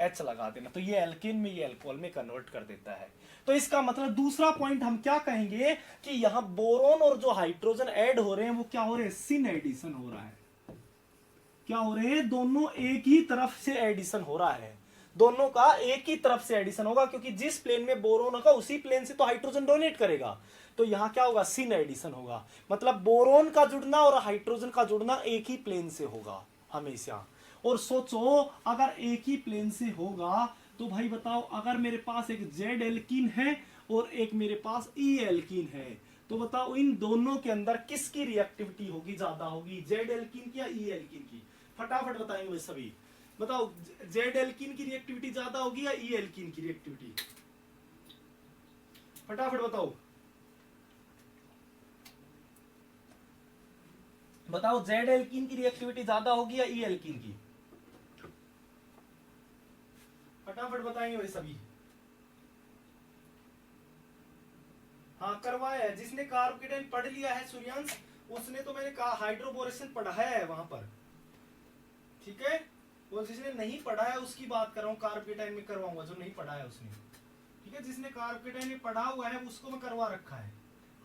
H लगा देना। तो ये एल्केन में, ये एल्कोहल में कन्वर्ट कर देता है। तो इसका मतलब दूसरा पॉइंट हम क्या कहेंगे कि यहां बोरोन और जो हाइड्रोजन ऐड हो रहे हैं वो क्या हो रहे हैं, सिन एडिशन हो रहा है। क्या हो रहे हैं, दोनों एक ही तरफ से एडिशन हो रहा है, दोनों का एक ही तरफ से एडिशन होगा, क्योंकि जिस प्लेन में बोरोन होगा उसी प्लेन से तो हाइड्रोजन डोनेट करेगा। तो यहां क्या होगा, सिन एडिशन होगा, मतलब बोरोन का जुड़ना और हाइड्रोजन का जुड़ना एक ही प्लेन से होगा हमेशा। और सोचो अगर एक ही प्लेन से होगा तो भाई बताओ, अगर मेरे पास एक जेड एल्कीन है और एक मेरे पास ई एल्कीन है, तो बताओ इन दोनों के अंदर किसकी रिएक्टिविटी होगी, ज्यादा होगी, जेड एल्कीन की या ई एल्कीन की? फटाफट बताएंगे भाई सभी, बताओ जेड एल्कीन की रिएक्टिविटी ज्यादा होगी या ई एल्कीन की रिएक्टिविटी? फटाफट बताओ, बताओ जेड एल्कीन की रिएक्टिविटी ज्यादा होगी या ई एल्कीन की? फटाफट बताएंगे भाई सभी। हाँ करवाया है, जिसने कार्बोकेटाइन पढ़ लिया है सूर्यांश, उसने तो मैंने कहा हाइड्रोबोरेशन पढ़ाया है वहां पर, ठीक है। वो जिसने नहीं पढ़ा है उसकी बात कर रहा हूँ, कार्बोकेटाइन में करवाऊंगा, जो नहीं पढ़ा है उसने, ठीक है। जिसने कार्बोकेटाइन में पढ़ा हुआ है उसको मैं करवा रखा है।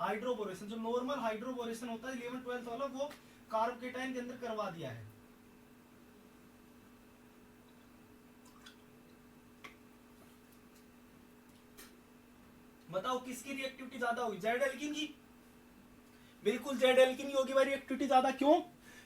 हाइड्रोबोरेशन, जो नॉर्मल हाइड्रोबोरेशन होता है 11-12 वाला, वो कार्बोकेटाइन के अंदर करवा दिया है। बताओ किसकी रिएक्टिविटी ज्यादा होगी, जेड एल्कीन की? बिल्कुल जेड एल्कीन की होगी भाई रिएक्टिविटी ज्यादा। क्यों?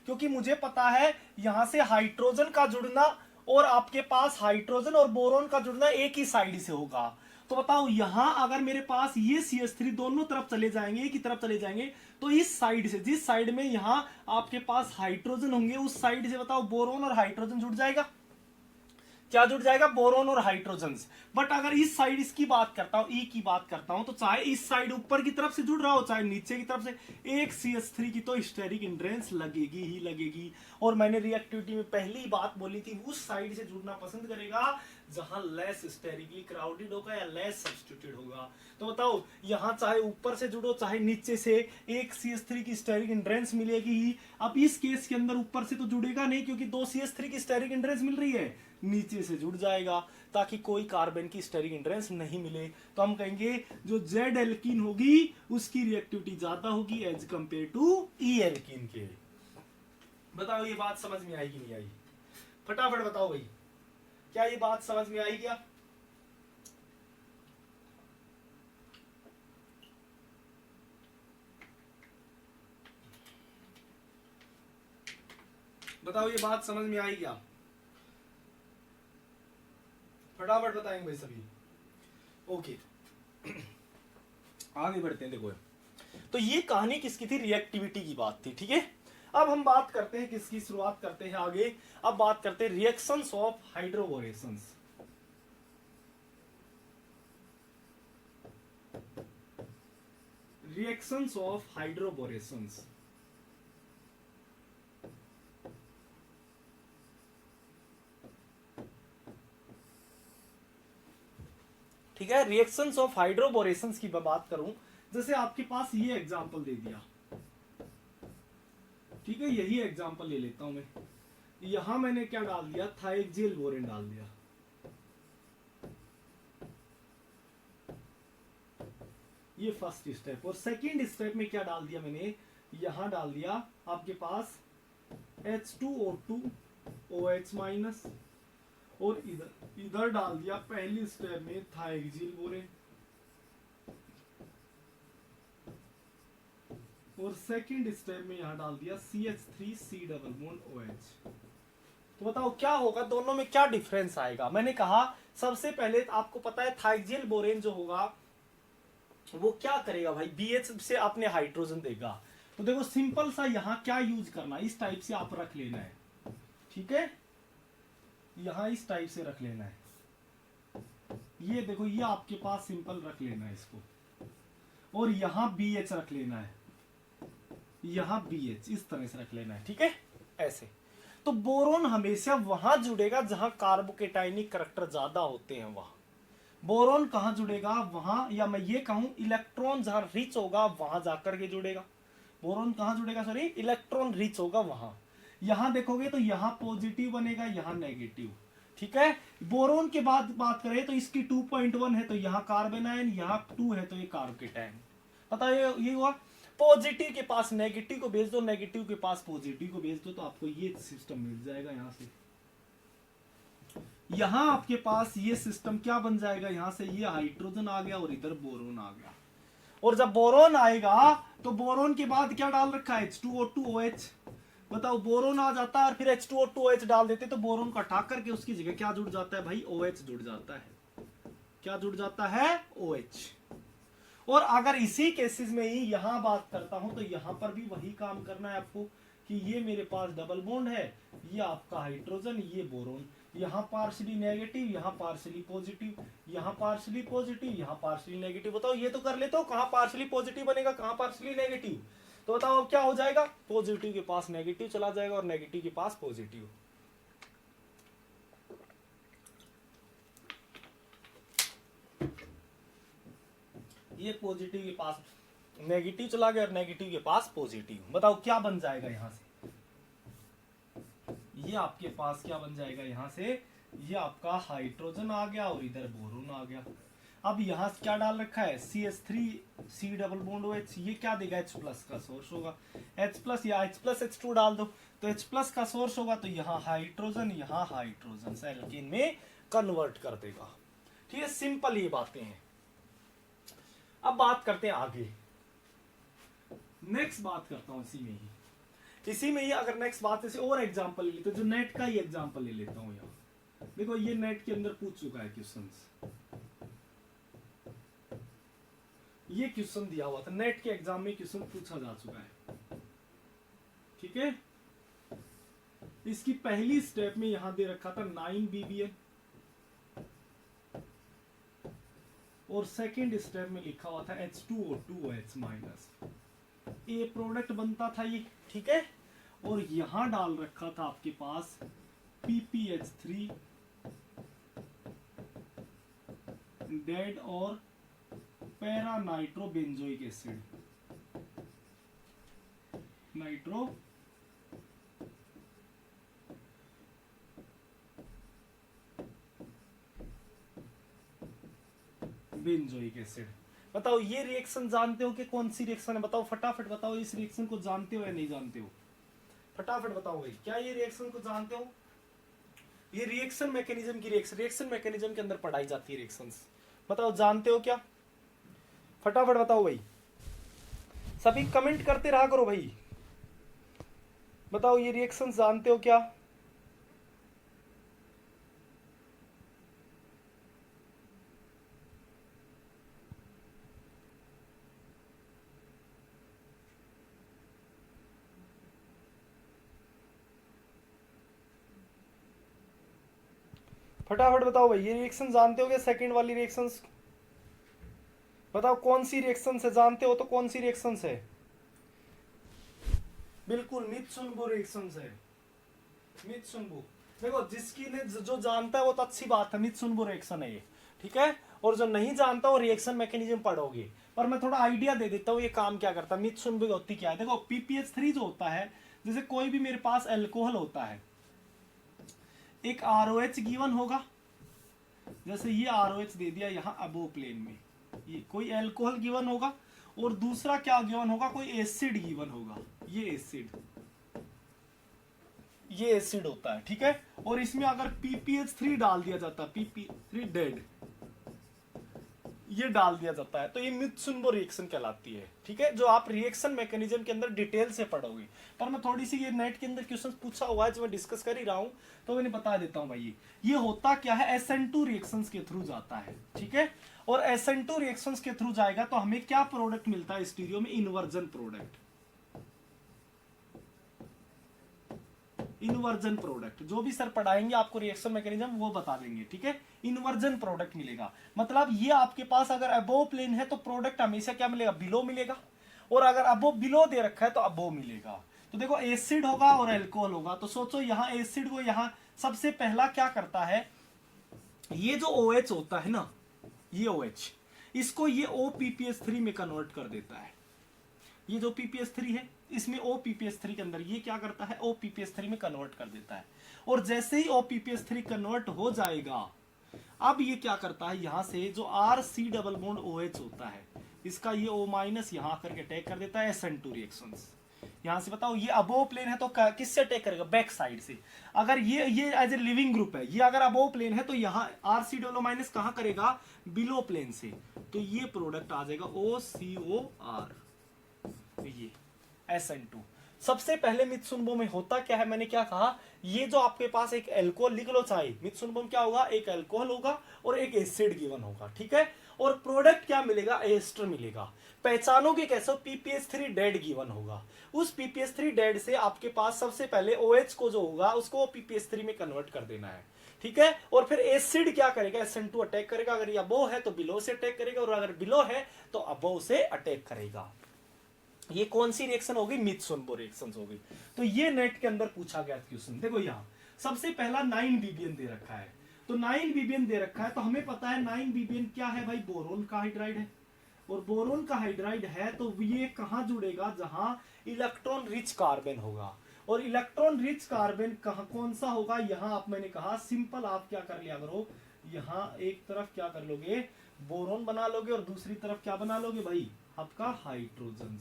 क्योंकि मुझे पता है यहां से हाइड्रोजन का जुड़ना और आपके पास हाइड्रोजन और बोरोन का जुड़ना एक ही साइड से होगा। तो बताओ यहां अगर मेरे पास ये CH3 दोनों तरफ चले जाएंगे, एक ही तरफ चले जाएंगे, तो इस साइड से, जिस साइड में यहां आपके पास हाइड्रोजन होंगे उस साइड से बताओ बोरोन और हाइड्रोजन जुड़ जाएगा। क्या जुड़ जाएगा, बोरोन और हाइड्रोजन। बट अगर इस साइड इसकी बात करता हूं, ई की बात करता हूं, तो चाहे इस साइड ऊपर की तरफ से जुड़ रहा हो चाहे नीचे की तरफ से, एक CH3 की तो स्टेरिक इंड्रेंस लगेगी ही लगेगी। और मैंने रिएक्टिविटी में पहली बात बोली थी, उस साइड से जुड़ना पसंद करेगा जहां लेस स्टेरिकली क्राउडेड होगा या लेस सब्स्टिट्यूटेड होगा। तो बताओ यहां चाहे ऊपर से जुड़ो चाहे नीचे से, एक CH3 की स्टेरिक इंड्रेंस मिलेगी ही। अब इस केस के अंदर ऊपर से तो जुड़ेगा नहीं, क्योंकि दो CH3 की स्टेरिक इंड्रेंस मिल रही है, नीचे से जुड़ जाएगा ताकि कोई कार्बन की स्टेरिक इंड्रेंस नहीं मिले। तो हम कहेंगे जो जेड एल्कीन होगी उसकी रिएक्टिविटी ज्यादा होगी as compared to E alkene के। बताओ ये बात समझ में आई कि नहीं आई? फटाफट बताओ भाई, क्या ये बात समझ में आई क्या? बताओ ये बात समझ में आई क्या? फटाफट बताएंगे भाई सभी। ओके आगे बढ़ते हैं। देखो तो ये कहानी किसकी थी, रिएक्टिविटी की बात थी, ठीक है। अब हम बात करते हैं किसकी, शुरुआत करते हैं आगे। अब बात करते हैं रिएक्शंस ऑफ हाइड्रोबोरेशंस। रिएक्शंस ऑफ हाइड्रोबोरेशंस, ठीक है। रिएक्शंस ऑफ हाइड्रोबोरेशंस की मैं बात करूं, जैसे आपके पास ये एग्जांपल दे दिया, ठीक है, यही एग्जांपल ले लेता हूं मैं। यहां मैंने क्या डाल दिया, थाइक्सिल बोरेन डाल दिया, ये फर्स्ट स्टेप। और सेकंड स्टेप में क्या डाल दिया मैंने, यहां डाल दिया आपके पास H2O2 OH माइनस, और इधर डाल दिया पहली स्टेप में थाइक्सिल बोरेन, और सेकंड स्टेप में यहां डाल दिया CH3C डबल बॉन्ड OH। तो बताओ क्या होगा, दोनों में क्या डिफरेंस आएगा। मैंने कहा सबसे पहले आपको पता है थाइजियल बोरेन जो होगा वो क्या करेगा भाई, BH से आपने हाइड्रोजन देगा। तो देखो सिंपल सा यहां क्या यूज करना, इस टाइप से आप रख लेना है, ठीक है, यहां इस टाइप से रख लेना है। ये देखो ये आपके पास सिंपल रख लेना है इसको, और यहां BH रख लेना है, यहां BH इस तरह से रख लेना है, ठीक है ऐसे। तो बोरोन हमेशा वहां जुड़ेगा जहां कार्बोकेटाइनिक करैक्टर ज्यादा होते हैं, वहां बोरोन कहां जुड़ेगा, वहां, या मैं ये कहूं इलेक्ट्रॉन जहां रिच होगा वहां जाकर के जुड़ेगा। बोरोन कहां जुड़ेगा, सॉरी इलेक्ट्रॉन रिच होगा वहां। यहां देखोगे तो यहां पॉजिटिव बनेगा, यहां नेगेटिव, ठीक है। बोरोन के बाद बात करें तो इसकी 2.1 है तो यहां कार्बन आयन, यहां 2 है तो ये कार्बोकेटाइन। पता है ये हुआ, पॉजिटिव के पास नेगेटिव को भेज दो, नेगेटिव के पास पॉजिटिव को भेज दो, तो आपको ये सिस्टम मिल जाएगा। यहां से यहां आपके पास ये सिस्टम क्या बन जाएगा, यहां से ये हाइड्रोजन आ गया और इधर बोरोन आ गया। और जब बोरोन आएगा तो बोरोन के बाद क्या डाल रखा है, H2O2OH। बताओ बोरोन आ जाता है और फिर H2O2OH डाल देते तो बोरोन को हटा करके उसकी जगह क्या जुड़ जाता है भाई, OH जुड़ जाता है। क्या जुड़ जाता है, OH। और अगर इसी केसेस में ही यहां बात करता हूं तो यहां पर भी वही काम करना है आपको कि ये मेरे पास डबल बॉन्ड है, ये आपका हाइड्रोजन, ये बोरोन, यहां पार्शियली नेगेटिव, यहां पार्शियली पॉजिटिव, यहां पार्शियली पॉजिटिव, यहां पार्शियली नेगेटिव। बताओ ये तो कर लेते हो, कहां पार्शियली पॉजिटिव बनेगा, कहां पार्शियली नेगेटिव। तो बताओ अब क्या हो जाएगा, पॉजिटिव के पास नेगेटिव चला जाएगा और नेगेटिव के पास पॉजिटिव। ये पॉजिटिव के पास नेगेटिव चला गया और नेगेटिव के पास पॉजिटिव। बताओ क्या बन जाएगा यहां से, ये आपके पास क्या बन जाएगा, यहां से ये आपका हाइड्रोजन आ गया और इधर बोरोन आ गया। अब यहां क्या डाल रखा है, CH3C डबल बॉन्ड OH, ये क्या देगा, H प्लस का सोर्स होगा, H प्लस या H प्लस H2 डाल दो तो H प्लस का सोर्स होगा, तो यहाँ हाइड्रोजन से एल्कीन में कन्वर्ट कर देगा। ठीक है, सिंपल ये बातें हैं। अब बात करते हैं आगे, नेक्स्ट बात करता हूं इसी में ही अगर नेक्स्ट बात ऐसे और एग्जांपल ले लेते, जो नेट का ही एग्जांपल ले लेता हूं यहाँ। देखो ये नेट के अंदर पूछ चुका है क्वेश्चंस, ये क्वेश्चन दिया हुआ था नेट के एग्जाम में, क्वेश्चन पूछा जा चुका है, ठीक है। इसकी पहली स्टेप में यहां दे रखा था 9 BBN और सेकंड स्टेप में लिखा हुआ था H2O2OH माइनस, ये प्रोडक्ट बनता था ये, ठीक है। और यहां डाल रखा था आपके पास PPH3 डेड और para nitrobenzoic acid, nitro benzoic acid. बताओ ये रिएक्शन जानते हो कि कौन सी रिएक्शन है, बताओ फटाफट बताओ, इस रिएक्शन को जानते हो या नहीं जानते हो, फटाफट बताओ भाई, क्या ये रिएक्शन को जानते हो। ये रिएक्शन मैकेनिज्म की रिएक्शन मैकेनिज्म के अंदर पढ़ाई जाती है रिएक्शंस, बताओ जानते हो क्या, फटाफट बताओ भाई, सभी कमेंट करते रहा करो भाई, बताओ ये रिएक्शंस जानते हो क्या। फटाफट बताओ भाई, ये रिएक्शन जानते हो क्या, सेकंड वाली रिएक्शंस बताओ कौन सी रिएक्शन है, जानते हो तो कौन सी रिएक्शन है। बिल्कुल मित्सुनबु रिएक्शन है, मित्सुनबु। देखो जिसकी ने जो जानता है वो तो अच्छी बात है, मित्सुनबु रिएक्शन है ये, ठीक है। और जो नहीं जानता वो रिएक्शन मैकेनिज्म पढ़ोगे, पर मैं थोड़ा आइडिया दे देता हूँ ये काम क्या करता है। मित्सुनबु होती क्या है, देखो PPH3 जो होता है, जैसे कोई भी मेरे पास एल्कोहल होता है, एक ROH गिवन होगा, जैसे ये ROH दे दिया यहाँ अबो प्लेन में, ये कोई एल्कोहल गिवन होगा, और दूसरा क्या गिवन होगा, कोई एसिड गिवन होगा, ये एसिड होता है, ठीक है। और इसमें अगर PPH3 डाल दिया जाता, PP3 डेड, ये डाल दिया जाता है, तो ये मित्सुनबो रिएक्शन कहलाती है। ठीक है, जो आप रिएक्शन मैकेनिज्म के अंदर डिटेल से पढ़ोगे, पर मैं थोड़ी सी ये नेट के अंदर क्वेश्चन पूछा हुआ है जो मैं डिस्कस कर ही रहा हूँ, तो मैंने बता देता हूँ भाई। ये होता क्या है, SN2 रिएक्शंस के थ्रू जाता है। ठीक है, और SN2 रिएक्शंस के थ्रू जाएगा तो हमें क्या प्रोडक्ट मिलता है स्टीरियो में, इन्वर्जन प्रोडक्ट। इन्वर्जन प्रोडक्ट जो भी सर पढ़ाएंगे आपको रिएक्शन मैकेनिज्म वो बता देंगे। ठीक है, इन्वर्जन प्रोडक्ट मिलेगा, मतलब ये आपके पास अगर अबोव प्लेन है तो प्रोडक्ट हमेशा क्या मिलेगा, बिलो मिलेगा, और अगर अबोव बिलो दे रखा है तो अबोव मिलेगा। तो देखो एसिड होगा और एल्कोहल होगा, तो सोचो यहाँ एसिड को यहाँ सबसे पहला क्या करता है, ये जो OH होता है ना, ये OH, इसको ये OPPS3 में कन्वर्ट कर देता है। ये जो PPS3 है इसमें OPPS3 के अंदर ये क्या करता है, OPPS3 में कन्वर्ट कर देता है। और जैसे ही OPPS3 कन्वर्ट हो जाएगा, अब ये क्या करता है, यहां से जो RC डबल बॉन्ड OH होता है इसका ये O- यहां करके अटैक कर देता है SN2 रिएक्शंस। यहां से बताओ ये अबोव प्लेन है तो किससे अटैक करेगा, बैक साइड से। अगर ये एज ए लिविंग ग्रुप है, ये अगर अबोव प्लेन है तो यहाँ RC डबल माइनस कहां करेगा, बिलो प्लेन से, तो ये प्रोडक्ट आ जाएगा OCOR, ये SN2। सबसे पहले मित्सुनबो में होता क्या है, मैंने क्या कहा, ये जो आपके पास एक एल्कोहल लिख लो चाहे, मित्सुनबो में क्या होगा, एक एल्कोहल होगा और एक एसिड गिवन होगा। ठीक है, और प्रोडक्ट क्या मिलेगा, एस्टर मिलेगा। पहचानोगे कैसे, PPS3 डेड गिवन होगा, उस PPS3 डेड से आपके पास सबसे पहले OH को जो होगा उसको PPS3 में कन्वर्ट कर देना है। ठीक है, और फिर एसिड क्या करेगा, SN2 अटैक करेगा, अगर ये अबोव है तो बिलो से अटैक करेगा, और अगर बिलो है तो अबोव से अटैक करेगा। ये कौन सी रिएक्शन होगी, मित्सुनबो रिएक्शंस होगी। तो ये नेट के अंदर पूछा गया क्वेश्चन। देखो यहाँ सबसे पहला 9 दे रखा है, तो 9 दे रखा है, तो हमें पता है 9 क्या है भाई, बोरोन का हाइड्राइड है, और बोरोन का हाइड्राइड है तो ये कहां जुड़ेगा, जहां इलेक्ट्रॉन रिच कार्बन होगा। और इलेक्ट्रॉन रिच कार्बन कहां कौन सा होगा, यहाँ आप मैंने कहा सिंपल आप क्या कर लिया करो, यहाँ एक तरफ क्या कर लोगे, बोरोन बना लोगे, और दूसरी तरफ क्या बना लोगे भाई, आपका हाइड्रोजन।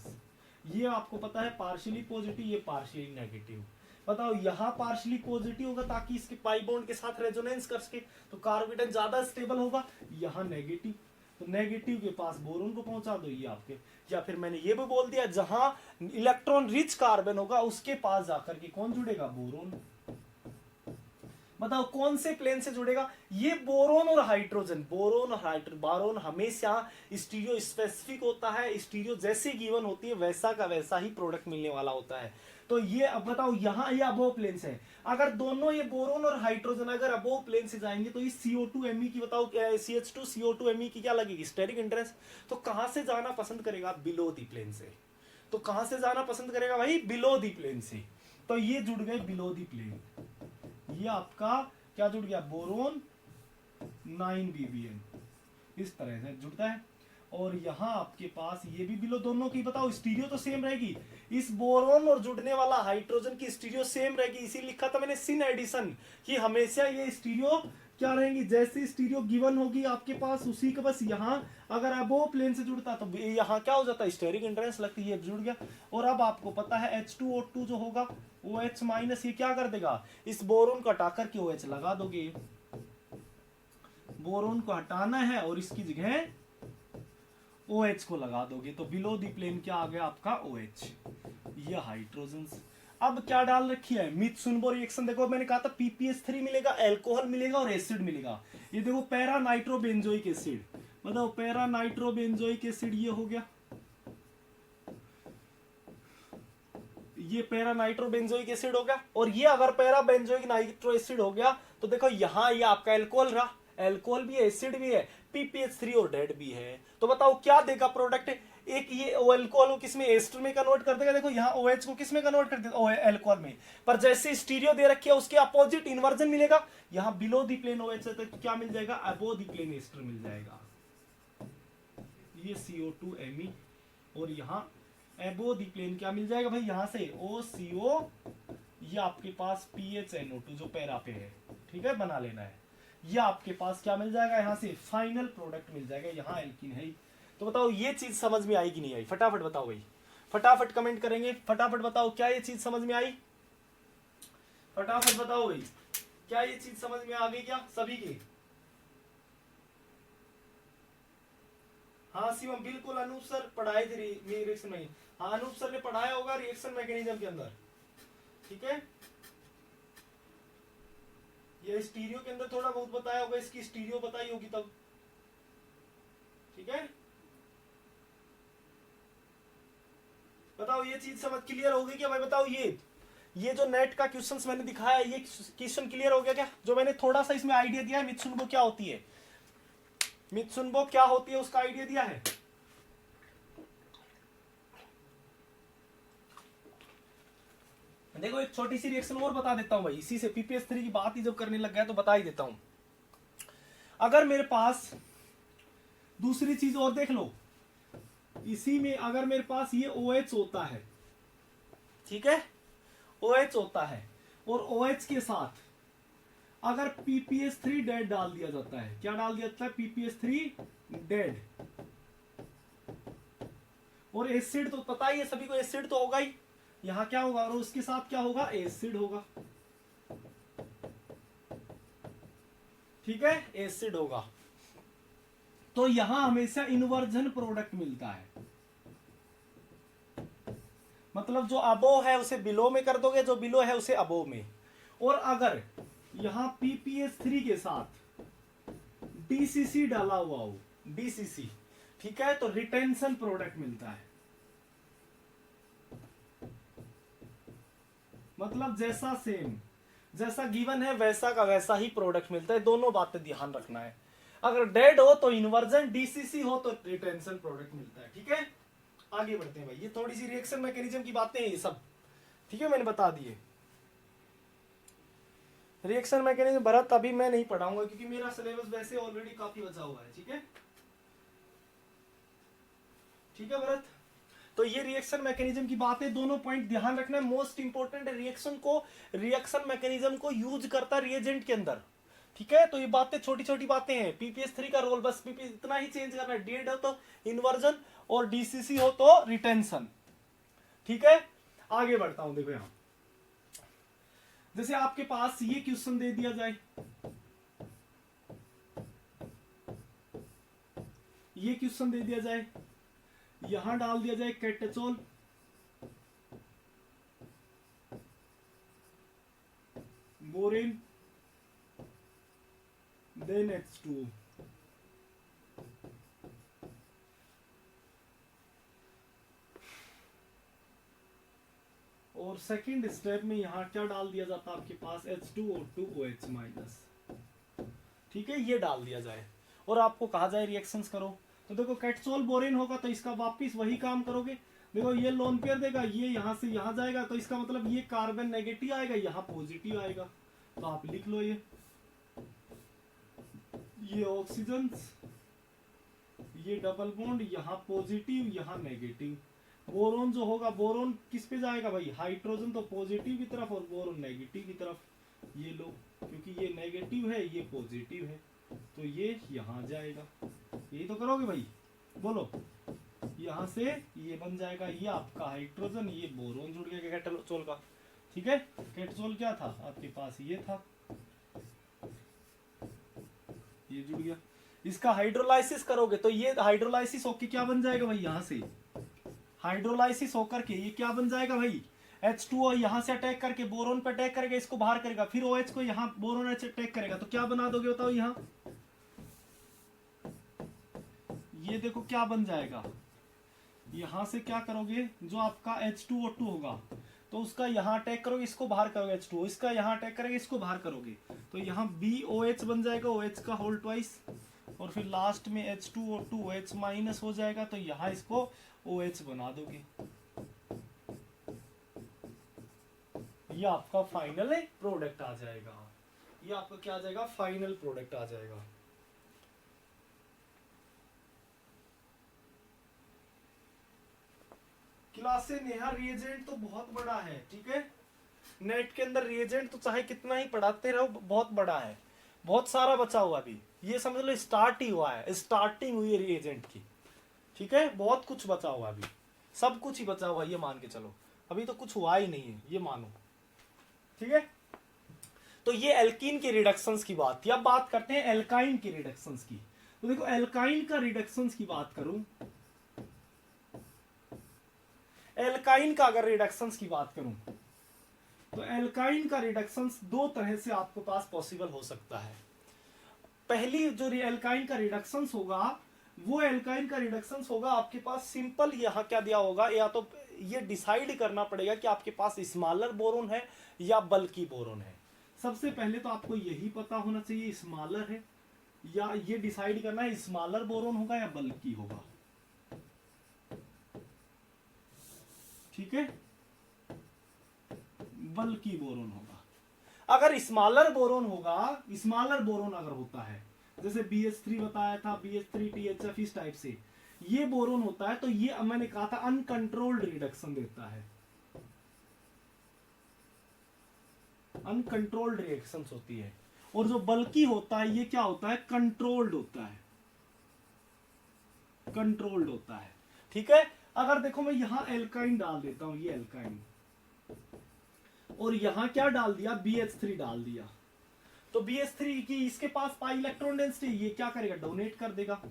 ये आपको पता है पार्शियली पॉजिटिव, ये पार्शियली नेगेटिव। बताओ यहाँ पार्शियली पॉजिटिव होगा ताकि इसके पाई बॉन्ड के साथ रेजोनेंस कर सके, तो कार्बोनेट ज्यादा स्टेबल होगा। यहाँ नेगेटिव, तो नेगेटिव के पास बोरोन को पहुंचा दो, ये आपके, या फिर मैंने ये भी बोल दिया जहां इलेक्ट्रॉन रिच कार्बन होगा उसके पास जाकर के कौन जुड़ेगा, बोरोन। बताओ कौन से प्लेन से जुड़ेगा, ये बोरोन और हाइड्रोजन, बोरोन हमेशा स्टीरियो स्पेसिफिक होता है, स्टीरियो जैसी गिवन होती है वैसा का वैसा ही प्रोडक्ट मिलने वाला होता है। तो ये अब बताओ यहाँ ये अबोव प्लेन से, अगर दोनों ये बोरोन और हाइड्रोजन अगर अबोव प्लेन से जाएंगे तो ये CO2Me की बताओ CH2CO2Me की क्या लगेगी, स्टेरिक इंटरेस्ट। तो कहां से जाना पसंद करेगा, बिलो दी प्लेन से। तो कहां से जाना पसंद करेगा भाई, बिलो दी प्लेन से। तो ये जुड़ गए बिलो दी प्लेन, ये आपका क्या जुड़ गया, बोरोन 9 इस तरह से जुड़ता है। और यहाँ आपके पास ये भी बिलो, दोनों की बताओ स्टीरियो तो सेम रहेगी, इस बोरोन और जुड़ने वाला हाइड्रोजन की स्टीरियो सेम रहेगी, इसी लिखा था मैंने सिन एडिशन कि हमेशा ये स्टीरियो क्या रहेंगी, जैसी स्टीरियो गिवन होगी आपके पास उसी का, बस यहाँ अगर अबोव प्लेन से जुड़ता तो यहाँ क्या हो जाता है, स्टेरिक इंटरेंस लगती है, जुड़ गया। और अब आपको पता है H2O2 जो होगा OH- ये क्या कर देगा, इस बोरोन को हटा करके OH लगा दोगे, बोरोन को हटाना है और इसकी जगह OH को लगा दोगे, तो बिलो दी प्लेन क्या आ गया आपका, OH, ये हाइड्रोजन। अब क्या डाल रखी है, मित्सुनबो रिएक्शन। देखो मैंने कहा था PPS3 मिलेगा, एल्कोहल मिलेगा और एसिड मिलेगा। ये देखो पैरा नाइट्रोबेंजोइक एसिड, मतलब पैरा नाइट्रोबेंजोइक एसिड ये हो गया, ये पैरा नाइट्रोबेंजोइक एसिड हो गया। और ये अगर पैरा बेंजोइक नाइट्रो एसिड हो गया तो देखो यहाँ ये आपका एल्कोहल रहा, एल्कोहल भी है, एसिड भी है, PPH3 और डेड भी है। तो बताओ क्या देगा प्रोडक्ट, एक ये एल्कोहल को किसमें, एस्टर में कन्वर्ट कर देगा। देखो यहाँ OH को किसमें कन्वर्ट कर देगा, एल्कोहल में। पर जैसे स्टीरियो दे रखी है उसके अपोजिट इन्वर्जन मिलेगा, यहाँ बिलो दी प्लेन OH है तो क्या मिल जाएगा, अबो दी प्लेन एस्टर मिल जाएगा, ये CO2Me। और यहाँ एबो दी प्लेन क्या मिल जाएगा भाई, यहाँ से OCO, ये आपके पास PHNO2 जो पैरा पे है, ठीक है, बना लेना है। ये आपके पास क्या मिल जाएगा, यहाँ से फाइनल प्रोडक्ट मिल जाएगा, यहाँ एल्कीन है। तो बताओ ये चीज समझ में आई कि नहीं आई, फटाफट बताओ भाई, फटाफट कमेंट करेंगे, फटाफट बताओ क्या ये चीज समझ में आई, फटाफट बताओ भाई, क्या ये चीज समझ में आ गई क्या सभी की। हाँ शिवम बिल्कुल, अनूप सर पढ़ाए थे रिएक्शन में। हाँ अनूप सर ने पढ़ाया होगा रिएक्शन मैकेनिज्म के अंदर, ठीक है। ये स्टीरियो के अंदर थोड़ा बहुत बताया होगा, इसकी स्टीरियो बताई होगी तब, ठीक है। बताओ ये चीज समझ क्लियर हो गई क्या भाई? बताओ ये जो नेट का क्वेश्चंस मैंने दिखाया, ये क्वेश्चन क्लियर हो गया क्या? जो मैंने थोड़ा सा इसमें आइडिया दिया है, मित्सुनबो क्या होती है, मित्सुनबो क्या होती है उसका आइडिया दिया है। देखो एक छोटी सी रिएक्शन और बता देता हूं भाई, इसी से पीपीएस3 की बात ही जब करने लग गया तो बता ही देता हूं। अगर मेरे पास दूसरी चीज और देख लो, इसी में अगर मेरे पास ये OH होता है, ठीक है, OH होता है, और OH के साथ अगर PPS3 डेड डाल दिया जाता है, क्या डाल दिया जाता है? PPS3 डेड, और एसिड तो पता ही है सभी को, एसिड तो होगा ही, यहां क्या होगा, और उसके साथ क्या होगा? एसिड होगा, ठीक है, एसिड होगा। तो यहां हमेशा इन्वर्जन प्रोडक्ट मिलता है, मतलब जो अबो है उसे बिलो में कर दोगे, जो बिलो है उसे अबो में। और अगर यहां PPS3 के साथ DCC डाला हुआ हो, DCC, ठीक है, तो रिटेंशन प्रोडक्ट मिलता है, मतलब जैसा सेम, जैसा गिवन है वैसा का वैसा ही प्रोडक्ट मिलता है। दोनों बातें ध्यान रखना है, अगर डेड हो तो इन्वर्जन, DCC हो तो रिटेंशन प्रोडक्ट मिलता है, ठीक है। आगे बढ़ते हैं भाई, ये थोड़ी सी रिएक्शन मैकेनिज्म की बातें हैं ये सब, ठीक है, मैंने बता दिए। रिएक्शन मैकेनिज्म भरत अभी मैं नहीं पढ़ाऊंगा क्योंकि मेरा सिलेबस वैसे ऑलरेडी काफी बचा हुआ है, ठीक है, ठीक है भरत। तो ये रिएक्शन मैकेनिज्म की बातें, दोनों पॉइंट ध्यान रखना है, मोस्ट इंपोर्टेंट रिएक्शन मैकेनिज्म को यूज करता रिएजेंट के अंदर, ठीक है। तो ये बातें छोटी छोटी बातें हैं, पीपीएस3 का रोल बस पीपीएस इतना ही चेंज करना है, डेड हो तो इन्वर्जन और डीसीसी हो तो रिटेंशन, ठीक है। आगे बढ़ता हूं, देखो यहां जैसे आपके पास ये क्वेश्चन दे दिया जाए, ये क्वेश्चन दे दिया जाए, यहां डाल दिया जाए कैटेचोल, बोरेन, देन H2O, और सेकंड स्टेप में यहां क्या डाल दिया जाता है आपके पास? H2O2OH माइनस, ठीक है, ये डाल दिया जाए और आपको कहा जाए रिएक्शंस करो। तो देखो कैटसोल बोरेन होगा तो इसका वापिस वही काम करोगे, देखो ये लोन पेयर देगा, ये यहां से यहां जाएगा, तो इसका मतलब ये कार्बन नेगेटिव आएगा, यहां पॉजिटिव आएगा, तो आप लिख लो ये ऑक्सीजन, ये डबल बॉन्ड, यहां पॉजिटिव यहां नेगेटिव। बोरोन जो होगा, बोरोन किस पे जाएगा भाई? हाइड्रोजन तो पॉजिटिव की तरफ और बोरोन नेगेटिव की तरफ, ये लो, क्योंकि ये नेगेटिव है ये पॉजिटिव है, तो ये यहां जाएगा, यही तो करोगे भाई, बोलो, यहां से ये बन जाएगा, ये आपका हाइड्रोजन, ये बोरोन जुड़ गया कैटोल का, ठीक है। कैटोल क्या था आपके पास? ये था, ये जुड़ गया, इसका हाइड्रोलाइसिस करोगे तो ये हाइड्रोलाइसिस होके क्या बन जाएगा भाई? यहां से हाइड्रोलाइसिस होकर के ये क्या बन जाएगा भाई? H2O यहां से अटैक करके बोरोन पे अटैक करेगा, इसको बाहर करेगा, फिर OH को यहां बोरोन अटैक करेगा, तो क्या बना दोगे बताओ? यहां ये देखो क्या बन जाएगा, यहां से क्या करोगे, जो आपका H2O2 होगा तो उसका यहां अटैक करोगे, इसको बाहर करोगे, H2O इसका यहां अटैक करेगा, इसको बाहर करोगे, तो यहां BOH बन जाएगा, OH का होल ट्वाइस, और फिर लास्ट में H2O2OH माइनस हो जाएगा, तो यहां इसको OH बना दोगे, ये आपका फाइनल प्रोडक्ट आ जाएगा, ये आपका क्या आ जाएगा? फाइनल प्रोडक्ट आ जाएगा। क्लासे नेहा रिएजेंट तो बहुत बड़ा है, ठीक है, नेट के अंदर रिएजेंट तो चाहे कितना ही पढ़ाते रहो बहुत बड़ा है, बहुत सारा बचा हुआ अभी, ये समझ लो स्टार्ट ही हुआ है, स्टार्टिंग हुई है रिएजेंट की, ठीक है, बहुत कुछ बचा हुआ अभी, सब कुछ ही बचा हुआ, ये मान के चलो, अभी तो कुछ हुआ ही नहीं है, ये मानो, ठीक है। तो ये एल्कीन की रिडक्शंस की बात थी, अब बात करते हैं एल्काइन की रिडक्शंस की। तो देखो एल्काइन का रिडक्शंस की बात करूं, एल्काइन का अगर रिडक्शंस की बात करूं तो एल्काइन का रिडक्शंस दो तरह से आपके पास पॉसिबल हो सकता है। पहली जो एल्काइन का रिडक्शंस होगा वो एल्काइन का रिडक्शंस होगा आपके पास सिंपल, यहां क्या दिया होगा, या तो ये डिसाइड करना पड़ेगा कि आपके पास स्मॉलर बोरोन है या बल्की बोरोन है। सबसे पहले तो आपको यही पता होना चाहिए स्मॉलर है, या ये डिसाइड करना है स्मॉलर बोरोन होगा या बल्की होगा। ठीक है, बल्की बोरोन होगा। अगर स्मॉलर बोरोन होगा, स्मॉलर बोरोन अगर होता है, जैसे BH3 बताया था, BH3 THF इस टाइप से ये बोरोन होता है, तो ये मैंने कहा था अनकंट्रोल्ड रिडक्शन देता है, अनकंट्रोल्ड रिएक्शंस होती है। और जो बल्की होता है ये क्या होता है, कंट्रोल्ड होता है, कंट्रोल्ड होता है। ठीक है, अगर देखो मैं यहां एल्काइन डाल देता हूं, ये एल्काइन, और यहां क्या डाल दिया, BH3 डाल दिया, तो BH3 की इसके पास पाई इलेक्ट्रॉन डेंसिटी, ये क्या करेगा, डोनेट कर देगा।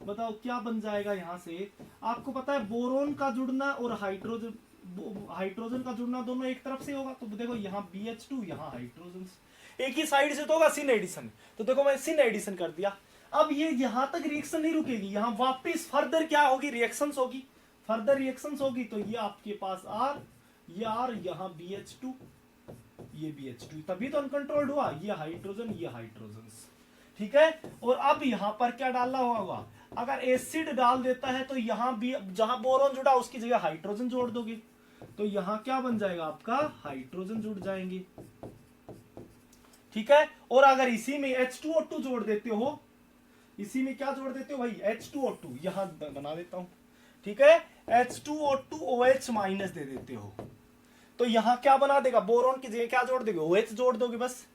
बताओ क्या बन जाएगा यहां से, आपको पता है बोरोन का जुड़ना और हाइड्रोजन का जुड़ना दोनों एक तरफ से होगा, तो देखो यहाँ BH2, यहाँ हाइड्रोजन, एक ही साइड से तो होगा सिन एडिशन, तो देखो मैं सिन एडिशन कर दिया। अब ये यहां तक रिएक्शन नहीं रुकेगी, यहां वापस फर्दर क्या होगी, रिएक्शंस होगी, फर्दर रिएक्शंस होगी, तो ये आपके पास R, ये R, यहाँ BH2, ये BH2, तभी तो अनकंट्रोल्ड हुआ, ये हाइड्रोजन, ये हाइड्रोजन। ठीक है, और अब यहां पर क्या डालना होगा, अगर एसिड डाल देता है तो यहां भी जहां बोरोन जुड़ा उसकी जगह हाइड्रोजन जोड़ दोगे, तो यहां क्या बन जाएगा आपका, हाइड्रोजन जुड़ जाएंगे। ठीक है, और अगर इसी में H2O2 जोड़ देते हो, इसी में क्या जोड़ देते हो भाई, H2O2 यहां बना देता हूं। ठीक है, H2O2 OH माइनस दे देते हो, तो यहां क्या बना देगा, बोरोन की जगह क्या जोड़ दोगे, OH जोड़ दोगे बस।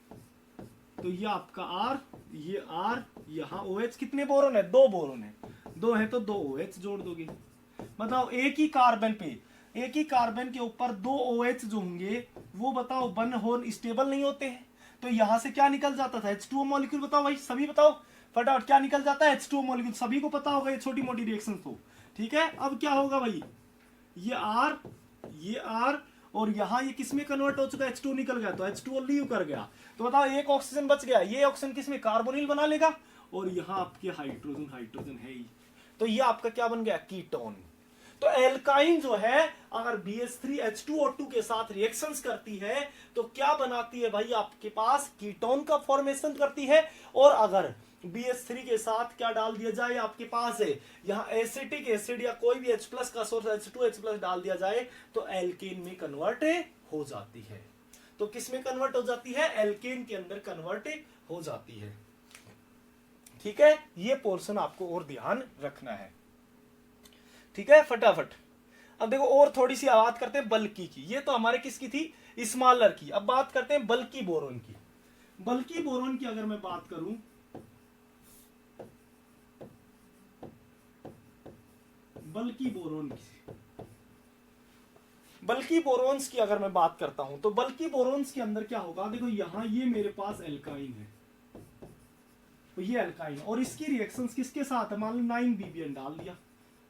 तो ये आपका R, ये R, यहां OH, कितने बोरोन है, दो बोरोन है, दो है तो दो OH जोड़ दोगे। बताओ एक ही कार्बन पे, एक ही कार्बन के ऊपर दो OH जो होंगे वो बताओ वन होल स्टेबल नहीं होते हैं, तो यहां से क्या निकल जाता था, H2O मॉलिक्यूल। बताओ भाई सभी बताओ फटाफट क्या निकल जाता है, H2O मॉलिक्यूल, सभी को पता होगा ये छोटी मोटी रिएक्शन तो। ठीक है, अब क्या होगा भाई, ये R, ये R, और यहां ये किसमें कन्वर्ट हो चुका है, H2 निकल गया तो H2O लीव कर गया, तो बताओ एक ऑक्सीजन बच गया, ये ऑक्सीजन किसमें, कार्बोनिल बना लेगा, और यहां आपके हाइड्रोजन, हाइड्रोजन है ही, तो ये आपका क्या बन गया, कीटोन। तो एल्काइन जो है अगर BH3 H2O2 के साथ रिएक्शंस करती है तो क्या बनाती है भाई, आपके पास कीटोन का फॉर्मेशन करती है, और अगर BH3 के साथ क्या डाल दिया जाए, आपके पास है यहाँ एसिटिक एसिड या कोई भी H+ का सोर्स H2H+ डाल दिया जाए तो एल्केन में कन्वर्ट हो जाती है। तो किस में कन्वर्ट हो जाती है, एल्केन के अंदर कन्वर्ट हो जाती है। ठीक है, ये पोर्शन आपको और ध्यान रखना है। ठीक है, फटाफट अब देखो और थोड़ी सी बात करते हैं बल्की की, ये तो हमारे किसकी थी, स्मॉलर की। अब बात करते हैं बल्की बोरोन की। बल्की बोरोन की अगर मैं बात करूं, बल्की बोरोन की, बल्की बोरोन्स की अगर मैं बात करता हूं तो बल्की बोरोन्स के अंदर क्या होगा, देखो यहां ये मेरे पास एल्काइन है, तो ये एल्काइन, और इसकी रिएक्शंस किसके साथ है, मान लो 9BBN डाल दिया,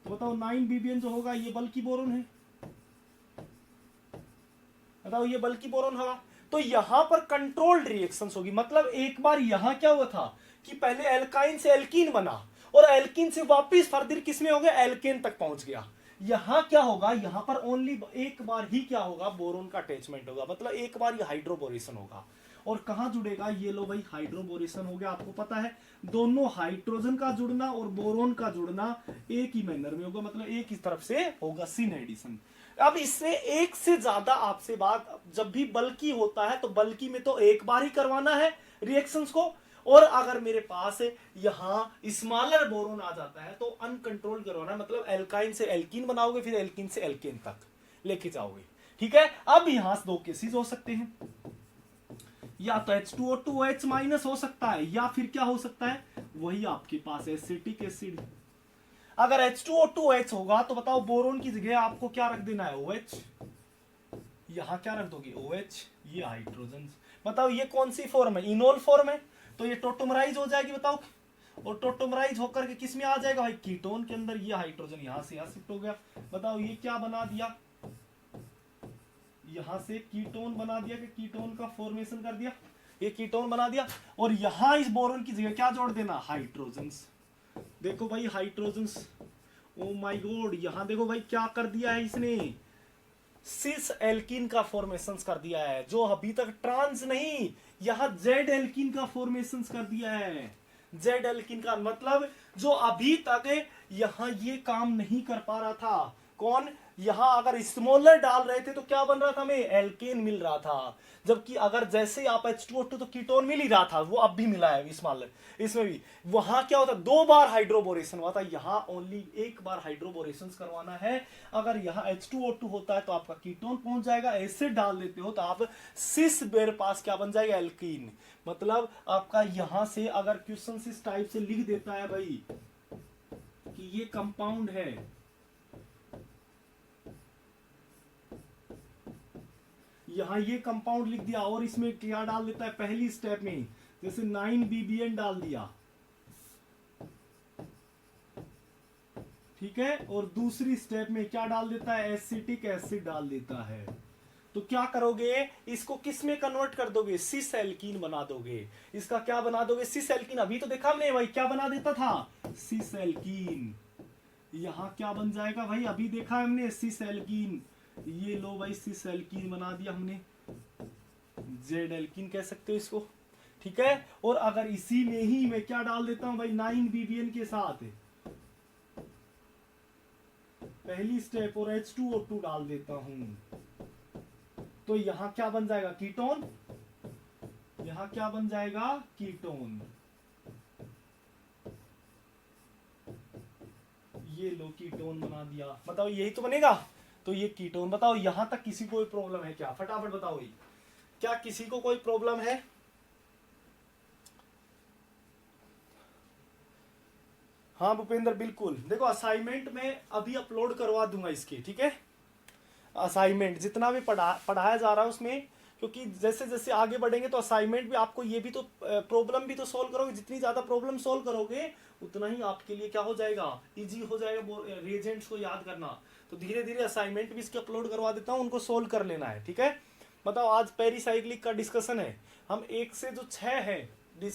तो बताओ 9BBN जो होगा ये बल्की बोरोन है, बताओ ये बल्की बोरोन होगा। तो यहां पर कंट्रोल्ड रिएक्शंस होगी, मतलब एक बार यहां क्या हुआ था कि पहले एल्काइन से एल्कीन बना और एल्कीन से वापस फर्दर किसमें हो गया, एल्केन तक पहुंच गया। यहां क्या होगा, यहां पर ओनली एक बार ही क्या होगा, बोरोन का अटैचमेंट होगा, मतलब एक बार ये हाइड्रोबोरेशन होगा। और कहां जुड़ेगा, ये लो भाई हाइड्रोबोरेशन हो गया। आपको पता है दोनों हाइड्रोजन का जुड़ना और बोरोन का जुड़ना एक ही मैनर में होगा, मतलब एक ही तरफ से होगा, सिन एडिशन। अब इससे एक से ज्यादा आपसे बात, जब भी बल्की होता है तो बल्की में तो एक बार ही करवाना है रिएक्शंस को, और अगर मेरे पास यहां स्मॉलर बोरोन आ जाता है तो अनकंट्रोल करवाना, मतलब एल्काइन से एल्कीन बनाओगे, फिर एल्कीन से एल्केन तक लेके जाओगे। ठीक है, अब यहां से दो केसेस हो सकते हैं, या तो H2O2 OH माइनस हो सकता है, या फिर क्या हो सकता है, वही आपके पास एसिटिक एसिड। अगर H2O2 OH होगा तो बताओ बोरोन की जगह आपको क्या रख देना है, OH, यहां क्या रख दोगे, OH, ये हाइड्रोजन। बताओ ये कौन सी फॉर्म है, इनोल फॉर्म है, तो ये टोटोमराइज हो जाएगी, बताओ। और टोटोमराइज होकर के किस में आ जाएगा भाई, कीटोन के अंदर। ये हाइड्रोजन यहां से यहां शिफ्ट हो गया। बताओ ये क्या बना दिया, यहां से कीटोन बना दिया कि कीटोन का फॉर्मेशन कर दिया, ये कीटोन बना दिया। और यहां इस बोरोन की जगह क्या जोड़ देना, हाइड्रोजन्स। देखो भाई हाइड्रोजन्स, ओ माय गॉड, यहां देखो भाई क्या कर दिया है इसने, सिस एल्कीन का फॉर्मेशन कर दिया है। जो अभी तक ट्रांस नहीं, यहां जेड एल्कीन का फॉर्मेशन कर दिया है। जेड एल्कीन का मतलब जो अभी तक यहां ये काम नहीं कर पा रहा था। कौन, यहां अगर स्मॉलर डाल रहे थे तो क्या बन रहा था, हमें एल्केन मिल रहा था। जबकि अगर जैसे आप H2O2 तो कीटोन मिल ही रहा था, वो अब भी मिला है स्मॉलर, इसमें भी। वहां क्या होता, 2 बार हाइड्रोबोरेशन हुआ था, यहां ओनली 1 बार हाइड्रोबोरेशन करवाना है। अगर यहां H2O2 होता है तो आपका कीटोन पहुंच जाएगा, एसिड डाल देते हो तो आप सिस मेरे पास क्या बन जाएगा, एल्कीन। मतलब आपका यहां से अगर क्वेश्चन इस टाइप से लिख देता है भाई कि ये कंपाउंड है, यहां ये कंपाउंड लिख दिया और इसमें क्या डाल देता है पहली स्टेप में, जैसे 9BBN डाल दिया, ठीक है। और दूसरी स्टेप में क्या डाल देता है, एसिटिक एसिड डाल देता है। तो क्या करोगे, इसको किस में कन्वर्ट कर दोगे, सिस एल्कीन बना दोगे। इसका क्या बना दोगे, सिस एल्कीन। अभी तो देखा हमने भाई क्या बना देता था, सिस एल्कीन। यहां क्या बन जाएगा भाई, अभी देखा हमने सिस एल्कीन। ये लो भाई सिस एल्कीन बना दिया हमने, जेड एल्कीन कह सकते हो इसको, ठीक है। और अगर इसी में ही मैं क्या डाल देता हूं भाई, 9BBN के साथ पहली स्टेप और H2O2 डाल देता हूं, तो यहां क्या बन जाएगा, कीटोन। यहां क्या बन जाएगा, कीटोन। ये लो कीटोन बना दिया। बताओ यही तो बनेगा, तो ये कीटोन। बताओ यहां तक किसी को कोई प्रॉब्लम है क्या, फटाफट बताओ ये, क्या किसी को कोई प्रॉब्लम है। हाँ भूपेंद्र बिल्कुल, देखो असाइनमेंट में अभी अपलोड करवा दूंगा इसके, ठीक है। असाइनमेंट जितना भी पढ़ाया जा रहा है उसमें, क्योंकि जैसे जैसे आगे बढ़ेंगे तो असाइनमेंट भी आपको, ये भी तो प्रॉब्लम भी तो सॉल्व करोगे। जितनी ज्यादा प्रॉब्लम सॉल्व करोगे उतना ही आपके लिए क्या हो जाएगा, इजी हो जाएगा रिएजेंट्स को याद करना। तो धीरे धीरे असाइनमेंट भी इसके अपलोड करवा देता हूँ, उनको सोल्व कर लेना है, ठीक है। बताओ आज पेरिसाइक्लिक का डिस्कशन है, हम 1 से जो 6 है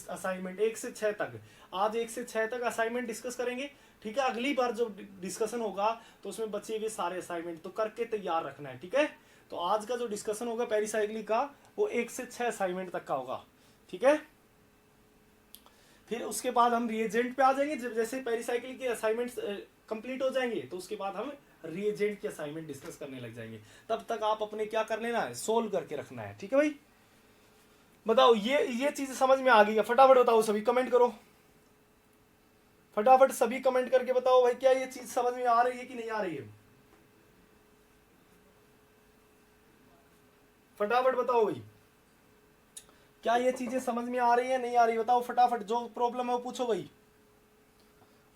असाइनमेंट, 1 से 6 तक, आज 1 से 6 तक असाइनमेंट डिस्कस करेंगे, ठीक है। अगली बार जब डिस्कशन होगा तो उसमें बचे हुए सारे असाइनमेंट तो करके तैयार रखना है, ठीक है। तो आज का जो डिस्कशन होगा पेरिसाइक्लिक का, वो 1 से 6 असाइनमेंट तक का होगा, ठीक है। फिर उसके बाद हम रिएजेंट पे आ जाएंगे, जैसे पेरिसाइक्लिक के असाइनमेंट्स कंप्लीट हो जाएंगे तो उसके बाद हम रिएजेंट के असाइनमेंट डिस्कस करने लग जाएंगे। तब तक आप अपने क्या कर लेना है, सोल्व करके रखना है, ठीक है भाई। बताओ ये चीज समझ में आ गई है, फटाफट बताओ, सभी कमेंट करो, फटाफट सभी कमेंट करके बताओ भाई क्या ये चीज समझ में आ रही है कि नहीं आ रही है, फटाफट बताओ भाई क्या ये चीजें समझ में आ रही है नहीं आ रही, बताओ फटाफट, जो प्रॉब्लम है वो पूछो भाई।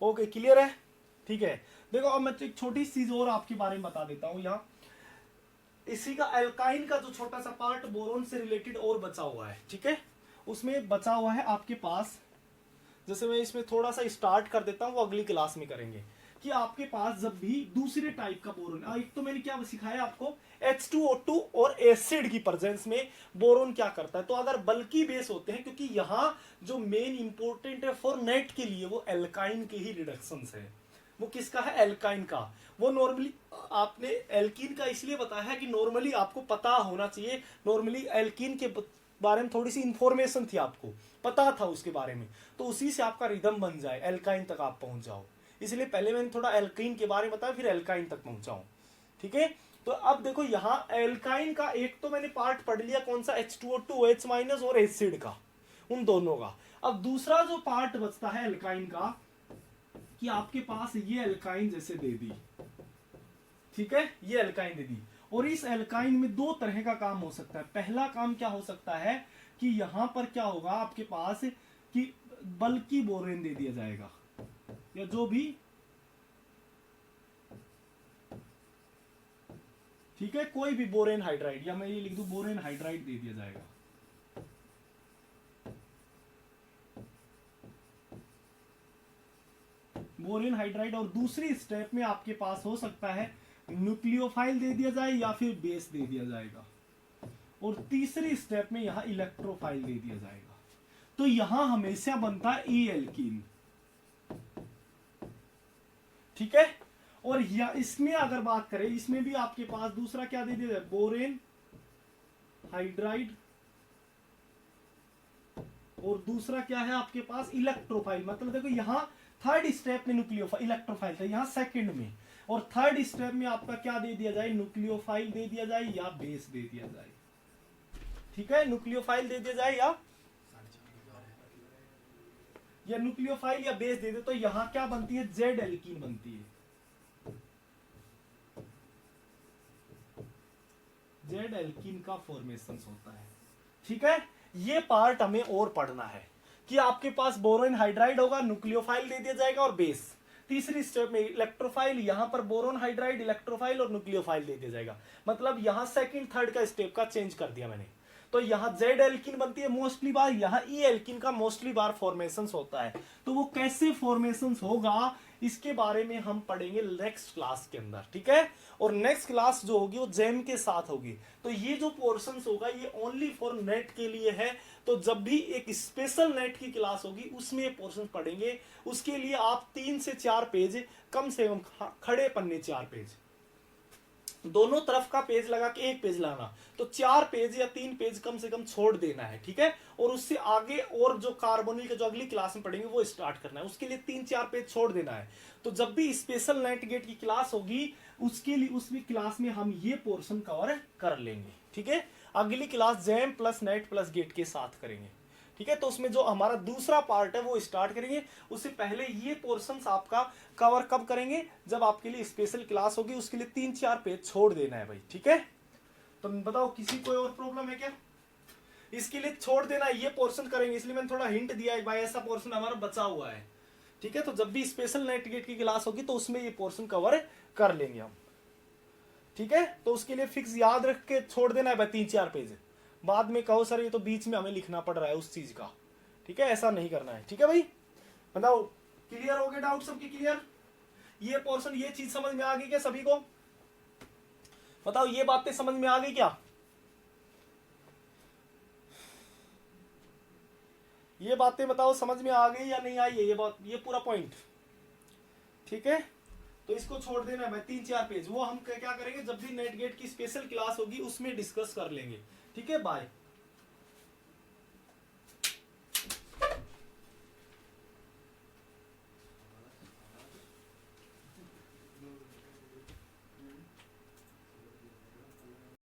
ओके क्लियर है, ठीक है। देखो अब मैं तो एक छोटी चीज और आपके बारे में बता देता हूं यहाँ, इसी का एल्काइन का जो छोटा सा पार्ट बोरोन से रिलेटेड और बचा हुआ है, ठीक है। उसमें बचा हुआ है आपके पास, जैसे मैं इसमें थोड़ा सा स्टार्ट कर देता हूं, वो अगली क्लास में करेंगे, कि आपके पास जब भी दूसरे टाइप का बोरोन, एक तो मैंने क्या सिखाया आपको, H2O2 और एसिड की प्रेजेंस में बोरोन क्या करता है। तो अगर बल्कि बेस होते हैं, क्योंकि यहाँ जो मेन इंपॉर्टेंट है फॉर नेट के लिए वो एल्काइन के ही रिडक्शंस है। वो किसका है, एल्काइन का। वो नॉर्मली आपने एल्कीन का इसलिए बताया है कि नॉर्मली आपको पता होना चाहिए, नॉर्मली एल्कीन के बारे में थोड़ी सी इंफॉर्मेशन थी, आपको पता था उसके बारे में, तो उसी से आपका रिदम बन जाए, एल्काइन तक आप पहुंच जाओ। इसलिए पहले मैंने थोड़ा एल्कीन के बारे में बताया, फिर एल्काइन तक पहुंचाऊं, ठीक है। तो अब देखो यहाँ एल्काइन का एक तो मैंने पार्ट पढ़ लिया, कौन सा, H2O2 OH- और एसिड का, उन दोनों का। अब दूसरा जो पार्ट बचता है एल्काइन का, कि आपके पास ये एल्काइन जैसे दे दी, ठीक है, ये एल्काइन दे दी, और इस एल्काइन में 2 तरह का काम हो सकता है। पहला काम क्या हो सकता है कि यहां पर क्या होगा आपके पास, कि बल्कि बोरेन दे दिया जाएगा, या जो भी, ठीक है, कोई भी बोरेन हाइड्राइड, या मैं ये लिख दूं बोरेन हाइड्राइड दे दिया जाएगा, बोरेन हाइड्राइड, और दूसरी स्टेप में आपके पास हो सकता है न्यूक्लियोफाइल दे दिया जाए या फिर बेस दे दिया जाएगा, और तीसरी स्टेप में यहां इलेक्ट्रोफाइल दे दिया जाएगा। तो यहां हमेशा बनता है ई एल्कीन, ठीक है। और इसमें अगर बात करें, इसमें भी आपके पास दूसरा क्या दे दिया जाए, बोरेन हाइड्राइड, और दूसरा क्या है आपके पास इलेक्ट्रोफाइल। मतलब देखो यहां थर्ड स्टेप में न्यूक्लियोफाइल इलेक्ट्रोफाइल था, यहां सेकंड में, और थर्ड स्टेप में आपका क्या दे दिया जाए, न्यूक्लियोफाइल दे दिया जाए या बेस दे दिया जाए, ठीक है। न्यूक्लियोफाइल दे दिया जाए या न्यूक्लियोफाइल या बेस दे दे, तो यहां क्या बनती है, जेड एल्कीन बनती है, जेड एल्कीन का फॉर्मेशन होता है, ठीक है। ये पार्ट हमें और पढ़ना है कि आपके पास बोरोन हाइड्राइड होगा, न्यूक्लियोफाइल दे दिया जाएगा और बेस, तीसरी स्टेप में इलेक्ट्रोफाइल, यहां पर बोरोन हाइड्राइड, इलेक्ट्रोफाइल और न्यूक्लियोफाइल दे दिया जाएगा। मतलब यहां सेकंड थर्ड का स्टेप का चेंज कर दिया मैंने। तो यहां जेड एल्किन बनती है मोस्टली बार, यहां ई एल्किन का मोस्टली बार फॉर्मेशन होता है। तो वो कैसे फॉर्मेशन होगा इसके बारे में हम पढ़ेंगे नेक्स्ट क्लास के अंदर, ठीक है। और नेक्स्ट क्लास जो होगी वो जेम के साथ होगी। तो ये जो पोर्शंस होगा ये ओनली फॉर नेट के लिए है। तो जब भी एक स्पेशल नेट की क्लास होगी उसमें ये पोर्शन पढ़ेंगे। उसके लिए आप 3 से 4 पेज कम से कम, खड़े पन्ने 4 पेज, दोनों तरफ का पेज लगा के 1 पेज लाना, तो 4 पेज या 3 पेज कम से कम छोड़ देना है, ठीक है। और उससे आगे और जो कार्बोनिल के जो अगली क्लास में पढ़ेंगे वो स्टार्ट करना है, उसके लिए 3-4 पेज छोड़ देना है। तो जब भी स्पेशल नेट गेट की क्लास होगी उसके लिए उसमें क्लास में हम ये पोर्शन कवर कर लेंगे, ठीक है। अगली class JAM plus NET plus GATE के साथ करेंगे, ठीक है। तो उसमें जो हमारा दूसरा पार्ट है वो स्टार्ट करेंगे। उससे पहले ये पोर्शंस आपका कवर कब करेंगे, जब आपके लिए स्पेशल क्लास होगी, उसके लिए 3-4 पेज छोड़ देना है भाई, ठीक है। तो बताओ किसी कोई और प्रॉब्लम है क्या, इसके लिए छोड़ देना, ये पोर्शन करेंगे, इसलिए मैंने थोड़ा हिंट दिया है भाई, ऐसा पोर्शन हमारा बचा हुआ है, ठीक है। तो जब भी स्पेशल नेट गेट की क्लास होगी तो उसमें ये पोर्शन कवर कर लेंगे हम, ठीक है। तो उसके लिए फिक्स याद रख के छोड़ देना है भाई 3-4 पेज। बाद में कहो सर ये तो बीच में हमें लिखना पड़ रहा है उस चीज का, ठीक है, ऐसा नहीं करना है, ठीक है भाई। बताओ क्लियर हो गए, डाउट सबकी क्लियर, ये पोर्शन ये चीज समझ में आ गई क्या सभी को, बताओ ये बातें समझ में आ गई क्या, ये बातें बताओ समझ में आ गई या नहीं आई है ये बात, ये पूरा पॉइंट, ठीक है। तो इसको छोड़ देना है भाई 3-4 पेज, वो हम क्या करेंगे जब भी नेट गेट की स्पेशल क्लास होगी उसमें डिस्कस कर लेंगे, ठीक है। बाय।